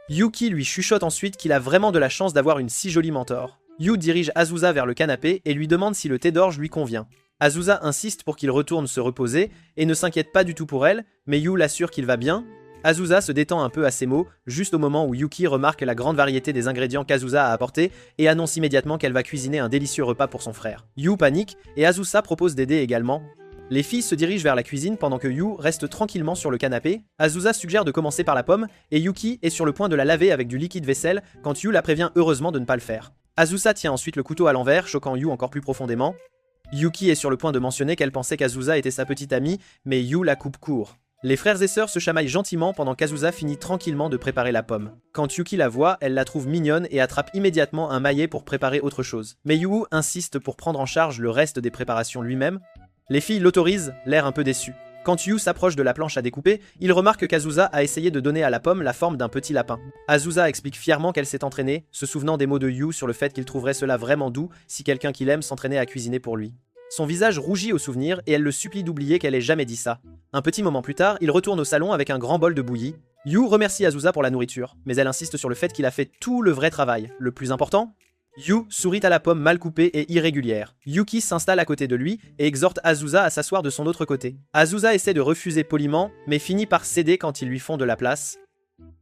Yuki lui chuchote ensuite qu'il a vraiment de la chance d'avoir une si jolie mentor. Yu dirige Azusa vers le canapé et lui demande si le thé d'orge lui convient. Azusa insiste pour qu'il retourne se reposer et ne s'inquiète pas du tout pour elle, mais Yu l'assure qu'il va bien. Azusa se détend un peu à ces mots, juste au moment où Yuki remarque la grande variété des ingrédients qu'Azusa a apportés et annonce immédiatement qu'elle va cuisiner un délicieux repas pour son frère. Yu panique et Azusa propose d'aider également. Les filles se dirigent vers la cuisine pendant que Yu reste tranquillement sur le canapé. Azusa suggère de commencer par la pomme et Yuki est sur le point de la laver avec du liquide vaisselle quand Yu la prévient heureusement de ne pas le faire. Azusa tient ensuite le couteau à l'envers, choquant Yu encore plus profondément. Yuki est sur le point de mentionner qu'elle pensait qu'Azusa était sa petite amie, mais Yu la coupe court. Les frères et sœurs se chamaillent gentiment pendant qu'Azusa finit tranquillement de préparer la pomme. Quand Yuki la voit, elle la trouve mignonne et attrape immédiatement un maillet pour préparer autre chose. Mais Yu insiste pour prendre en charge le reste des préparations lui-même. Les filles l'autorisent, l'air un peu déçu. Quand Yu s'approche de la planche à découper, il remarque qu'Azusa a essayé de donner à la pomme la forme d'un petit lapin. Azusa explique fièrement qu'elle s'est entraînée, se souvenant des mots de Yu sur le fait qu'il trouverait cela vraiment doux si quelqu'un qu'il aime s'entraînait à cuisiner pour lui. Son visage rougit au souvenir et elle le supplie d'oublier qu'elle ait jamais dit ça. Un petit moment plus tard, il retourne au salon avec un grand bol de bouillie. Yu remercie Azusa pour la nourriture, mais elle insiste sur le fait qu'il a fait tout le vrai travail. Le plus important, Yu sourit à la pomme mal coupée et irrégulière. Yuki s'installe à côté de lui et exhorte Azusa à s'asseoir de son autre côté. Azusa essaie de refuser poliment, mais finit par céder quand ils lui font de la place.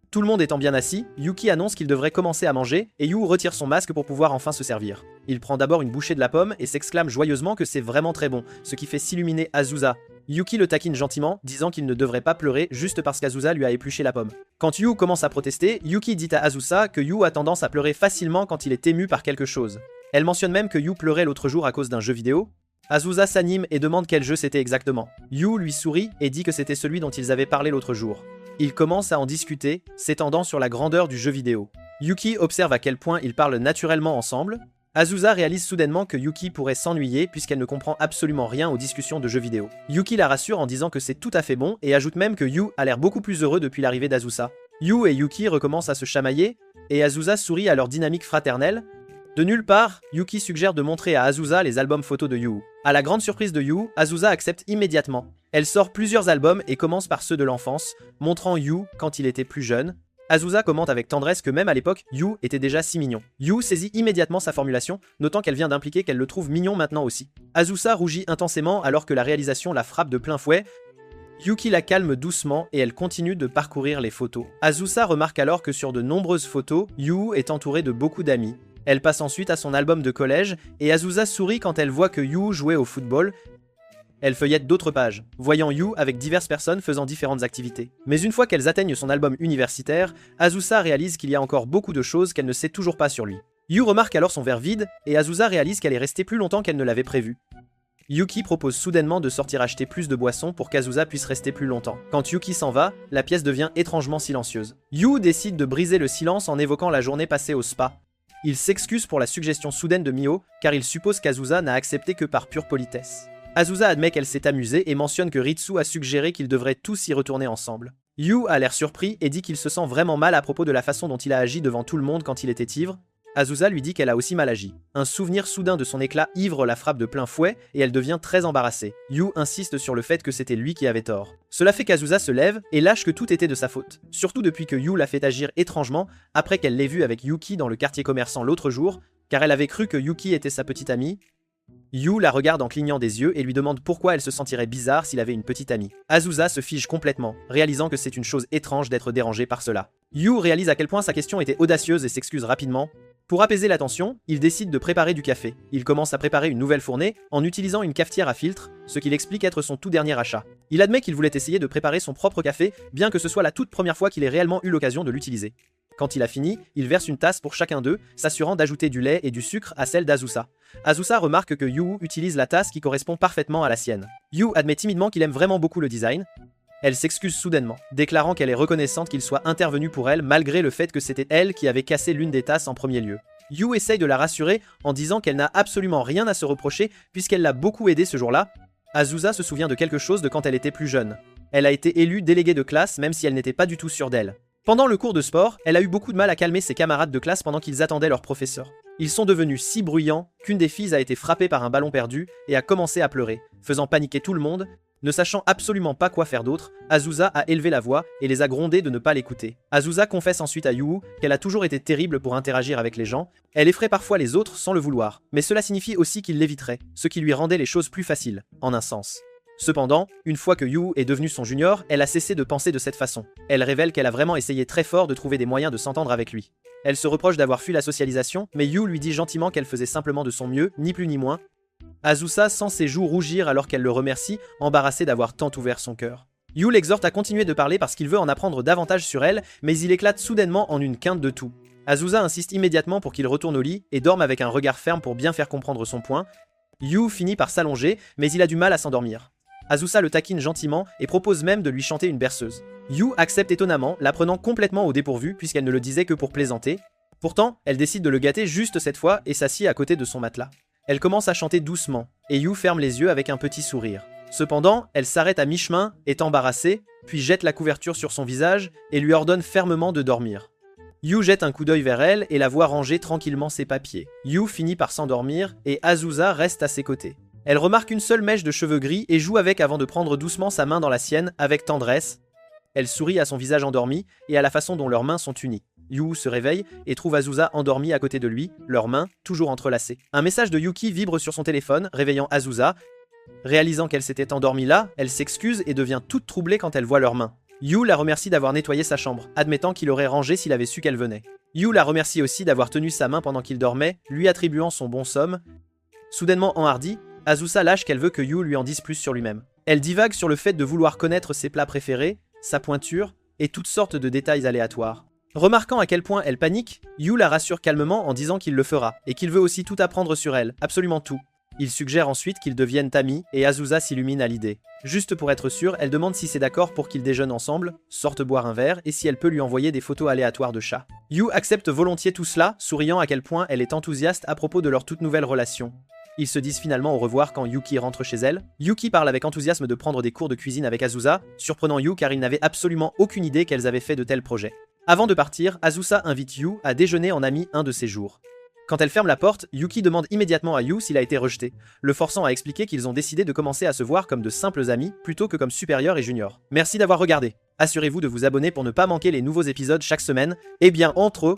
Tout le monde étant bien assis, Yuki annonce qu'il devrait commencer à manger et Yu retire son masque pour pouvoir enfin se servir. Il prend d'abord une bouchée de la pomme et s'exclame joyeusement que c'est vraiment très bon, ce qui fait s'illuminer Azusa. Yuki le taquine gentiment, disant qu'il ne devrait pas pleurer juste parce qu'Azusa lui a épluché la pomme. Quand Yu commence à protester, Yuki dit à Azusa que Yu a tendance à pleurer facilement quand il est ému par quelque chose. Elle mentionne même que Yu pleurait l'autre jour à cause d'un jeu vidéo. Azusa s'anime et demande quel jeu c'était exactement. Yu lui sourit et dit que c'était celui dont ils avaient parlé l'autre jour. Ils commencent à en discuter, s'étendant sur la grandeur du jeu vidéo. Yuki observe à quel point ils parlent naturellement ensemble. Azusa réalise soudainement que Yuki pourrait s'ennuyer puisqu'elle ne comprend absolument rien aux discussions de jeux vidéo. Yuki la rassure en disant que c'est tout à fait bon et ajoute même que Yu a l'air beaucoup plus heureux depuis l'arrivée d'Azusa. Yu et Yuki recommencent à se chamailler et Azusa sourit à leur dynamique fraternelle. De nulle part, Yuki suggère de montrer à Azusa les albums photos de Yu. À la grande surprise de Yu, Azusa accepte immédiatement. Elle sort plusieurs albums et commence par ceux de l'enfance, montrant Yu quand il était plus jeune. Azusa commente avec tendresse que même à l'époque, Yu était déjà si mignon. Yu saisit immédiatement sa formulation, notant qu'elle vient d'impliquer qu'elle le trouve mignon maintenant aussi. Azusa rougit intensément alors que la réalisation la frappe de plein fouet. Yuki la calme doucement et elle continue de parcourir les photos. Azusa remarque alors que sur de nombreuses photos, Yu est entourée de beaucoup d'amis. Elle passe ensuite à son album de collège et Azusa sourit quand elle voit que Yu jouait au football. Elle feuillette d'autres pages, voyant Yu avec diverses personnes faisant différentes activités. Mais une fois qu'elles atteignent son album universitaire, Azusa réalise qu'il y a encore beaucoup de choses qu'elle ne sait toujours pas sur lui. Yu remarque alors son verre vide et Azusa réalise qu'elle est restée plus longtemps qu'elle ne l'avait prévu. Yuki propose soudainement de sortir acheter plus de boissons pour qu'Azusa puisse rester plus longtemps. Quand Yuki s'en va, la pièce devient étrangement silencieuse. Yu décide de briser le silence en évoquant la journée passée au spa. Il s'excuse pour la suggestion soudaine de Mio car il suppose qu'Azusa n'a accepté que par pure politesse. Azusa admet qu'elle s'est amusée et mentionne que Ritsu a suggéré qu'ils devraient tous y retourner ensemble. Yu a l'air surpris et dit qu'il se sent vraiment mal à propos de la façon dont il a agi devant tout le monde quand il était ivre. Azusa lui dit qu'elle a aussi mal agi. Un souvenir soudain de son éclat ivre la frappe de plein fouet et elle devient très embarrassée. Yu insiste sur le fait que c'était lui qui avait tort. Cela fait qu'Azusa se lève et lâche que tout était de sa faute. Surtout depuis que Yu l'a fait agir étrangement après qu'elle l'ait vu avec Yuki dans le quartier commerçant l'autre jour, car elle avait cru que Yuki était sa petite amie. Yu la regarde en clignant des yeux et lui demande pourquoi elle se sentirait bizarre s'il avait une petite amie. Azusa se fige complètement, réalisant que c'est une chose étrange d'être dérangée par cela. Yu réalise à quel point sa question était audacieuse et s'excuse rapidement. Pour apaiser la tension, il décide de préparer du café. Il commence à préparer une nouvelle fournée en utilisant une cafetière à filtre, ce qu'il explique être son tout dernier achat. Il admet qu'il voulait essayer de préparer son propre café, bien que ce soit la toute première fois qu'il ait réellement eu l'occasion de l'utiliser. Quand il a fini, il verse une tasse pour chacun d'eux, s'assurant d'ajouter du lait et du sucre à celle d'Azusa. Azusa remarque que Yu utilise la tasse qui correspond parfaitement à la sienne. Yu admet timidement qu'il aime vraiment beaucoup le design. Elle s'excuse soudainement, déclarant qu'elle est reconnaissante qu'il soit intervenu pour elle malgré le fait que c'était elle qui avait cassé l'une des tasses en premier lieu. Yu essaye de la rassurer en disant qu'elle n'a absolument rien à se reprocher puisqu'elle l'a beaucoup aidé ce jour-là. Azusa se souvient de quelque chose de quand elle était plus jeune. Elle a été élue déléguée de classe même si elle n'était pas du tout sûre d'elle. Pendant le cours de sport, elle a eu beaucoup de mal à calmer ses camarades de classe pendant qu'ils attendaient leur professeur. Ils sont devenus si bruyants qu'une des filles a été frappée par un ballon perdu et a commencé à pleurer, faisant paniquer tout le monde. Ne sachant absolument pas quoi faire d'autre, Azusa a élevé la voix et les a grondés de ne pas l'écouter. Azusa confesse ensuite à Yu qu'elle a toujours été terrible pour interagir avec les gens. Elle effraie parfois les autres sans le vouloir, mais cela signifie aussi qu'il l'éviterait, ce qui lui rendait les choses plus faciles, en un sens. Cependant, une fois que Yu est devenu son junior, elle a cessé de penser de cette façon. Elle révèle qu'elle a vraiment essayé très fort de trouver des moyens de s'entendre avec lui. Elle se reproche d'avoir fui la socialisation, mais Yu lui dit gentiment qu'elle faisait simplement de son mieux, ni plus ni moins. Azusa sent ses joues rougir alors qu'elle le remercie, embarrassée d'avoir tant ouvert son cœur. Yu l'exhorte à continuer de parler parce qu'il veut en apprendre davantage sur elle, mais il éclate soudainement en une quinte de tout. Azusa insiste immédiatement pour qu'il retourne au lit et dorme avec un regard ferme pour bien faire comprendre son point. Yu finit par s'allonger, mais il a du mal à s'endormir. Azusa le taquine gentiment et propose même de lui chanter une berceuse. Yu accepte étonnamment, la prenant complètement au dépourvu puisqu'elle ne le disait que pour plaisanter. Pourtant, elle décide de le gâter juste cette fois et s'assied à côté de son matelas. Elle commence à chanter doucement, et Yu ferme les yeux avec un petit sourire. Cependant, elle s'arrête à mi-chemin, est embarrassée, puis jette la couverture sur son visage et lui ordonne fermement de dormir. Yu jette un coup d'œil vers elle et la voit ranger tranquillement ses papiers. Yu finit par s'endormir et Azusa reste à ses côtés. Elle remarque une seule mèche de cheveux gris et joue avec avant de prendre doucement sa main dans la sienne avec tendresse. Elle sourit à son visage endormi et à la façon dont leurs mains sont unies. Yu se réveille et trouve Azusa endormie à côté de lui, leurs mains toujours entrelacées. Un message de Yuki vibre sur son téléphone, réveillant Azusa. Réalisant qu'elle s'était endormie là, elle s'excuse et devient toute troublée quand elle voit leurs mains. Yu la remercie d'avoir nettoyé sa chambre, admettant qu'il aurait rangé s'il avait su qu'elle venait. Yu la remercie aussi d'avoir tenu sa main pendant qu'il dormait, lui attribuant son bon somme. Soudainement enhardie, Azusa lâche qu'elle veut que Yu lui en dise plus sur lui-même. Elle divague sur le fait de vouloir connaître ses plats préférés, sa pointure, et toutes sortes de détails aléatoires. Remarquant à quel point elle panique, Yu la rassure calmement en disant qu'il le fera, et qu'il veut aussi tout apprendre sur elle, absolument tout. Il suggère ensuite qu'ils deviennent amis, et Azusa s'illumine à l'idée. Juste pour être sûre, elle demande si c'est d'accord pour qu'ils déjeunent ensemble, sortent boire un verre, et si elle peut lui envoyer des photos aléatoires de chats. Yu accepte volontiers tout cela, souriant à quel point elle est enthousiaste à propos de leur toute nouvelle relation. Ils se disent finalement au revoir quand Yuki rentre chez elle. Yuki parle avec enthousiasme de prendre des cours de cuisine avec Azusa, surprenant Yu car il n'avait absolument aucune idée qu'elles avaient fait de tels projets. Avant de partir, Azusa invite Yu à déjeuner en ami un de ces jours. Quand elle ferme la porte, Yuki demande immédiatement à Yu s'il a été rejeté, le forçant à expliquer qu'ils ont décidé de commencer à se voir comme de simples amis plutôt que comme supérieurs et juniors. Merci d'avoir regardé. Assurez-vous de vous abonner pour ne pas manquer les nouveaux épisodes chaque semaine. Et bien, entre eux,